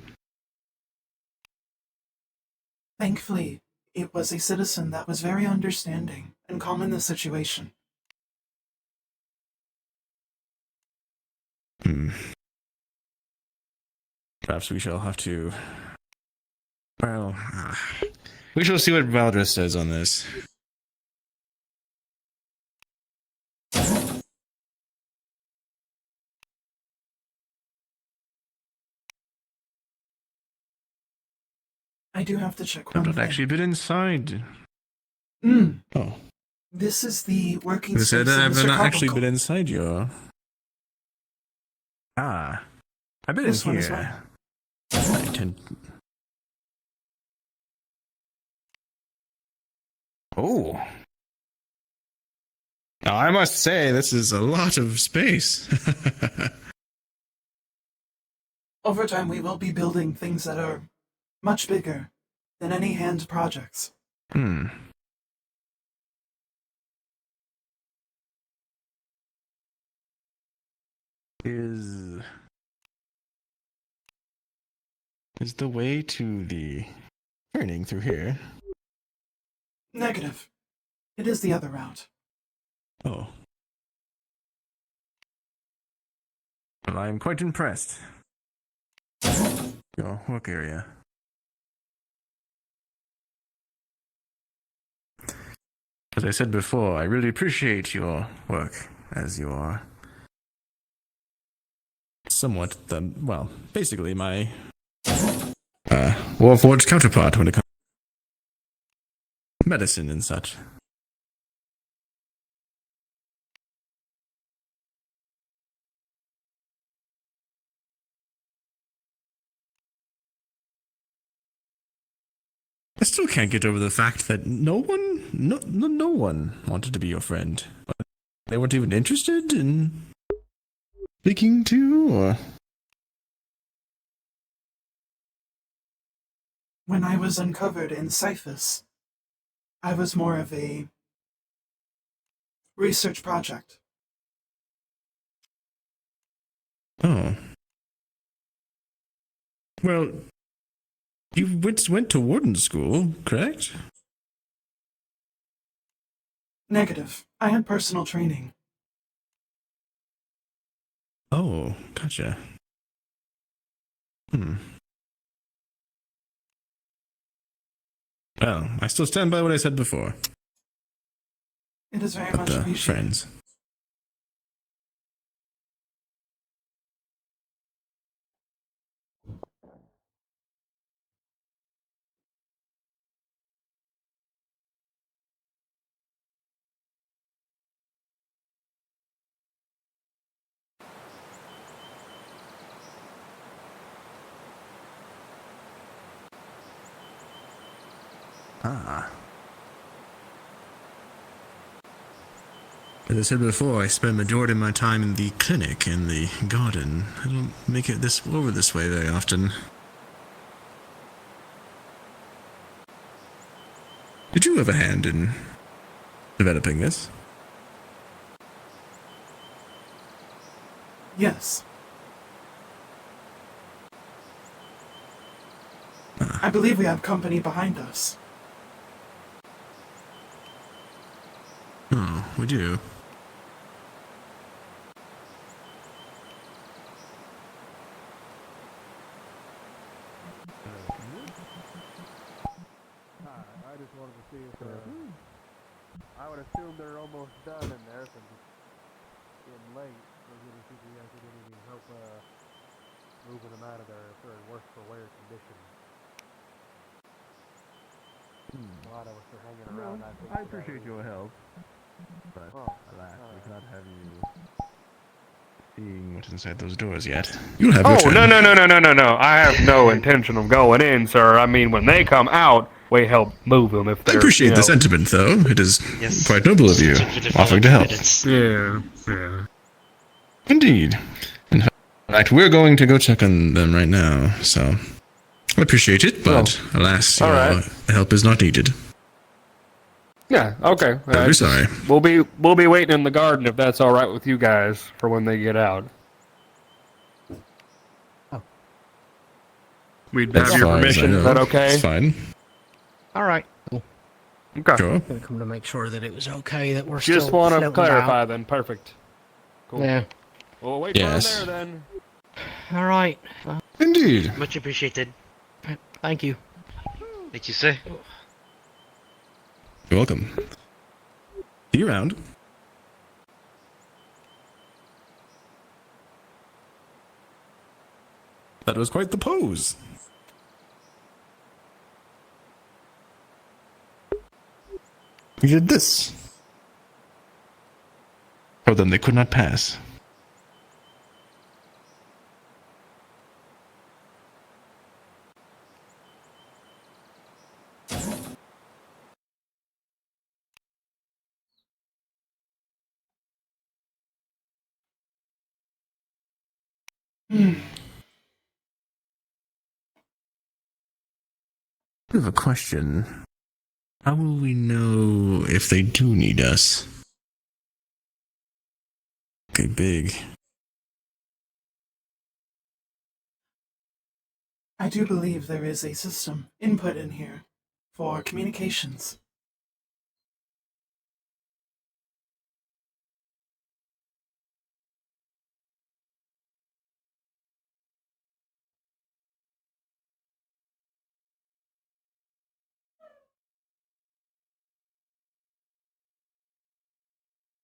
Thankfully, it was a citizen that was very understanding and calm in the situation. Perhaps we shall have to... Well, we shall see what Valdris says on this. I do have to check I've one not thing. actually been inside. Oh. This is the working They space said of I've Mr. not actually Carbuncle. been inside your... I've been This in one as here. well. I tend... Oh. Now, I must say, this is a lot of space. Over time, we will be building things that are much bigger than any hand projects. Is the way to the turning through here? Negative. It is the other route. Oh. Well, I'm quite impressed. Your work area. As I said before, I really appreciate your work, as you are somewhat basically my Warforged counterpart when it comes to medicine and such. I still can't get over the fact that no one wanted to be your friend. They weren't even interested in speaking to, or... When I was uncovered in Cyphus, I was more of a research project. Oh. Well, you went to warden school, correct? Negative. I had personal training. Oh, gotcha. Well, I still stand by what I said before. It is very But much the appreciated. friends. Ah. As I said before, I spend the majority of my time in the clinic and the garden. I don't make it over this way very often. Did you have a hand in developing this? Yes. I believe we have company behind us. Oh, we do. I just wanted to see if I would assume they're almost done in there since it's getting late. I was gonna see if you guys could get any help moving them out of their worse for wear condition. A lot of us are hanging around. I appreciate your help, but alas, we cannot have you seeing what's inside those doors yet. You'll have your Oh, turn. no. I have no intention of going in, sir. I mean, when they come out, we help move them if I they're, appreciate you the know. sentiment, though. It is quite noble of you, offering to help. Yeah. Indeed. In fact, we're going to go check on them right now, so I appreciate it, but alas, all your right. help is not needed. Yeah, okay. Very sorry. We'll be waiting in the garden if that's all right with you guys for when they get out. We'd have As your far as I permission. know, Is that okay? It's fine. All right. Cool. Okay. Sure. Gonna come to make sure that it was okay that we're Just still want to floating clarify about. then. Perfect. Cool. Yeah. We'll wait Yes. for them there then. All right. Indeed. Much appreciated. Thank you. Thank you, sir. You're welcome. See you around. That was quite the pose. We did this. For them, they could not pass. I have a question. How will we know if they do need us? Okay, big. I do believe there is a system input in here for communications.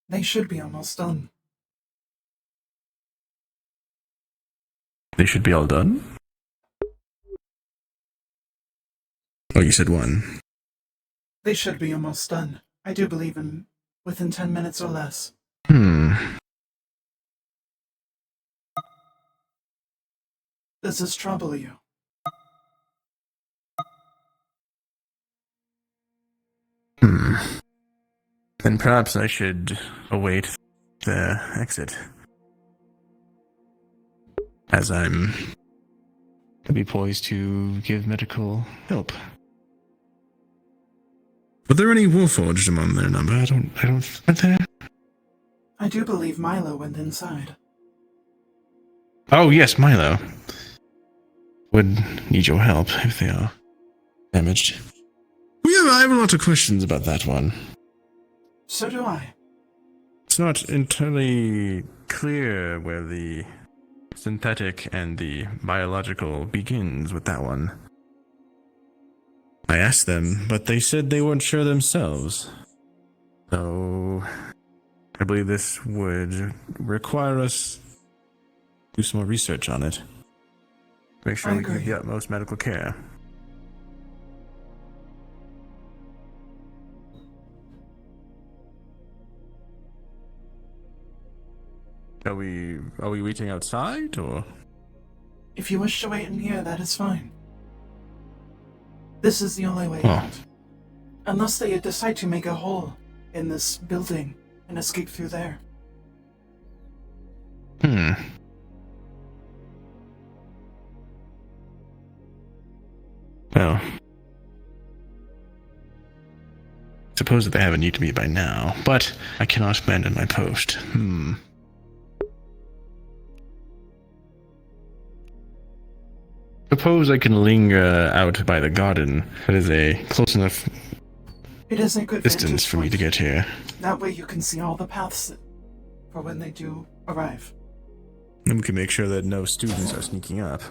They should be almost done. They should be all done? Oh, you said one. They should be almost done. I do believe in within 10 minutes or less. Does this trouble you? Then perhaps I should await the exit. As I'm to be poised to give medical help. Were there any Warforged among their number? I don't aren't there? I do believe Milo went inside. Oh yes, Milo. Would need your help if they are damaged. I have a lot of questions about that one. So do I. It's not entirely clear where the synthetic and the biological begins with that one. I asked them, but they said they weren't sure themselves. So, I believe this would require us to do some more research on it. Make sure I we give agree. the utmost medical care. Are we waiting outside, or? If you wish to wait in here, that is fine. This is the only way Oh. out. Unless they decide to make a hole in this building and escape through there. Well, suppose that they have a need to meet by now, but I cannot abandon my post. Suppose I can linger out by the garden. That is a close enough It is a good distance vantage for me to point. get here. That way you can see all the paths for when they do arrive. And we can make sure that no students are sneaking up.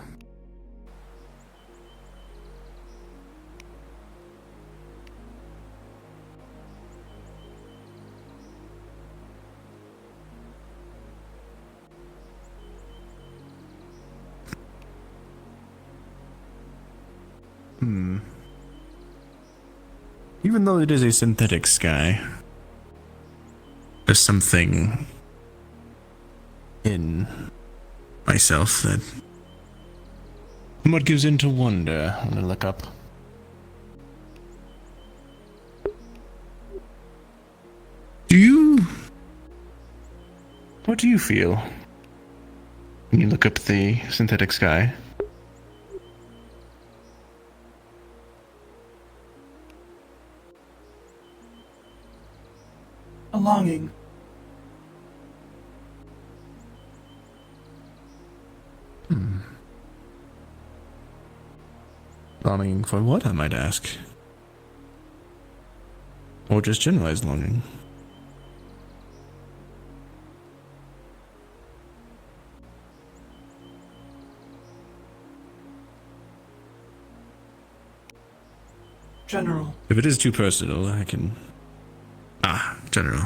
Even though it is a synthetic sky, there's something in myself that somewhat gives in to wonder when I look up. What do you feel when you look up the synthetic sky? A longing. Longing for what, I might ask? Or just generalized longing? General. If it is too personal, I can... General.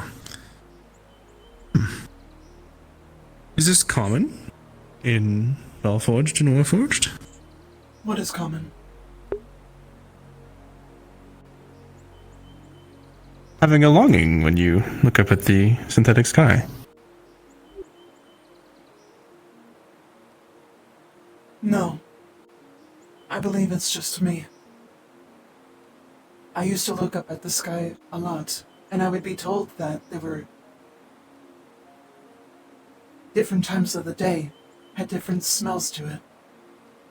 Is this common in Valforged and Warforged? What is common? Having a longing when you look up at the synthetic sky. No. I believe it's just me. I used to look up at the sky a lot, and I would be told that there were different times of the day had different smells to it.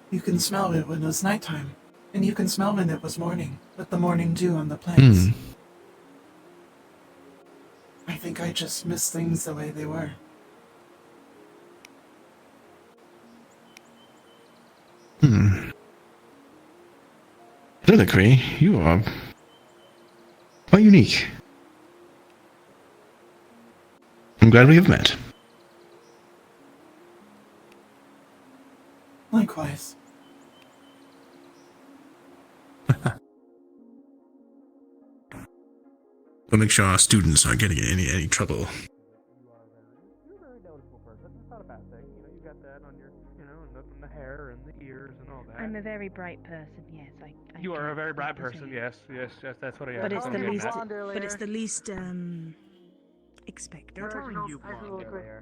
You can smell it when it was nighttime, and you can smell when it was morning, with the morning dew on the plains. I think I just miss things the way they were. Soliloquy, you are quite unique. I'm glad we have met. Likewise. We'll make sure our students aren't getting in any trouble. You're a very noticeable person. It's not a bad thing. You know, you got that on your, on the hair and the ears and all that. I'm a very bright person, yes. I You are can a very bright appreciate person, it. yes, that's what I am. But it's the I'm least. getting that. But it's the least expected.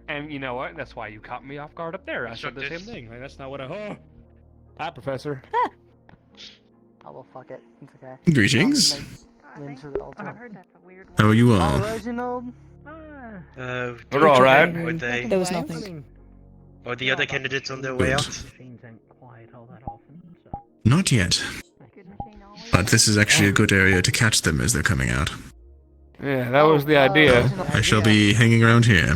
And you know what? That's why you caught me off guard up there. I said the same thing. Like, that's not what I. Oh, hi, Professor. Oh well, fuck it. It's okay. Greetings. Lynn to the altar. How are you all? Reginald. We're all right. Or they, there was nothing. or the other candidates on their way out. Not yet. But this is actually a good area to catch them as they're coming out. Yeah, that was the idea. I shall be hanging around here.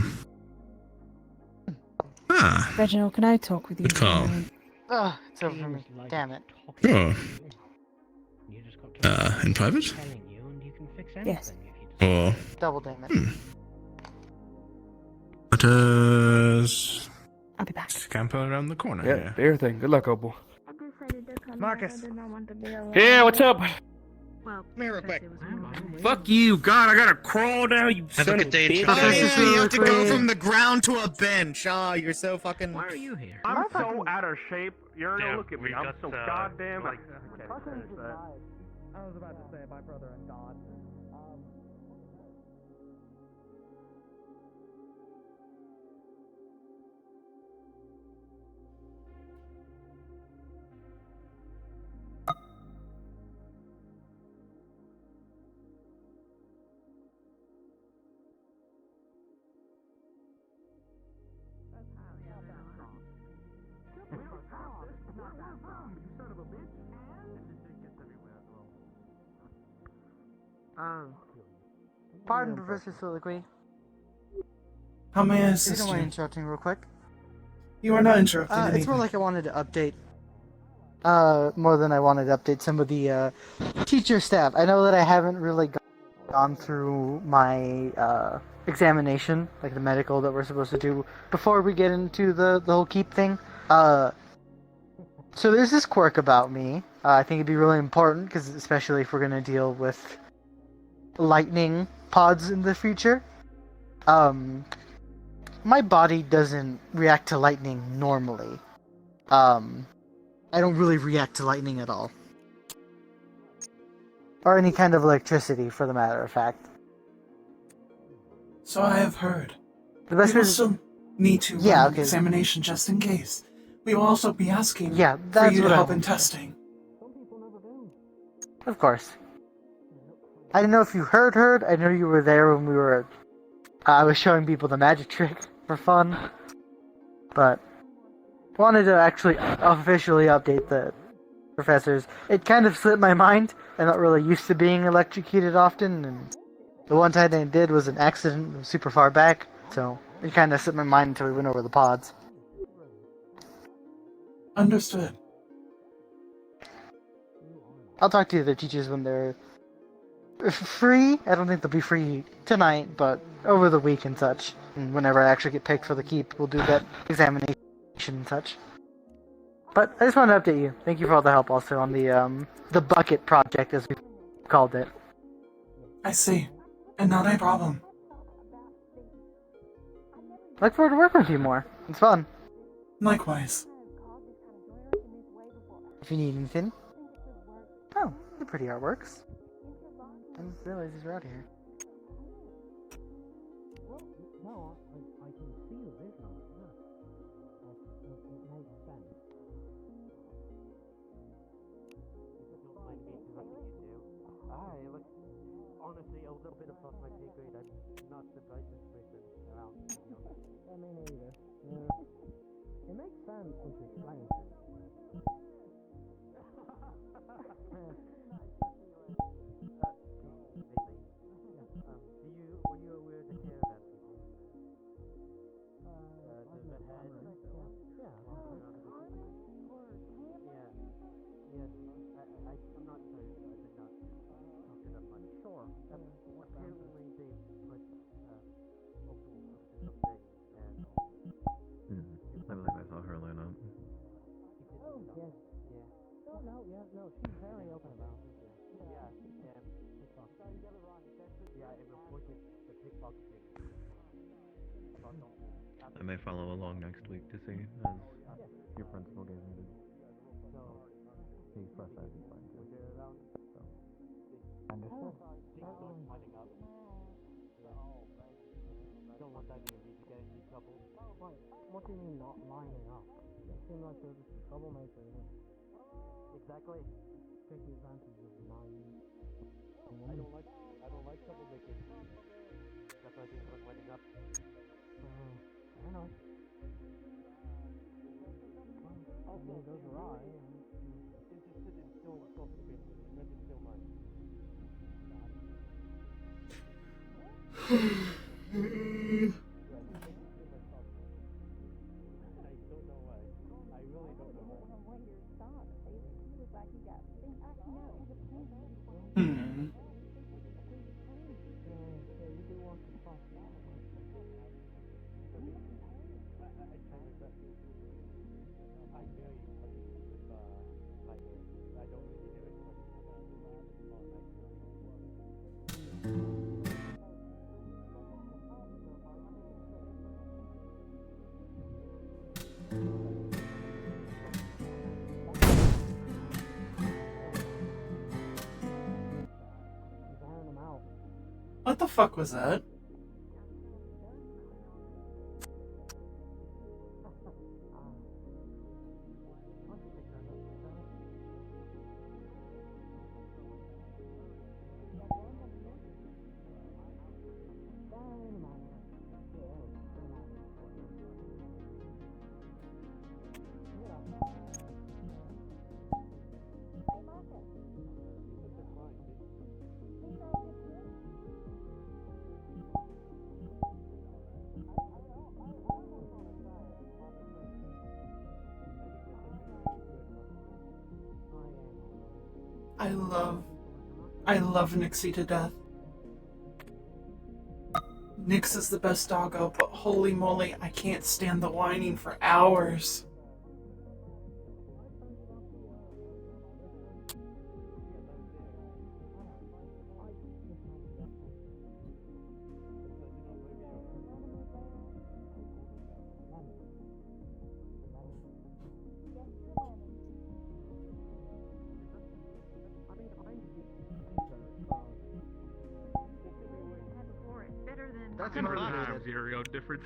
Ah, Reginald, can I talk with you? good call. Ugh, it's over for me. Damn it. Sure. In private? Yes. Or Double damn it. let us I'll be back. scamper around the corner Yeah, here. dear thing. Good luck, Opal. Marcus. Yeah, what's up? Well, Come here real quick. Fuck you, God! I gotta crawl now. You Have a son good of day, a bitch. Oh yeah, you have to go Soliloquy. from the ground to a bench. Oh, you're so fucking. Why are you here? I'm so out of shape. You're Yeah, look at me. we I'm got, so goddamn. I can't finish that. I was about to say my brother and God. Pardon, Professor Soliloquy. How may I If you assist don't mind you? interrupting real quick. You are not interrupting anything. It's more like I wanted to update. More than I wanted to update some of the teacher staff. I know that I haven't really gone through my examination, like the medical that we're supposed to do before we get into the whole keep thing. So there's this quirk about me. I think it'd be really important, because especially if we're going to deal with lightning pods in the future. My body doesn't react to lightning normally. I don't really react to lightning at all. Or any kind of electricity, for the matter of fact. So I have heard. The best We will way to- still need to Yeah, run okay. an examination just in case. We will also be asking Yeah, for that's you to what I help in wanted. testing. Of course. I don't know if you heard. I know you were there when we were. I was showing people the magic trick for fun. But wanted to actually officially update the professors. It kind of slipped my mind. I'm not really used to being electrocuted often, and the one time I did was an accident. It was super far back, so it kind of slipped my mind until we went over the pods. Understood. I'll talk to the teachers when they're free. I don't think they'll be free tonight, but over the week and such. And whenever I actually get picked for the keep, we'll do that examination and such. But I just wanted to update you. Thank you for all the help also on the bucket project, as we called it. I see. And not a problem. Look forward to working with you more. It's fun. Likewise. If you need anything. Oh, the pretty artworks. I didn't realize these were out here. No, I can see the vision of it, yeah. It makes sense. Don't mind me interrupting you two. Look, honestly, a little bit above my pay grade. I'm not the brightest person around, to be honest. I mean, either. It makes sense once you explain it. Were you aware of the caravan people? Yeah. I'm not sure. I did not talk to them much. Sure. Apparently they put opal up to something, and I believe I saw her line up. oh yes, yeah. No, she's very open about it. Yeah, she can. Sorry, you got it wrong. Yeah, it reported the pickpocketing. I may follow along next week to see, as your principal gave me the. He expressed that he's fine too. So. Understood. Don't want that to get into trouble. What do you mean not lining up? They seem like they're just a troublemaker. Exactly. Take the advantage of naive. I don't like troublemakers. That's why things like lining up. I know. Okay, those are I. Interested in still self-defense. Red is still mine. I don't know why. I really don't know why. I don't really do it. What the fuck was that? I love Nixie to death. Nix is the best doggo, but holy moly, I can't stand the whining for hours. That's an zero difference.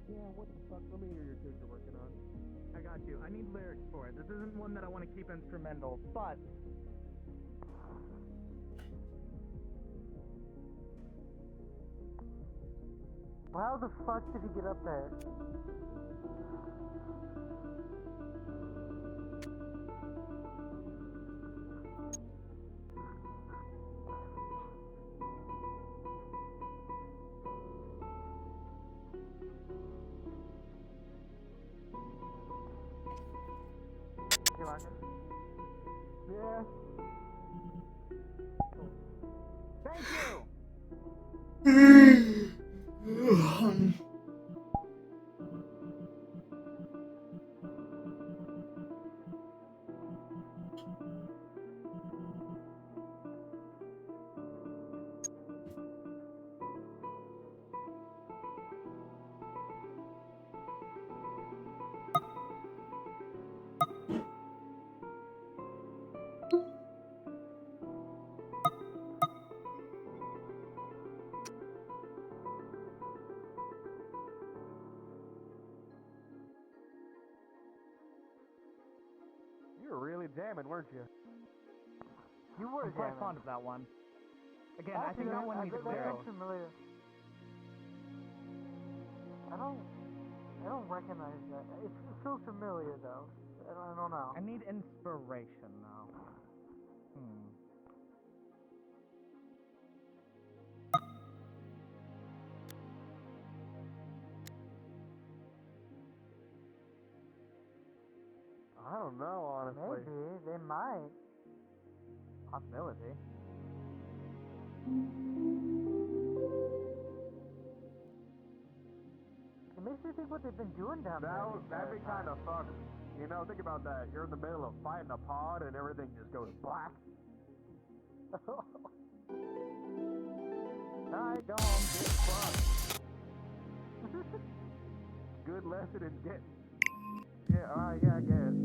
Yeah, what the fuck? Let me hear your tune you're working on. I got you. I need lyrics for it. This isn't one that I want to keep instrumental, but... How the fuck did he get up there? Hey, Marcus. Yeah? Thank you! You were really jamming, weren't you? You were I'm quite jamming. fond of that one. Again, I Actually, think that one needs that lyrics. sounds familiar. I don't recognize that. It feels familiar though. I don't know. I need inspiration though. I don't know, honestly. Maybe they might. Possibility. It makes me think what they've been doing down there. That'd be kind of fucked. You know, think about that. You're in the middle of fighting a pod and everything just goes black. Alright, go on, get fucked. Good lesson in getting. Yeah, alright, yeah, I guess.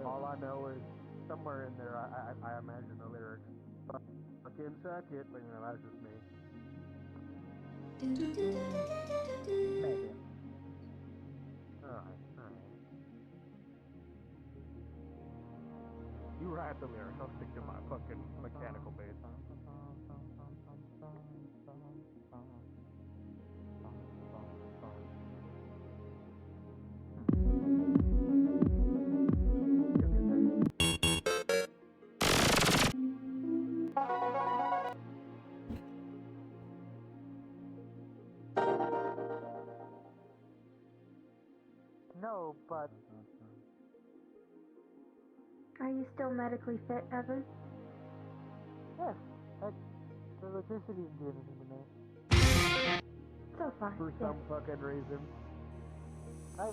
All I know is somewhere in there, I imagine the lyrics. Fucking suck it, but you know, that's just me. Maybe. Alright. You write the lyrics, I'll stick to my fucking mechanical bass. but Are you still medically fit, Evan? yes, the electricity didn't do anything to me. So far. For yes. some fucking reason. Well,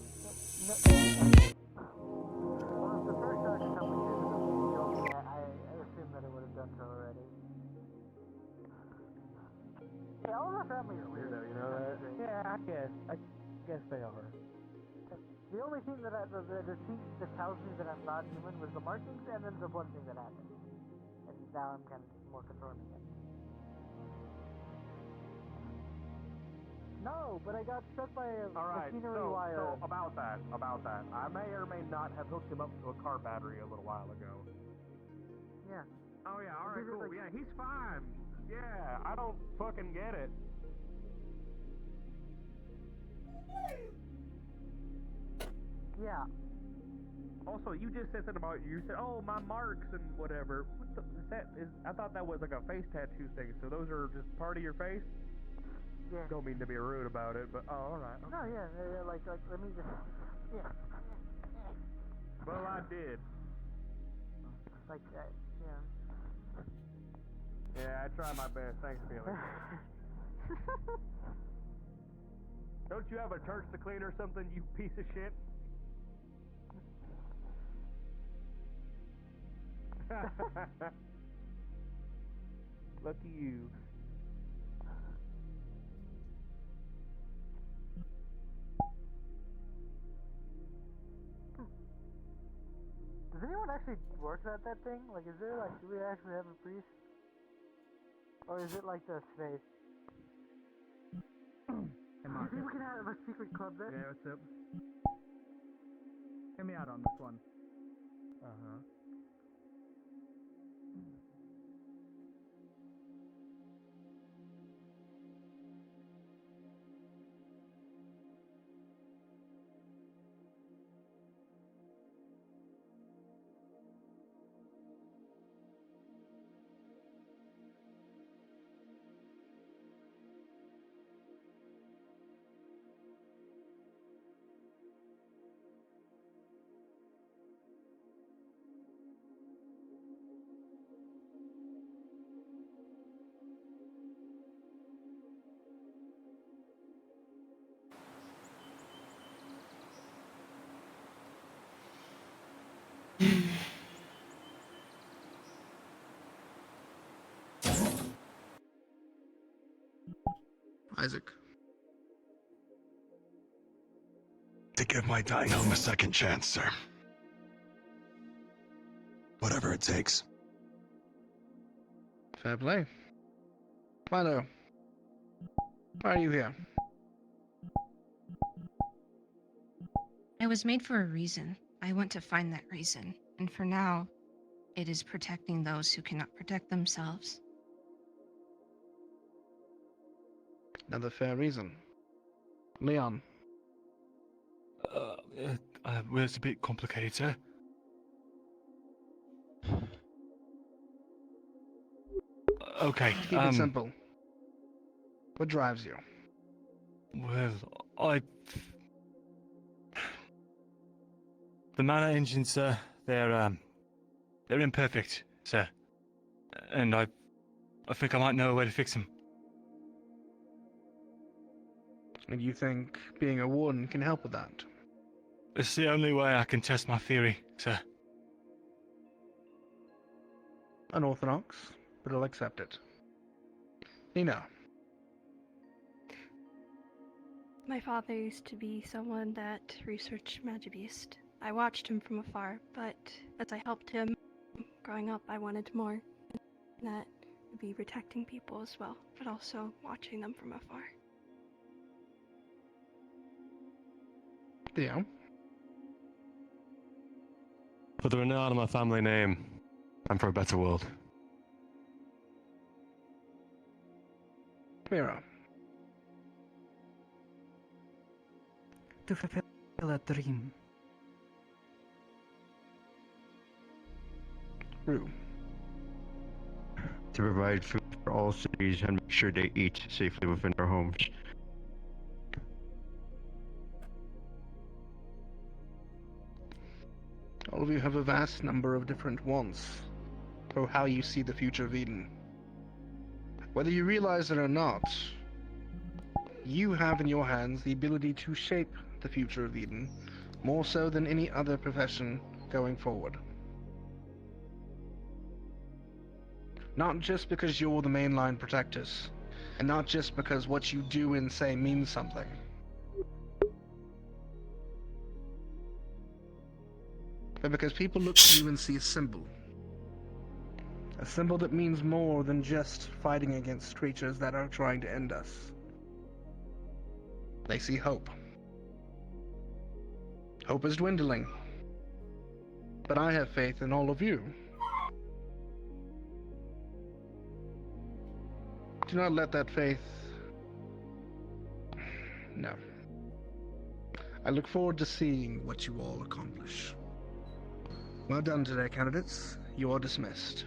the first time a couple years ago when you told me, I assumed that it would have done so already. Yeah, all of our families are weird though, you know that? Yeah, I guess they are. The only thing that tells me that I'm not human was the markings and then the blood thing that happened. And now I'm kind of more confirming it. No, but I got struck by a machinery wire. So about that, I may or may not have hooked him up to a car battery a little while ago. Yeah. Oh yeah, alright, cool. Yeah, he's fine. Yeah, I don't fucking get it. Yeah. Also, you just said something about, you said, oh, my marks and whatever. What the, I thought that was like a face tattoo thing, so those are just part of your face? Yeah. Don't mean to be rude about it, but, oh, alright. Okay. No, yeah, like, let me just, yeah. Well, I did. Like, yeah. Yeah, I tried my best. Thanks, Felix. Don't you have a church to clean or something, you piece of shit? Lucky you. Does anyone actually work at that thing? Like, is there, like, do we actually have a priest? Or is it like the space? Hey, Marcus. We can have a secret club there. Yeah, what's up? Hear me out on this one. Uh-huh. Isaac. To give my dying home a second chance, sir. Whatever it takes. Fair play. Milo, why are you here? I was made for a reason. I want to find that reason. And for now, it is protecting those who cannot protect themselves. Another fair reason. Leon. Well, it's a bit complicated, sir. Okay, Keep it simple. What drives you? Well, the mana engines, sir, they're imperfect, sir. And I think I might know a way to fix them. And you think being a warden can help with that? It's the only way I can test my theory, sir. Unorthodox, but I'll accept it. Nina. My father used to be someone that researched Magibeast. I watched him from afar, but as I helped him growing up, I wanted more. And that would be protecting people as well, but also watching them from afar. Theo? For the renown of my family name, and for a better world. Mira. To fulfill a dream. Rue. To provide food for all cities and make sure they eat safely within their homes. All of you have a vast number of different wants for how you see the future of Eden. Whether you realize it or not, you have in your hands the ability to shape the future of Eden, more so than any other profession going forward. Not just because you're the mainline protectors, and not just because what you do and say means something. But because people look to you and see a symbol. A symbol that means more than just fighting against creatures that are trying to end us. They see hope. Hope is dwindling. But I have faith in all of you. Do not let that faith... No. I look forward to seeing what you all accomplish. Well done today, candidates. You are dismissed.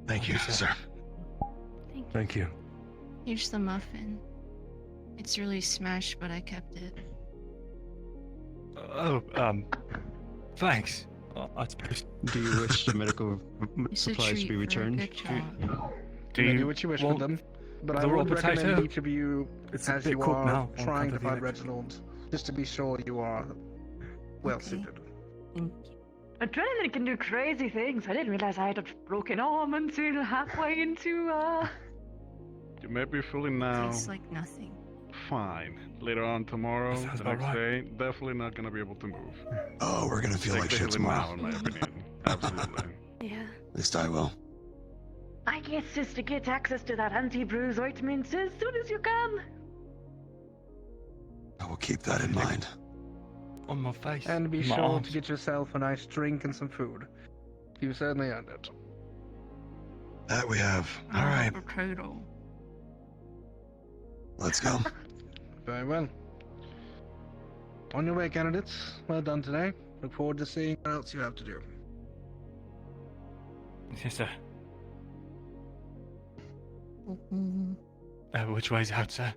Thank you, sir. Thank you. Here's the muffin. It's really smashed, but I kept it. Thanks. I suppose. Do you wish the medical It's a supplies to be treat for a returned? good job. Do you do what you wish with them? But I would recommend each of you, It's a as bit you cooked are now on trying to top of the fight electric. Reginald, just to be sure you are well suited. Adrenaline can do crazy things. I didn't realize I had a broken arm until halfway into, You may be feeling now Tastes like nothing. fine. Later on tomorrow, sounds the about next right. day, definitely not gonna be able to move. Oh, we're gonna feel Take like the shit healing now, tomorrow. in my opinion. Absolutely. Yeah. At least I will. I guess just to get access to that anti-bruise ointment as soon as you can. I will keep that in mind. On my face. And be my sure arms. to get yourself a nice drink and some food. You certainly earned it. That we have. All right, Avocado. let's go. Very well. On your way, candidates. Well done today. Look forward to seeing what else you have to do. Yes, sir. Which way's out, sir?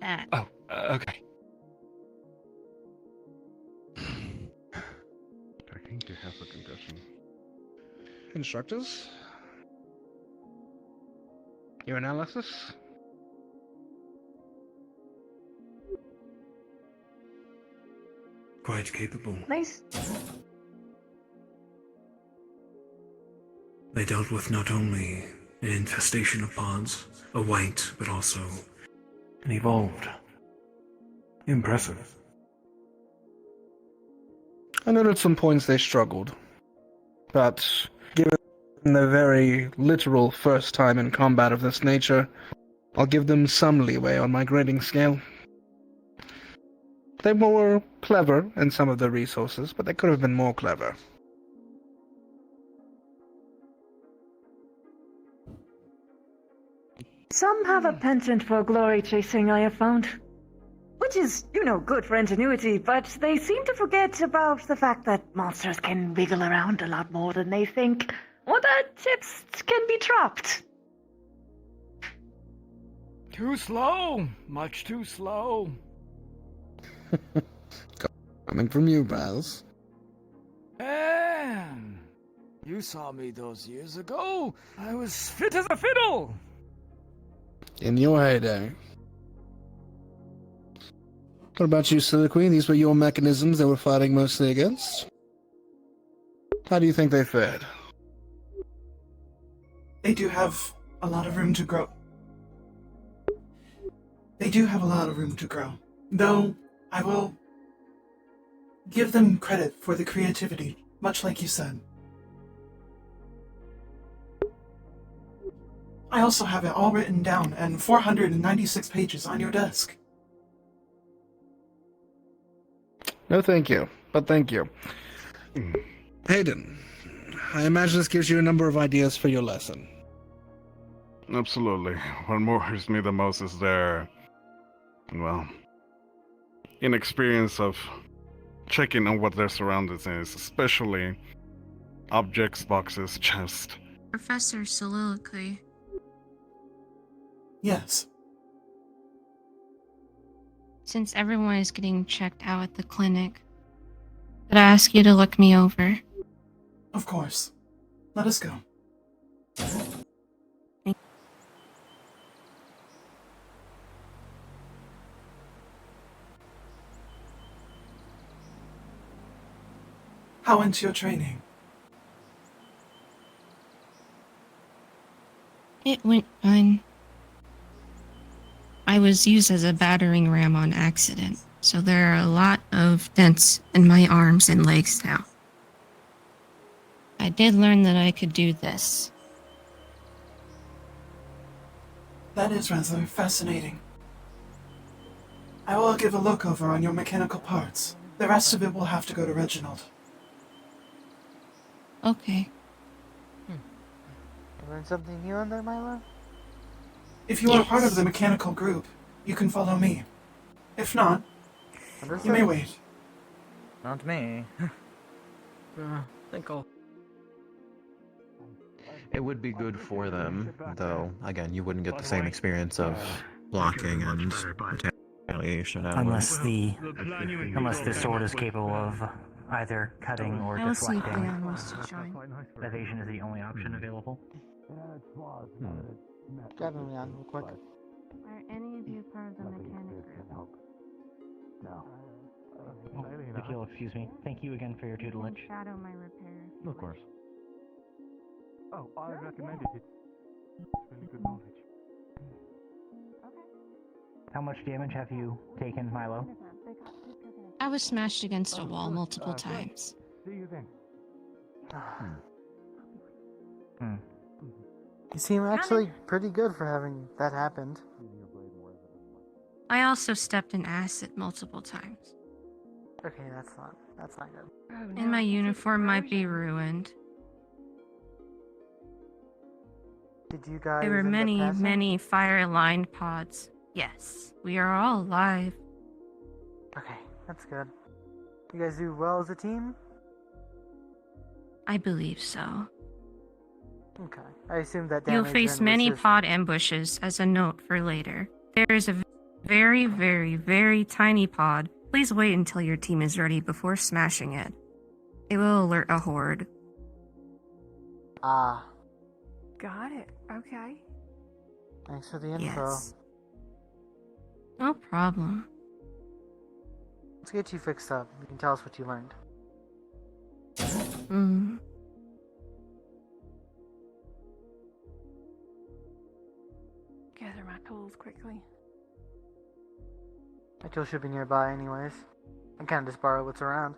That. Oh, okay. I think you have a concussion. Instructors? Your analysis? Quite capable. Nice. They dealt with not only an infestation of pods, a white, but also an evolved. Impressive. I know at some points they struggled, but given their very literal first time in combat of this nature, I'll give them some leeway on my grading scale. They were clever in some of their resources, but they could have been more clever. Some have a penchant for glory chasing, I have found. Which is, good for ingenuity, but they seem to forget about the fact that monsters can wiggle around a lot more than they think, or that chips can be trapped. Too slow. Much too slow. Coming from you, Baz. Man, you saw me those years ago. I was fit as a fiddle. In your heyday. What about you, Soliloquy? These were your mechanisms they were fighting mostly against? How do you think they fared? They do have a lot of room to grow. They do have a lot of room to grow. Though, I will give them credit for the creativity, much like you said. I also have it all written down and 496 pages on your desk. No thank you, but thank you. Hayden, I imagine this gives you a number of ideas for your lesson. Absolutely. What worries me the most is their, inexperience of checking on what their surroundings is, especially objects, boxes, chests. Professor Soliloquy. Yes. Since everyone is getting checked out at the clinic, could I ask you to look me over? Of course. Let us go. How went your training? It went fine. I was used as a battering ram on accident, so there are a lot of dents in my arms and legs now. I did learn that I could do this. That is rather fascinating. I will give a look over on your mechanical parts. The rest of it will have to go to Reginald. Okay. You learned something new on there, Milo? If you are part of the mechanical group, you can follow me. If not, you may wait. Not me. Think I'll... It would be good for them, though, again, you wouldn't get the same experience of blocking and retaliation out of Unless the sword is capable of either cutting or I will see if deflecting. Leon wants to join. Evasion is the only option available. Grab him, Leon, real quick. Are any of you part of the mechanic group? No. Nikhil, excuse me. Thank you again for your tutelage. Shadow my repair. Of course. Oh, I recommend it. It's really good knowledge. How much damage have you taken, Milo? I was smashed against a wall multiple times. See you then. You seem actually pretty good for having that happened. I also stepped in acid multiple times. Okay, that's not good. And my uniform might be ruined. Did you guys There were end up many, passing? many fire-aligned pods. Yes, we are all alive. Okay, that's good. You guys do well as a team? I believe so. Okay. I assume that You'll damage face then was many just... pod ambushes as a note for later. There is a very, very, very tiny pod. Please wait until your team is ready before smashing it. It will alert a horde. Ah. Got it. Okay. Thanks for the info. Yes. No problem. Let's get you fixed up. You can tell us what you learned. Gather my tools quickly. My tool should be nearby anyways. I can just borrow what's around.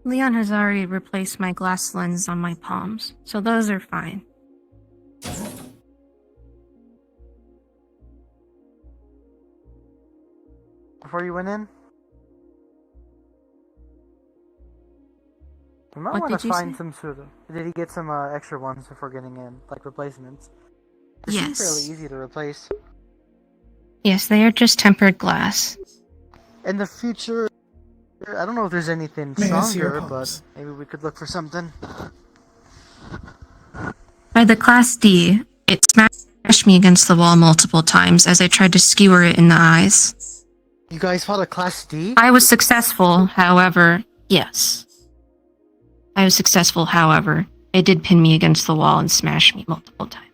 Leon has already replaced my glass lens on my palms, so those are fine. Before you went in? You might What want did to you find say? some sort of... Did he get some extra ones before getting in? Like replacements? They seem Yes. fairly easy to replace. Yes, they are just tempered glass. In the future... I don't know if there's anything May I see your stronger, but palms? maybe we could look for something. By the Class D, it smashed me against the wall multiple times as I tried to skewer it in the eyes. You guys fought a Class D? I was successful, however, yes. I was successful, however, it did pin me against the wall and smash me multiple times.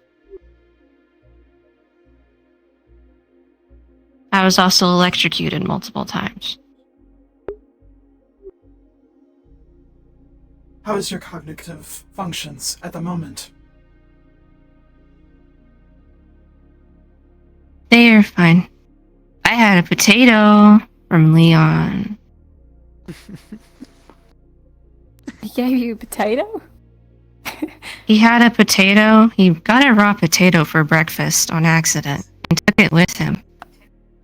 I was also electrocuted multiple times. How is your cognitive functions at the moment? They are fine. I had a potato from Leon. He gave you a potato? He had a potato. He got a raw potato for breakfast on accident and took it with him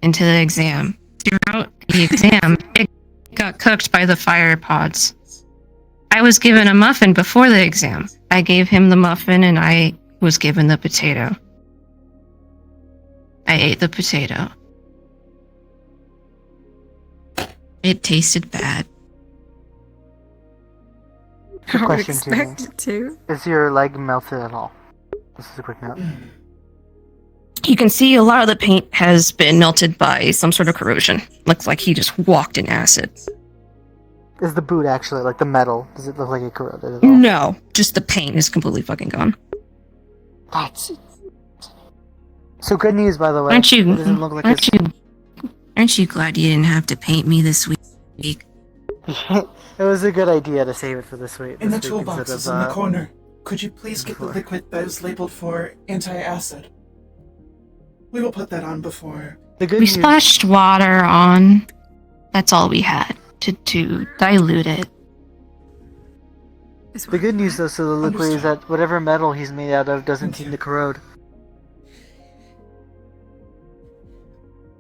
into the exam. Throughout the exam, it got cooked by the fire pods. I was given a muffin before the exam. I gave him the muffin and I was given the potato. I ate the potato. It tasted bad. Quick I would question, expect Jimmy. it to. Is your leg melted at all? This is a quick note. You can see a lot of the paint has been melted by some sort of corrosion. Looks like he just walked in acid. Is the boot actually, like the metal, does it look like it corroded at all? No, just the paint is completely fucking gone. That's... So good news, by the way. Aren't you? It doesn't look like Aren't you glad you didn't have to paint me this week? It was a good idea to save it for this week. In the toolboxes in the corner, could you please get the liquid that is labeled for anti-acid? We will put that on before. We splashed water on. That's all we had to dilute it. The good news, though, Soliloquy, is that whatever metal he's made out of doesn't seem to corrode.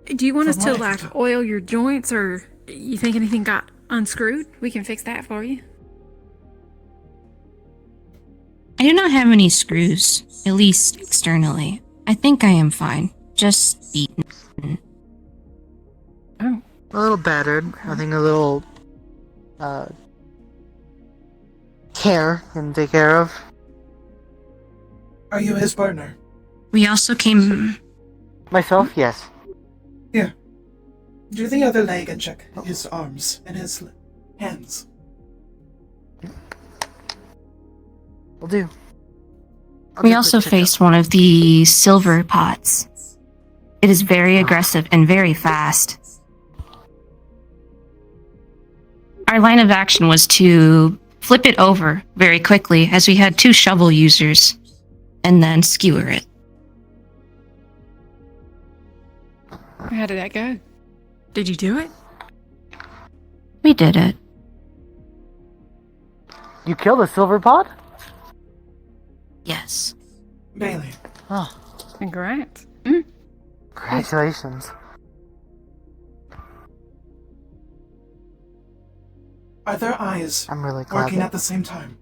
Do you want us to, like, oil your joints, or you think anything got unscrewed? We can fix that for you. I do not have any screws, at least externally. I think I am fine. Just beaten. Oh. A little battered. I think a little, care can take care of. Are you his partner? We also came... Myself, yes. Here. Do the other leg and check his arms and his hands. Will do. We also faced one of the silver pots. It is very aggressive and very fast. Our line of action was to flip it over very quickly, as we had 2 shovel users, and then skewer it. How did that go? Did you do it? We did it. You killed a silver pot? Yes. Bailey. Oh. Congrats. Congratulations. Are their eyes I'm really glad working that... at the same time?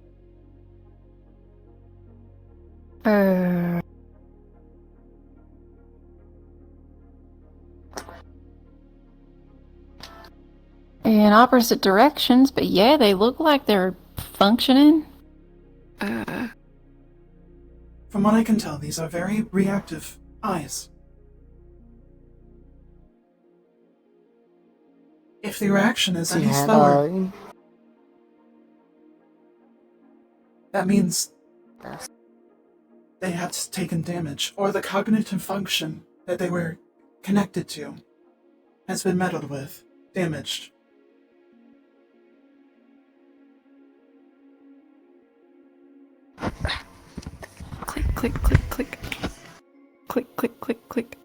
In opposite directions, but yeah, they look like they're functioning. From what I can tell, these are very reactive eyes. If the reaction is any slower, that means they have taken damage, or the cognitive function that they were connected to has been meddled with, damaged. Click, click, click, click. Click, click, click, click.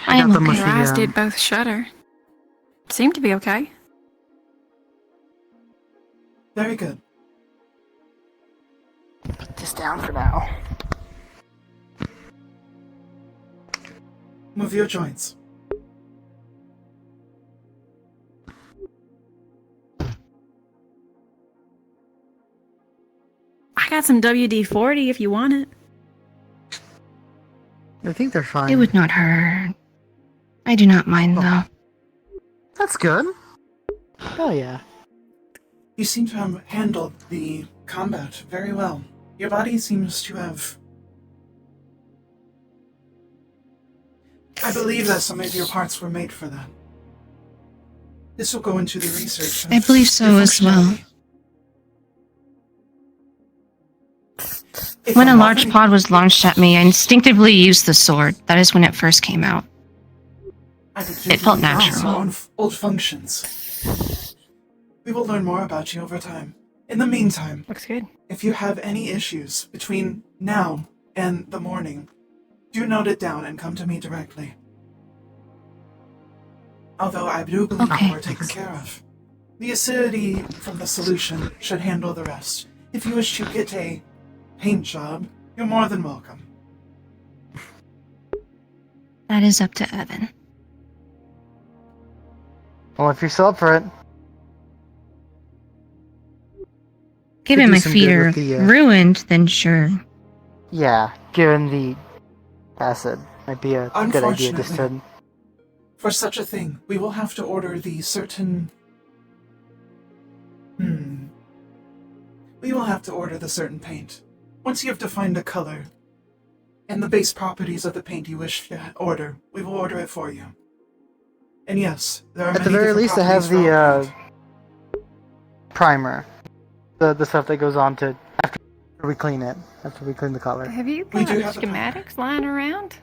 I am okay. Your eyes did both shutter. Seemed to be okay. Very good. Put this down for now. Move your joints. I got some WD-40 if you want it. I think they're fine. It would not hurt. I do not mind, though. That's good. Oh yeah. You seem to have handled the combat very well. Your body seems to have... I believe that some of your parts were made for that. This will go into the research. I believe so as well. When a large pod was launched at me, I instinctively used the sword. That is when it first came out. It felt natural. Old functions. We will learn more about you over time. In the meantime, looks good. If you have any issues between now and the morning, do note it down and come to me directly. Although I do believe we're taken care of. The acidity from the solution should handle the rest. If you wish to get a paint job, you're more than welcome. That is up to Evan. Well, if you're still up for it. Given my feet are ruined, then sure. Yeah, given the acid, might be a good idea just to... For such a thing, we will have to order the certain... We will have to order the certain paint. Once you have defined a color and the base properties of the paint you wish to order, we will order it for you. And yes, there are At the many very different least, I have properties for all paint. the primer, the stuff that goes on to after we clean it, after we clean the color. Have you We got do have the schematics lying around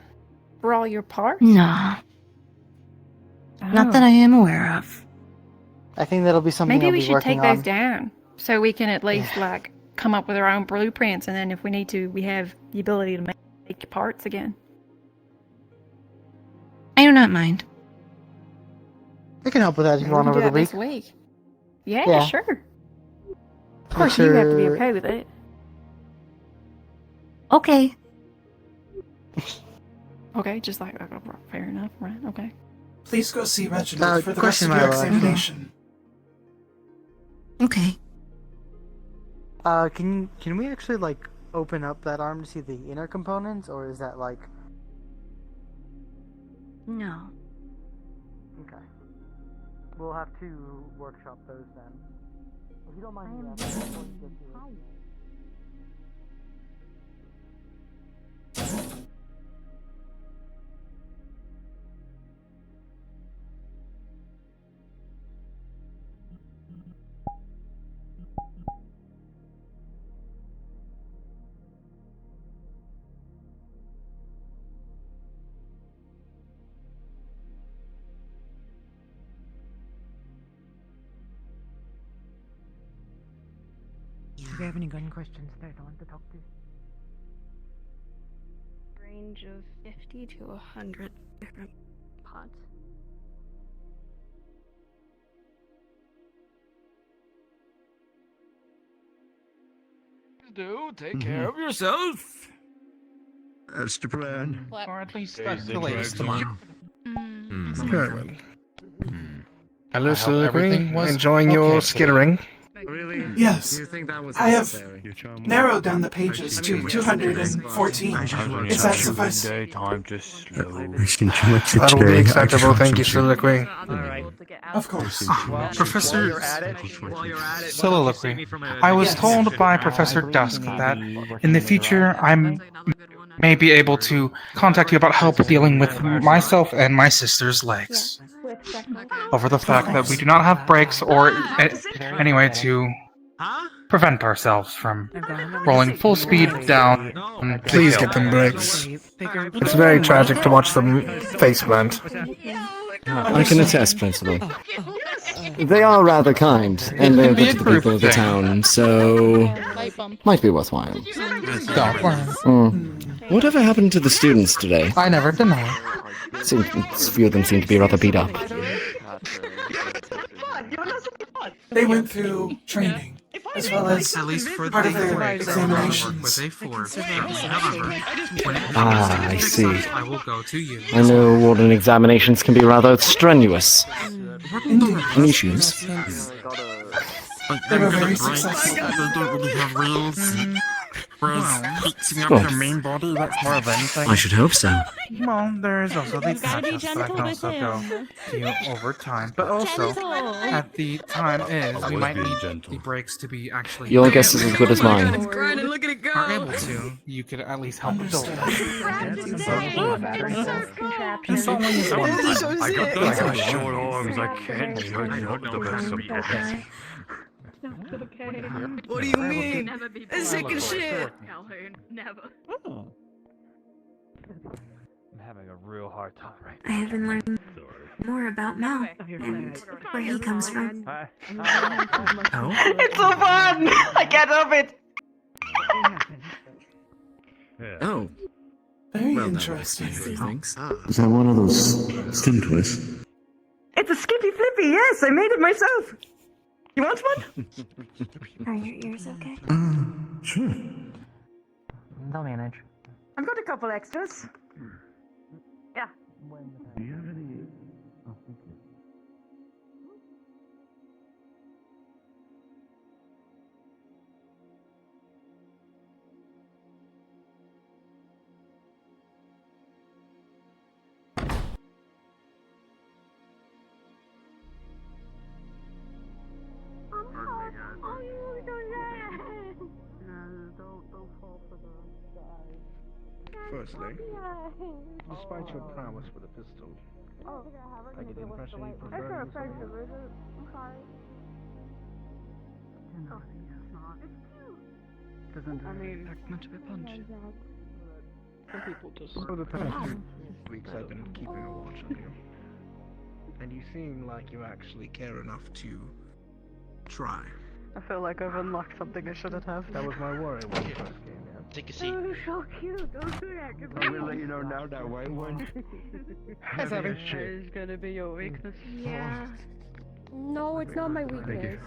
for all your parts? No. Not that I am aware of. I think that'll be something Maybe I'll we be should working take those on. down so we can at least like come up with our own blueprints, and then if we need to, we have the ability to make parts again. I do not mind. I can help with that if you want We can over do the that week. this week. Yeah, Yeah. sure. Of course, you have to be okay with it. Okay. Okay, just like fair enough, right? Okay. Please go see Reginald for the rest question, of your my lord. examination. Okay. Can we actually like open up that arm to see the inner components, or is that like? No. Okay. We'll have to workshop those then. If you don't mind me asking. Do you have any gun questions that I want to talk to? Range of 50 to 100 different pods. Do take care of yourself. That's the plan. Or at least that's the latest amount. Very well. Hello, I hope Soliloquy. everything was Enjoying your okay. skittering? Really? Yes, Do you think that was I have necessary? narrowed down the pages to 214. Is that suffice? Daytime just slow. That will be acceptable, thank you, Soliloquy. Of course. Professor Soliloquy. I was told by Professor Dusk that in the future I may be able to contact you about help dealing with myself and my sister's legs. Over the fact that we do not have brakes or any way to prevent ourselves from rolling full speed down. Please get them brakes. It's very tragic to watch them face plant. I can attest, Principal. They are rather kind, and they're good to the people of the town, so might be worthwhile. Whatever happened to the students today? I never deny. Few of them seem to be rather beat up. They went through training, as well as part of their examinations. Ah, I see. I know warden examinations can be rather strenuous. Any issues? They were very successful. I should hope so. Well, there is also the patches that I can also go to you over time. But also, at the time we might need the brakes to be actually... Your guess is as good as mine. Are able to, you could at least help build it. It's always one thing. I got short arms, I can't judge the best of boys. What do you mean? It's sick as shit. Never. I'm having a real hard time right I haven't learned more about Mel and where he comes from. It's so fun! I can't help it! Oh. Very Well, interesting. Is that one of those skin twists? It's a Skippy Flippy, yes, I made it myself. You want one? Are your ears okay? Sure. They'll manage. I've got a couple extras. Yeah. Do you have any... Don't fall for Firstly, despite your prowess with a pistol, I get the impression you prefer using it. I'm sorry. Doesn't I mean, not to be punched. Some people just. For the past 2 weeks, I've been keeping a watch on you. And you seem like you actually care enough to try. I feel like I've unlocked something I shouldn't have. That was my worry when you first came in. Take a seat. Oh, so cute. Don't do that. I'm gonna let you know now that white one. That's Heavy as That shit. is gonna be your weakness. Yeah. No, it's not my weakness.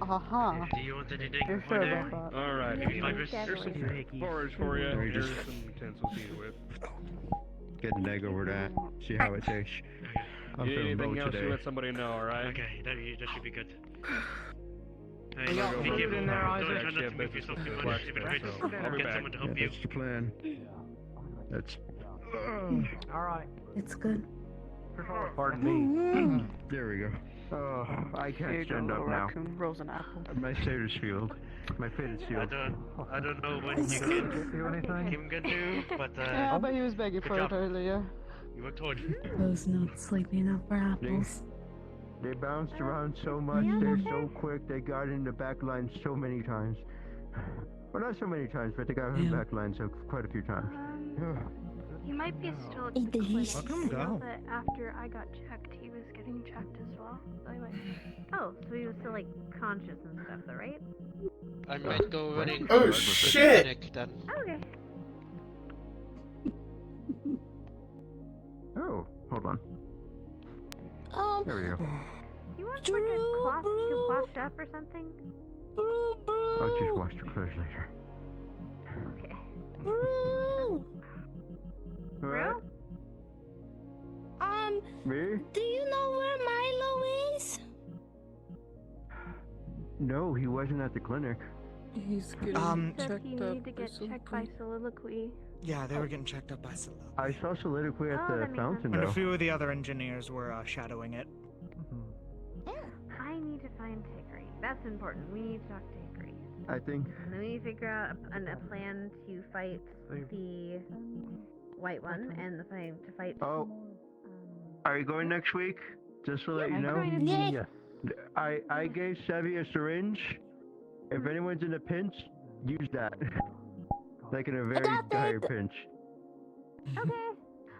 Aha. Do you want anything You're for sure there? about that? Alright, Here's some forage for you. Here's some utensils to eat with. Get an egg over that. See how it tastes. I'm You need feeling anything low else, you today. let somebody know, alright? Okay, that should be good. Hey, Hey, y'all be put it careful. in there, Don't Isaac. try not to Yeah, move yourself too business much. If it hurts, I'll be get back. someone to help you. That's the plan. That's. Alright. It's good. Pardon me. There we go. Oh, I Here can't you stand go, up little now. raccoon. Rolls an apple. My status field. My fate is sealed. I don't know what you can do, but Yeah, but he was begging good for job. it earlier. You worked hard. Rose not sleepy enough for apples. They bounced around so much, they're so quick, they got in the back line so many times. Well, not so many times, but they got in the back line so quite a few times. He might be still at Eat the the clinic. yeast. I know that after I got checked, he was getting checked as well. So he might. Oh, so he was still like conscious and stuff, though, right? I might go running. Oh, to the shit. clinic then. Okay. Oh, hold on. There we go. You want like a cloth to wash up or something? I'll just wash the clothes later. Okay. What? Me? Do you know where Milo is? No, he wasn't at the clinic. He's getting Said checked he up. needed to get checked by Soliloquy. Yeah, they were getting checked up by Soliloquy. I saw Soliloquy at the fountain, And a though. few of the other engineers were shadowing it. I need to find Hickory. That's important. We need to talk to Hickory. I think. And then we need to figure out a plan to fight the white one and to fight. Oh. Are you going next week? Just to let you know. Yes. I gave Sevi a syringe. If anyone's in a pinch, use that. Like in a very dire pinch. Okay.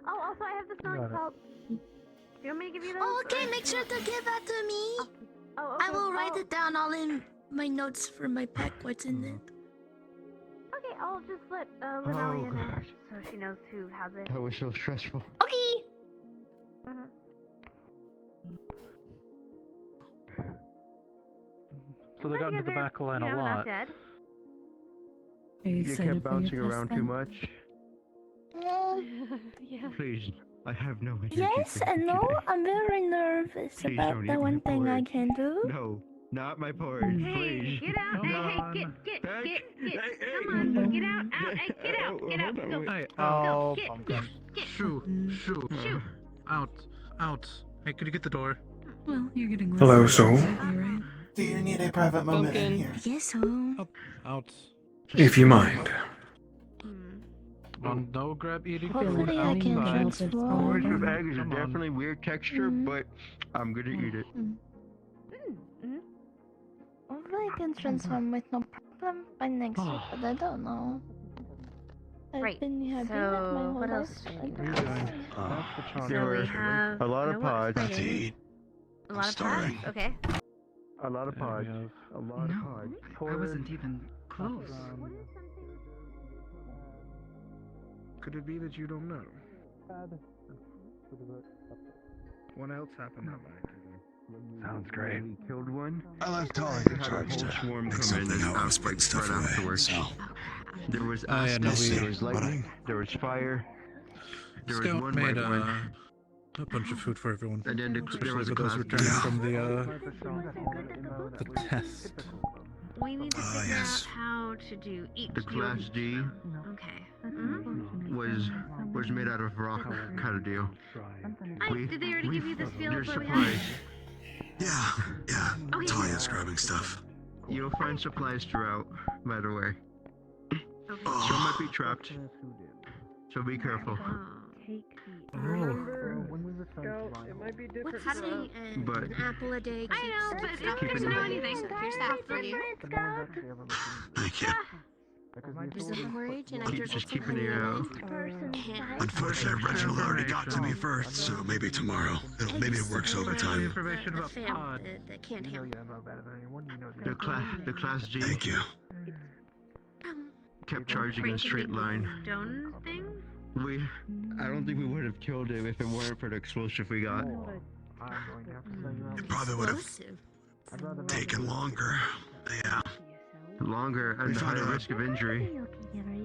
Oh, also I have the smelling salt. Do you want me to give you those? Oh, okay, make sure to give that to me. Oh, okay. I will write it down all in my notes for my pack what's in it. Okay, I'll just let Linnelli in it so she knows who has it. That was so stressful. Okay. So they got into the back line a Not lot. dead. You kept bouncing around too much. Yeah. Please, I have no energy. Yes, for I you know. today. I'm very nervous Please about don't the eat one my thing I porridge. can do. No, not my porridge, please. Get out! Hey, get! Come on, get out! Get out! Go! Hey, Go! Get! Shoo. Out. Hey, could you get the door? Well, you're getting Hello, soul. right? Do you need a private moment in here? Yes, so. Out. If you mind. No grab eating. Hopefully I can Porridge transform. with egg is a definitely weird texture, but I'm gonna eat it. Hopefully I can transform with no problem by next week, but I don't know. I've been happy with my So, whole what life. else do we need? There So were we have a lot of pods. a lot of pods. Okay. A lot of pods. A lot of pods. I wasn't even close. Could it be that you don't know? What else happened that night? Sounds great. We killed one. I left Tolly in charge to swarm make come something in out and and spread stuff right away. afterwards. So, There was Oh, yeah, acid, no, there was lightning, there was fire, there was Scout one made white one. a bunch of food for everyone. And then there was Especially a for those class returning D. from the test. We need to figure out how to do each. The class D Okay. was made out of rock kind of deal. Did they already give you this field There's where we have? yeah. Okay. Talia's grabbing stuff. You'll find supplies throughout, by the way. Some might be trapped. So be careful. When we return to It might be different. What's happening? But An apple a day keeps I know, but keeps if there's no anything, so here's that for you. Thank you. Here's a porridge and I drizzled just some keep an honey ear on out. it. Unfortunately, Reginald already got to me first, so maybe tomorrow. Maybe it works overtime. Information about Pod. The can't handle. The class G Thank you. kept charging in a straight line. Stone thing? I don't think we would have killed him if it weren't for the explosive we got. It probably would have taken longer. Yeah. Longer and higher risk of injury.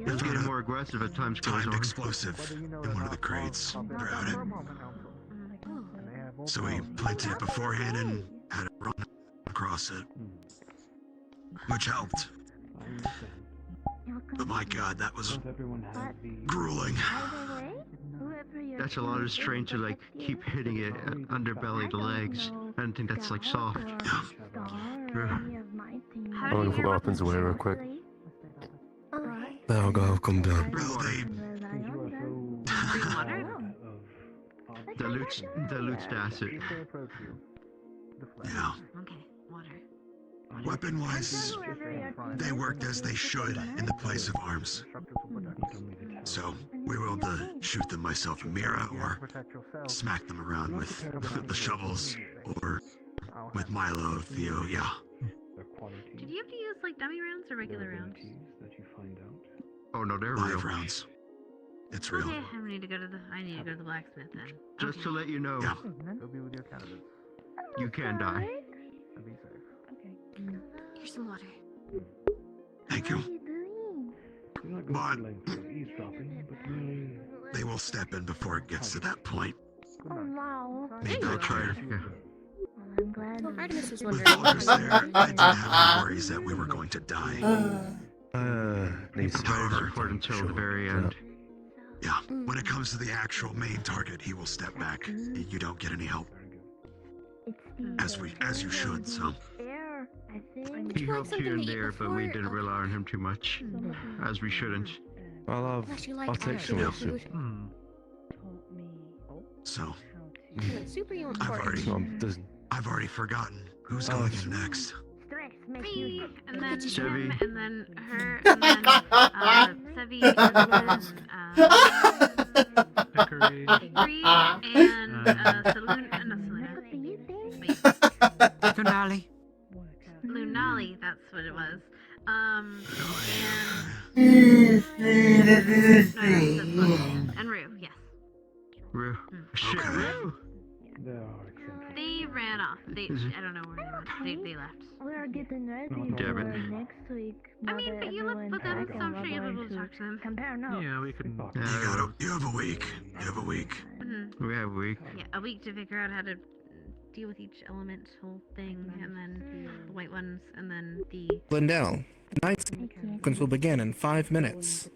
It's getting more aggressive as time goes Timed on. explosive in one of the crates. Throughout it. So we planted it beforehand and had it run across it. Which helped. But my god, that was grueling. That's a lot of strain to like keep hitting it underbelly to legs. I don't think that's like soft. I'm gonna put my weapons away real quick. I'll go, come down. Dilutes the acid. Yeah. Okay, water. Weapon-wise, they worked as they should in the place of arms. So, we were able to shoot them myself and Mira, or smack them around with the shovels, or with Milo, Theo, yeah. Did you have to use like dummy rounds or regular rounds? Oh no, they're Live real. rounds. It's real. Okay, I need to go to the blacksmith then. Just to let you know, you can die. Here's some water. Thank you. But they will step in before it gets to that point. Oh wow. Made that clear. I'm glad. Well, Artemis was With wondering. Vulgars there, I didn't have any worries that we were going to die. He provided support until the very end. Yeah, when it comes to the actual main target, he will step back. You don't get any help. As you should, so. He helped here and there, but we didn't rely on him too much, as we shouldn't. I'll take some of soup. So, Super you I've already forgotten who's going in next. Me, and then Sevi. him, and then her, and then Sevi, and Lunali. Lunali, that's what it was. And Rue, yes. Rue. Shit, Rue! They ran off. I don't know where they went. They left. We're getting ready Damn it. for next week. I mean, but you lived with them, so I'm sure you'll be able to talk to them. Compare notes. Yeah, we can. You have a week. You have a week. We have a week. Yeah, a week to figure out how to deal with each elemental thing, and then the white ones, and then the... Lindell, the night sequence will begin in 5 minutes.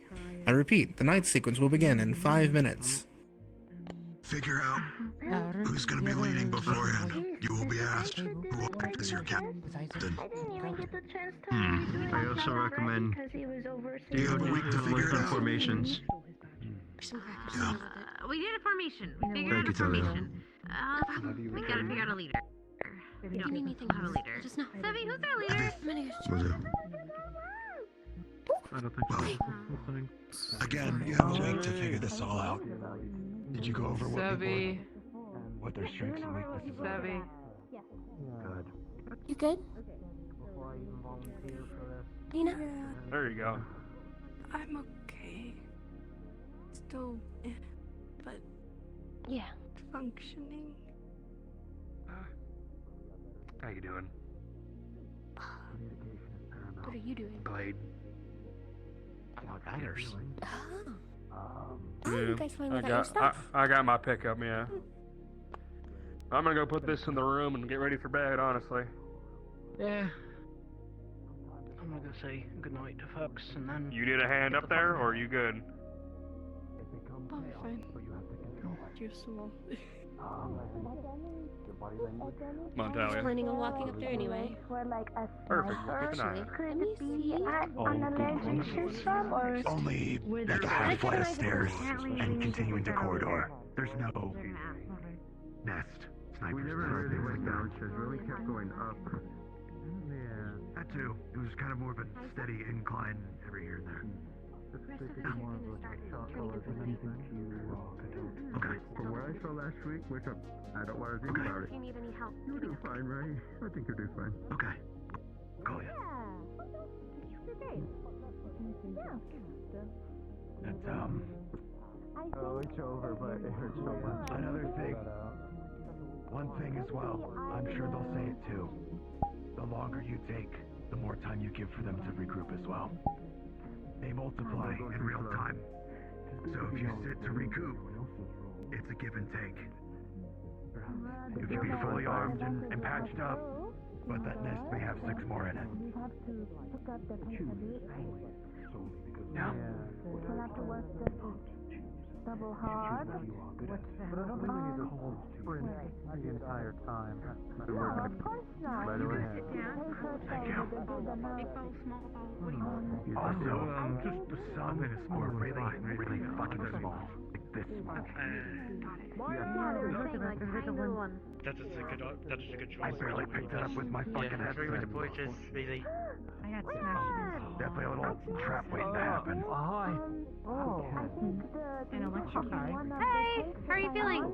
I repeat, the night sequence will begin in 5 minutes. Figure out who's going to be leading beforehand. You will be asked who will act as your captain. I also recommend You have a week to figure it out. formations. Yeah. We did a formation. We figured out a Thank you, Talia. formation. We gotta figure out a leader. We don't need anything have a leader. Sevi, who's our leader? Will do. I don't think Well, again, you have a week to figure this all out. Did you go over what their strengths and weaknesses are? Sevi. Good. You good? Nina? There you go. I'm okay. Still, but yeah, functioning. How you doing? What are you doing? Blade. I got daggers. You guys finally got your stuff. I got my pickup, yeah. I'm gonna go put this in the room and get ready for bed, honestly. Yeah. I'm gonna go say goodnight to folks, and then... You need a hand up there, or are you good? I'm fine. You're small. was planning on walking up there anyway. Perfect. We'll keep an eye on it. Could it be on a system, or Only like a half flight of stairs and continuing the corridor. There's no nest. Snipers. We never really went down, it really kept going up. Yeah. That too. It was kind of more of a steady incline every here and there. Okay. From what I saw last week, which I don't want to think about it. If you need any help. You do fine, right? I think you'll do fine. Okay. Call you. That's, oh, it's over, but it hurts so much. Another thing. One thing as well. I'm sure they'll say it too. The longer you take, the more time you give for them to regroup as well. They multiply in real time. So if you sit to recoup, it's a give and take. You can be fully armed and patched up, but that nest may have 6 more in it. Yeah. We'll have to work double hard. But I don't think we need to hold sprint the entire time. No, of course not. By the way, Thank you. Also, just the sun are really, really fucking small. Like this small. That is a good choice. I barely picked it up with my fucking head. With the porches, really. I got smashed. Definitely a little trap waiting to happen. Hi. Oh, I think an electric car. Hey, how are you feeling?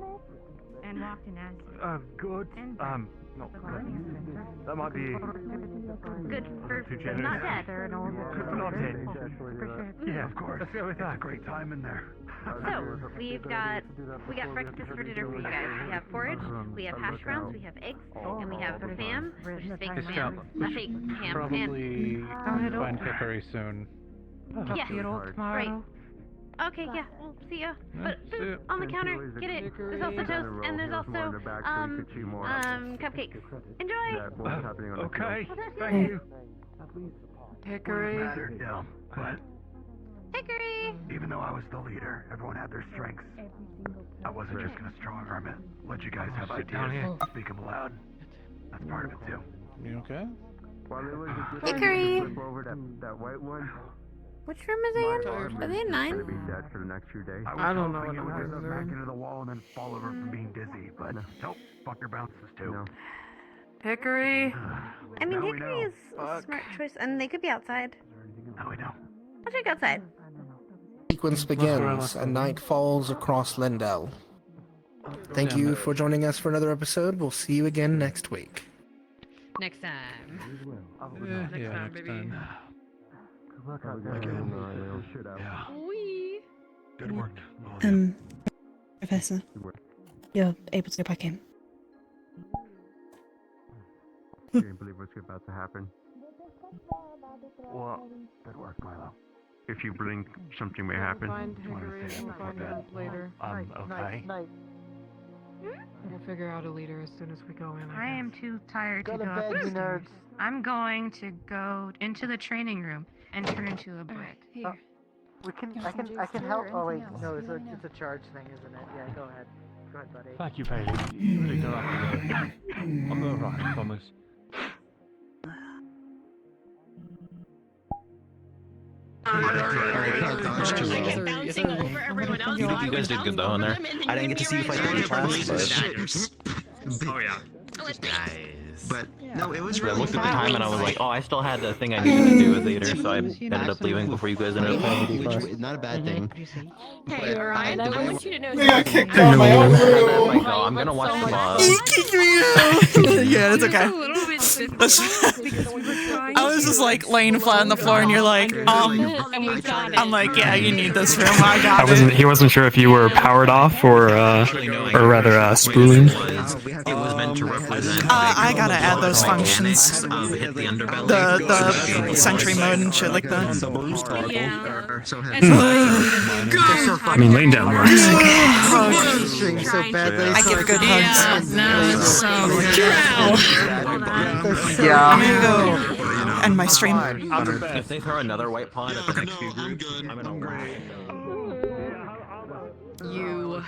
And walked in acid. Good. No, that might be Good for too generous. not dead. Not dead. Yeah, of course. Let's go with that. It's a great time in there. So we got breakfast for dinner for you guys. We have porridge, we have hash browns, we have eggs, and we have ham, which is fake ham, a fake ham, Probably and find Hickory soon. yeah, right. Okay, yeah, we'll see ya. But on the counter, get it. There's also toast, and there's also cupcakes. Enjoy. Okay. Thank you. Hickory. Yeah, but Hickory. even though I was the leader, everyone had their strengths. I wasn't just gonna strong arm it. Let you guys have ideas. Speak them aloud. That's part of it too. You okay? Hickory. Over that white one. Which room is they in? Are they in 9? Be dead for the next few days. I don't know. It would just back into the wall and then fall over from being dizzy, but nope. Fuck your bounces too. No. Hickory. I mean, Now we Hickory know. is a smart choice, and they could be outside. Now we know. Let's check outside. Sequence begins and night falls across Lindell. Thank you for joining us for another episode. We'll see you again next week. Next time. Next time, baby. Wee. Good work. Professor, you're able to go back in. Can't believe what's about to happen. Well, good work, Milo. If you blink, something may happen. Later. Okay. We'll figure out a leader as soon as we go in. I am too tired to Go go to bed, you upstairs. nerds. I'm going to go into the training room and turn into a brick. Oh, we can. I can help. Oh wait, no, it's a charge thing, isn't it? Yeah, go ahead. Go ahead, buddy. Thank you, Bailey. You really don't have to worry. I'm alright, I promise. You guys did good though in there. I didn't get to see you fight in class, but... Oh yeah. But no, it was. I looked at the time and I was like, oh, I still had the thing I needed to do with later, so I ended up leaving before you guys ended up playing. Which not a bad thing. Hey, Orion, I want you to know. I got kicked out of my own room. Like, no, I'm gonna watch He kicked me out. Yeah, that's okay. I was just like laying flat on the floor, and you're like, I'm like, yeah, you need this room. I got it. He wasn't sure if you were powered off or rather spooling. It was meant to represent. I gotta add those functions. The sentry mode and shit like that. I mean, laying down works. So badly. I give good hugs. Yeah. I'm gonna go end my stream. If they throw another white pawn at the next few groups, I'm gonna You.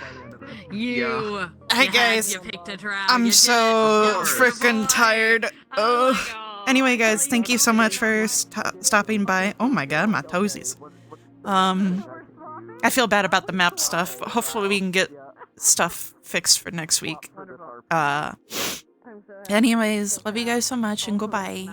Hey guys, You picked it right. I'm You did so it. freaking tired. Ugh. Anyway, guys, thank you so much for stopping by. Oh my god, my toesies. I feel bad about the map stuff. Hopefully we can get stuff fixed for next week. Anyways, love you guys so much and goodbye.